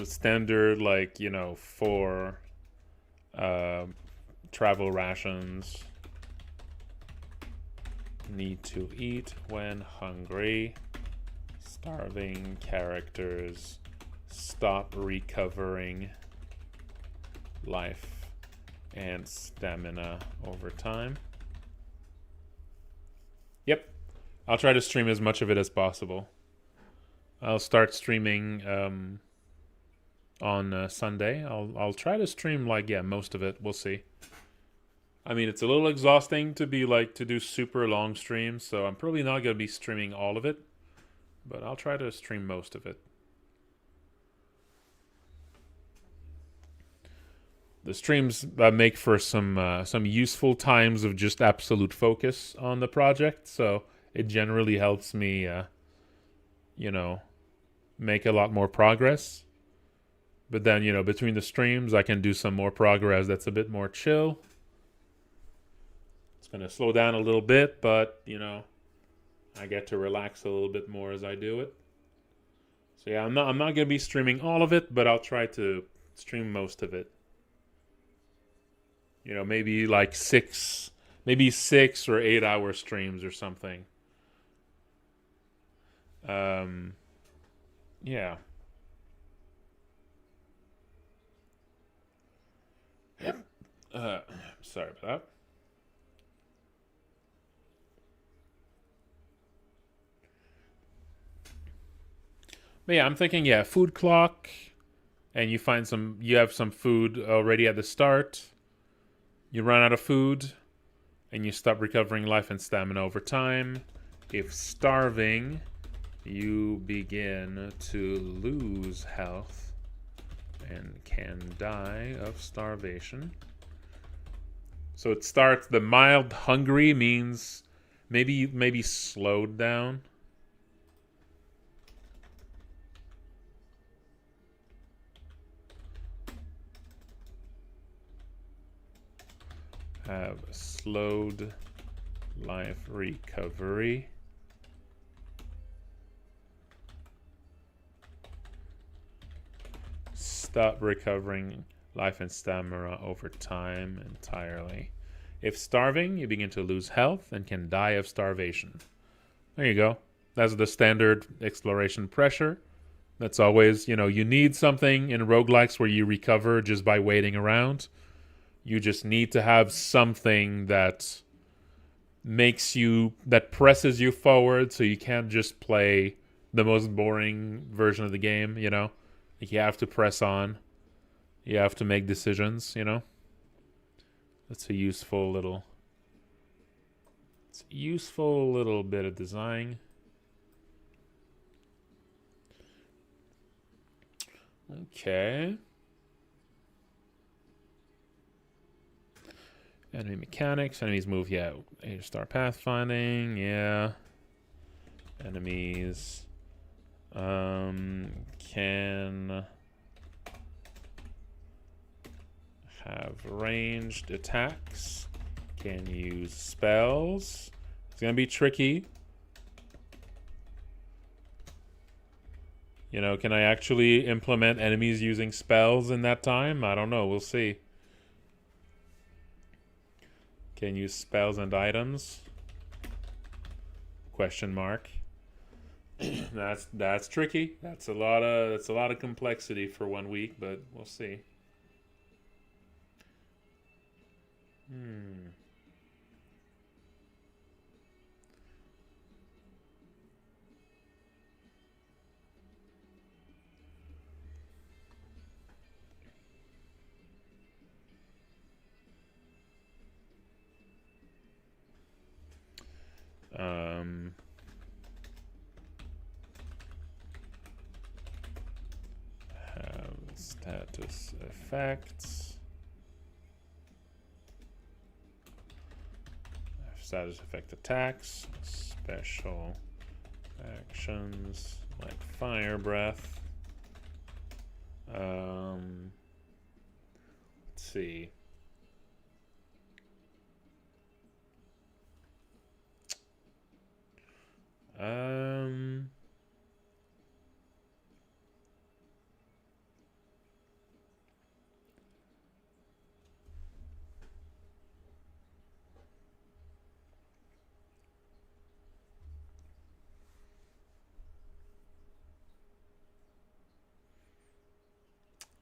standard, like, you know, 4 travel rations. Need to eat when hungry. Starving characters stop recovering life and stamina over time. Yep. I'll try to stream as much of it as possible. I'll start streaming on Sunday. I'll try to stream, like, most of it. We'll see. I mean, it's a little exhausting to do super long streams, so I'm probably not going to be streaming all of it, but I'll try to stream most of it. The streams make for some useful times of just absolute focus on the project, so it generally helps me, make a lot more progress. But then, between the streams, I can do some more progress that's a bit more chill. It's going to slow down a little bit, but, I get to relax a little bit more as I do it. So yeah, I'm not going to be streaming all of it, but I'll try to stream most of it. Maybe like 6 or 8 hour streams or something. Yeah. Yep. Sorry about that. But yeah, I'm thinking, food clock, and you have some food already at the start. You run out of food, and you stop recovering life and stamina over time. If starving, you begin to lose health and can die of starvation. So it starts, the mild hungry means maybe slowed down. Have slowed life recovery. Stop recovering life and stamina over time entirely. If starving, you begin to lose health and can die of starvation. There you go. That's the standard exploration pressure. That's always, you need something in roguelikes where you recover just by waiting around. You just need to have something that that presses you forward, so you can't just play the most boring version of the game, Like, you have to press on. You have to make decisions, That's a useful little bit of design. Okay. Enemy mechanics. Enemies move, yeah. A-star pathfinding, yeah. Enemies can have ranged attacks. Can use spells. It's gonna be tricky. Can I actually implement enemies using spells in that time? I don't know. We'll see. Can use spells and items? Question mark. That's tricky. That's a lot of complexity for 1 week, but we'll see. Have status effects. Status effect attacks, special actions like fire breath. Let's see.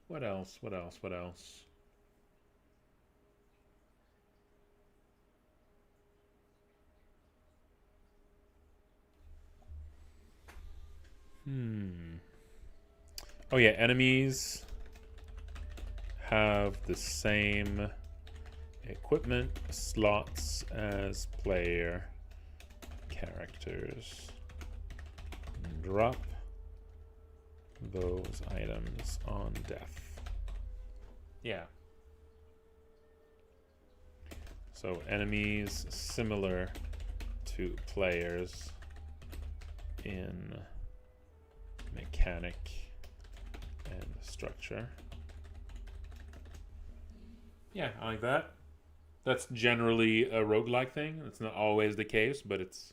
What else? What else? What else? Oh yeah, enemies have the same equipment slots as player characters. Drop those items on death. Yeah. So enemies similar to players in mechanic and structure. Yeah, I like that. That's generally a roguelike thing. It's not always the case, but it's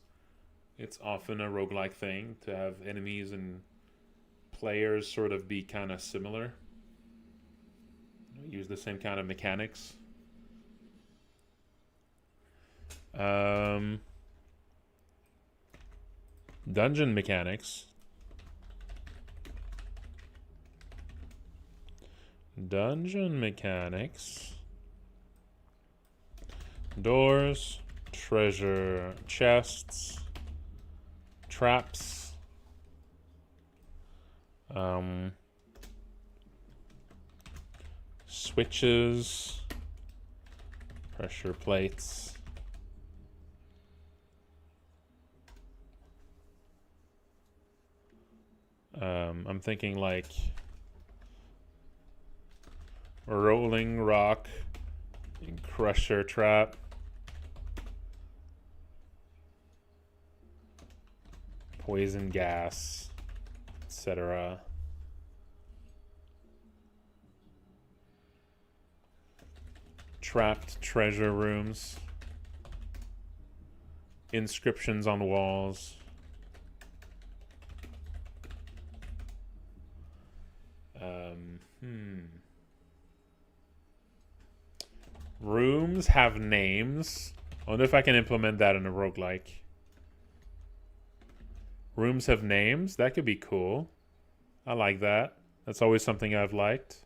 often a roguelike thing to have enemies and players sort of be kind of similar. Use the same kind of mechanics. Dungeon mechanics. Dungeon mechanics. Doors, treasure chests, traps. Switches, pressure plates, I'm thinking like rolling rock, crusher trap. Poison gas, etc. Trapped treasure rooms. Inscriptions on walls. Rooms have names. I wonder if I can implement that in a roguelike. Rooms have names? That could be cool. I like that. That's always something I've liked.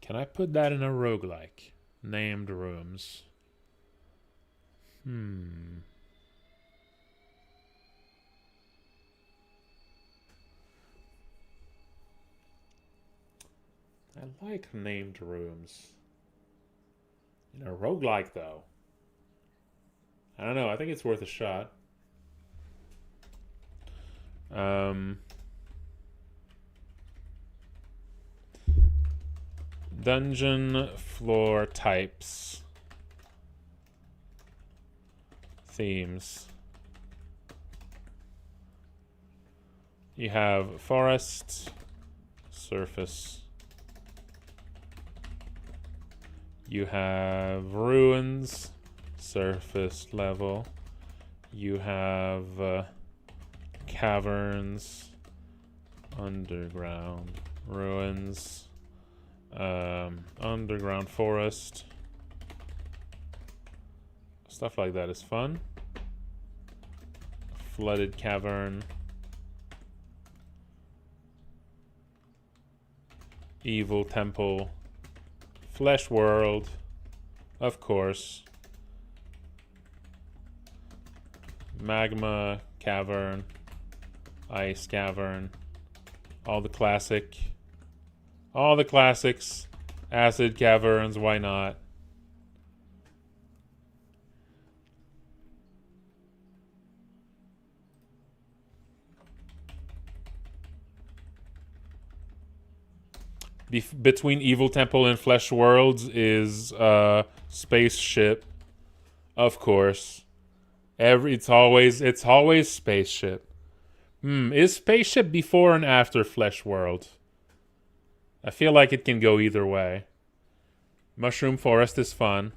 Can I put that in a roguelike? Named rooms. I like named rooms. In a roguelike, though. I don't know. I think it's worth a shot. Dungeon floor types. Themes. You have forest, surface. You have ruins, surface level. You have caverns, underground, ruins, underground forest. Stuff like that is fun. Flooded cavern. Evil temple. Flesh world. Of course. Magma cavern. Ice cavern. All the classic. All the classics. Acid caverns, why not? Between Evil Temple and Flesh Worlds is spaceship, of course. It's always spaceship. Is spaceship before and after Flesh World? I feel like it can go either way. Mushroom Forest is fun.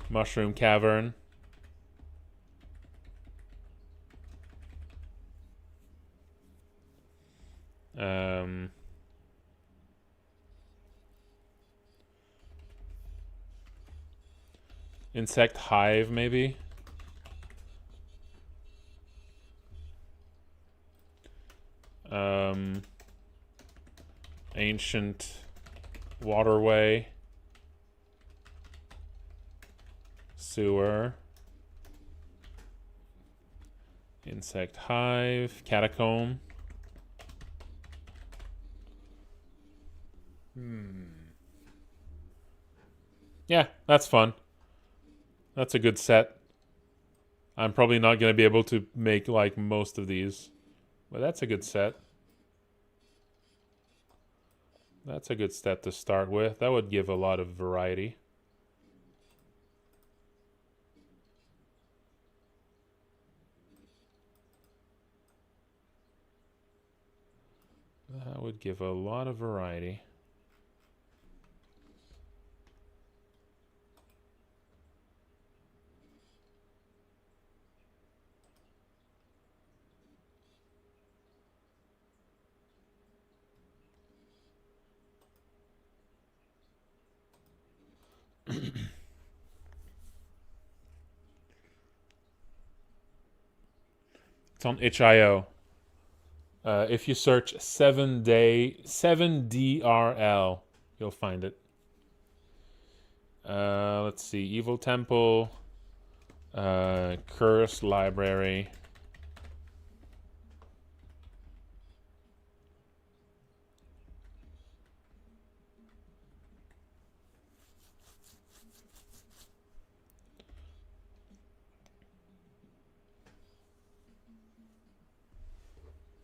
Mushroom Cavern. Insect hive, maybe. Ancient waterway. Sewer. Insect hive. Catacomb. Yeah, that's fun. That's a good set. I'm probably not going to be able to make like most of these, but that's a good set. That's a good set to start with. That would give a lot of variety. That would give a lot of variety. It's on itch.io. If you search 7DRL, you'll find it. Let's see. Evil Temple. Cursed Library.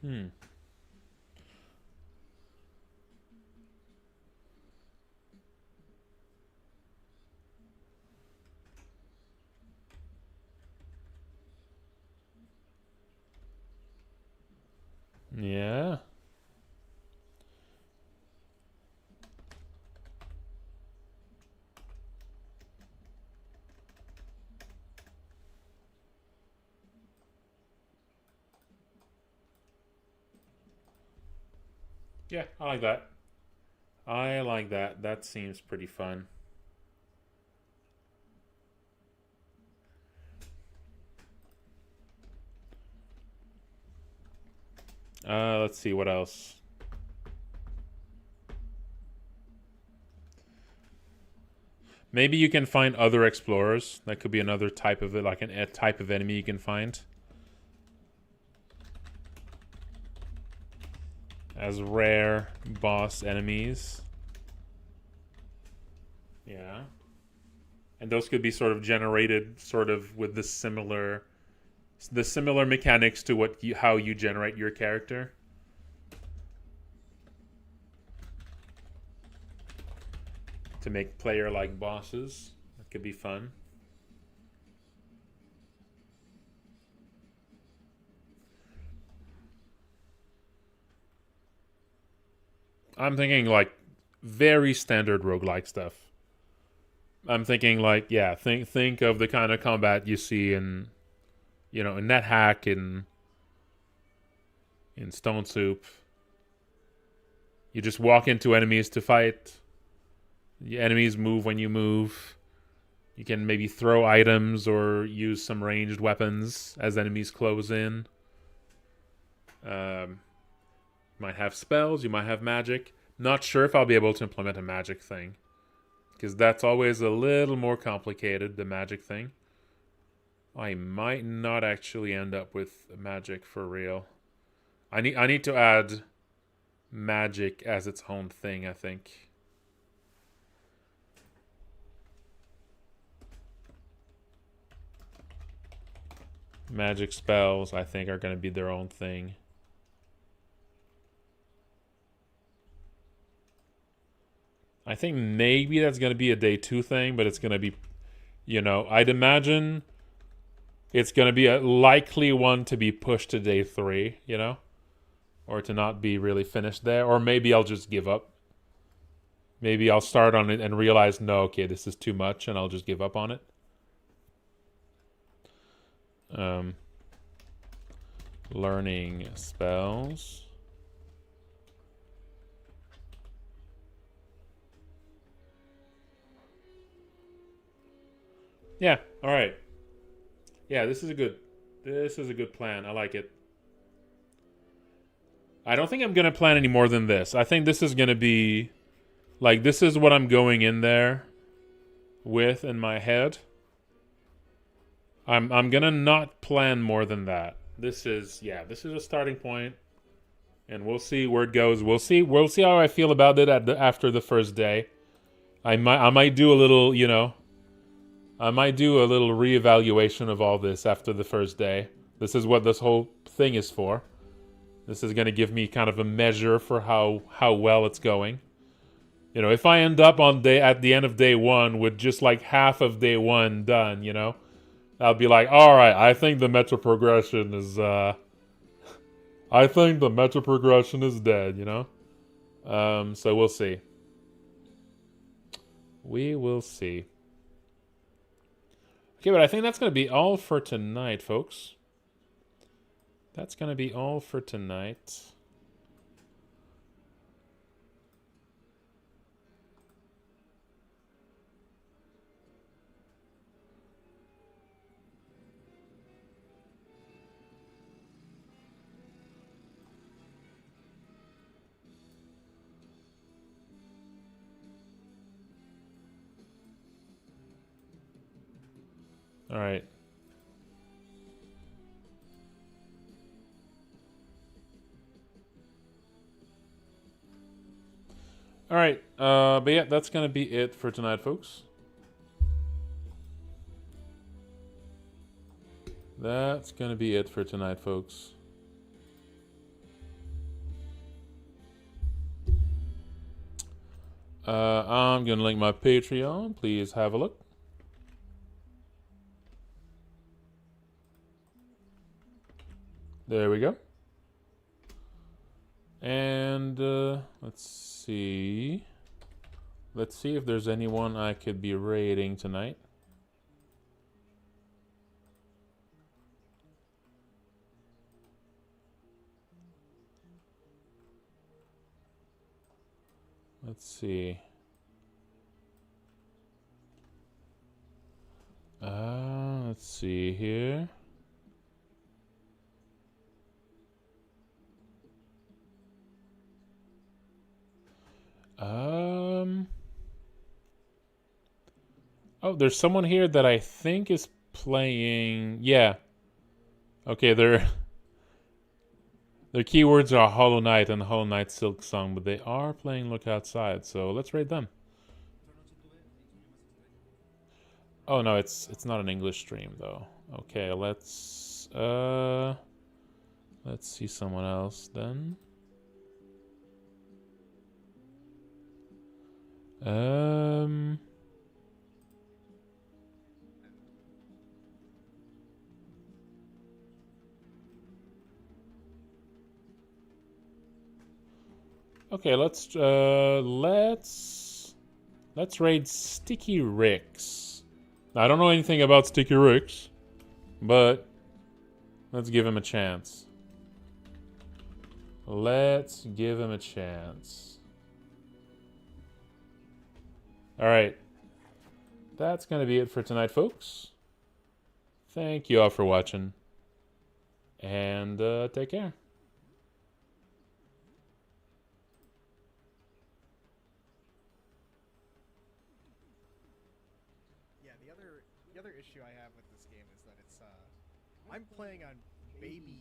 Hmm. Yeah. Yeah, I like that. I like that. That seems pretty fun. Let's see what else. Maybe you can find other explorers. That could be another type of it, like a type of enemy you can find. As rare boss enemies. Yeah. And those could be sort of generated sort of with the similar mechanics to how you generate your character. To make player like bosses. That could be fun. I'm thinking like very standard roguelike stuff. I'm thinking like, yeah, think of the kind of combat you see in in NetHack in Stone Soup. You just walk into enemies to fight. The enemies move when you move. You can maybe throw items or use some ranged weapons as enemies close in. Um, you might have spells, you might have magic. Not sure if I'll be able to implement a magic thing. Because that's always a little more complicated, the magic thing. I might not actually end up with magic for real. I need to add magic as its own thing, I think. Magic spells, I think, are going to be their own thing. I think maybe that's going to be a day 2 thing, but it's going to be, I'd imagine it's going to be a likely one to be pushed to day 3, or to not be really finished there. Or maybe I'll just give up. Maybe I'll start on it and realize, no, okay, this is too much, and I'll just give up on it. Learning spells. Yeah, all right. Yeah, this is a good plan. I like it. I don't think I'm going to plan any more than this. I think this is going to be like this is what I'm going in there with in my head. I'm going to not plan more than that. This is a starting point and we'll see where it goes. We'll see how I feel about it after the first day. I might do a little, I might do a little reevaluation of all this after the first day. This is what this whole thing is for. This is going to give me kind of a measure for how well it's going. If I end up at the end of day 1 with just like half of day 1 done, I'll be like, all right, I think the meta progression is dead, So we'll see. We will see. Okay, but I think that's going to be all for tonight, folks. That's going to be all for tonight. All right. All right. But yeah, that's going to be it for tonight, folks. That's going to be it for tonight, folks. I'm gonna link my Patreon. Please have a look. There we go. And let's see. Let's see if there's anyone I could be raiding tonight. Let's see. Let's see here. Oh, there's someone here that I think is playing. Yeah. Okay, their keywords are Hollow Knight and Hollow Knight Silk Song, but they are playing Look Outside, so let's raid them. Oh no, it's not an English stream though. Okay, let's see someone else then. Okay, let's raid Sticky Ricks. I don't know anything about Sticky Ricks, but let's give him a chance. Let's give him a chance. Alright. That's going to be it for tonight, folks. Thank you all for watching. And take care. Yeah, the other issue I have with this game is that it's I'm playing on baby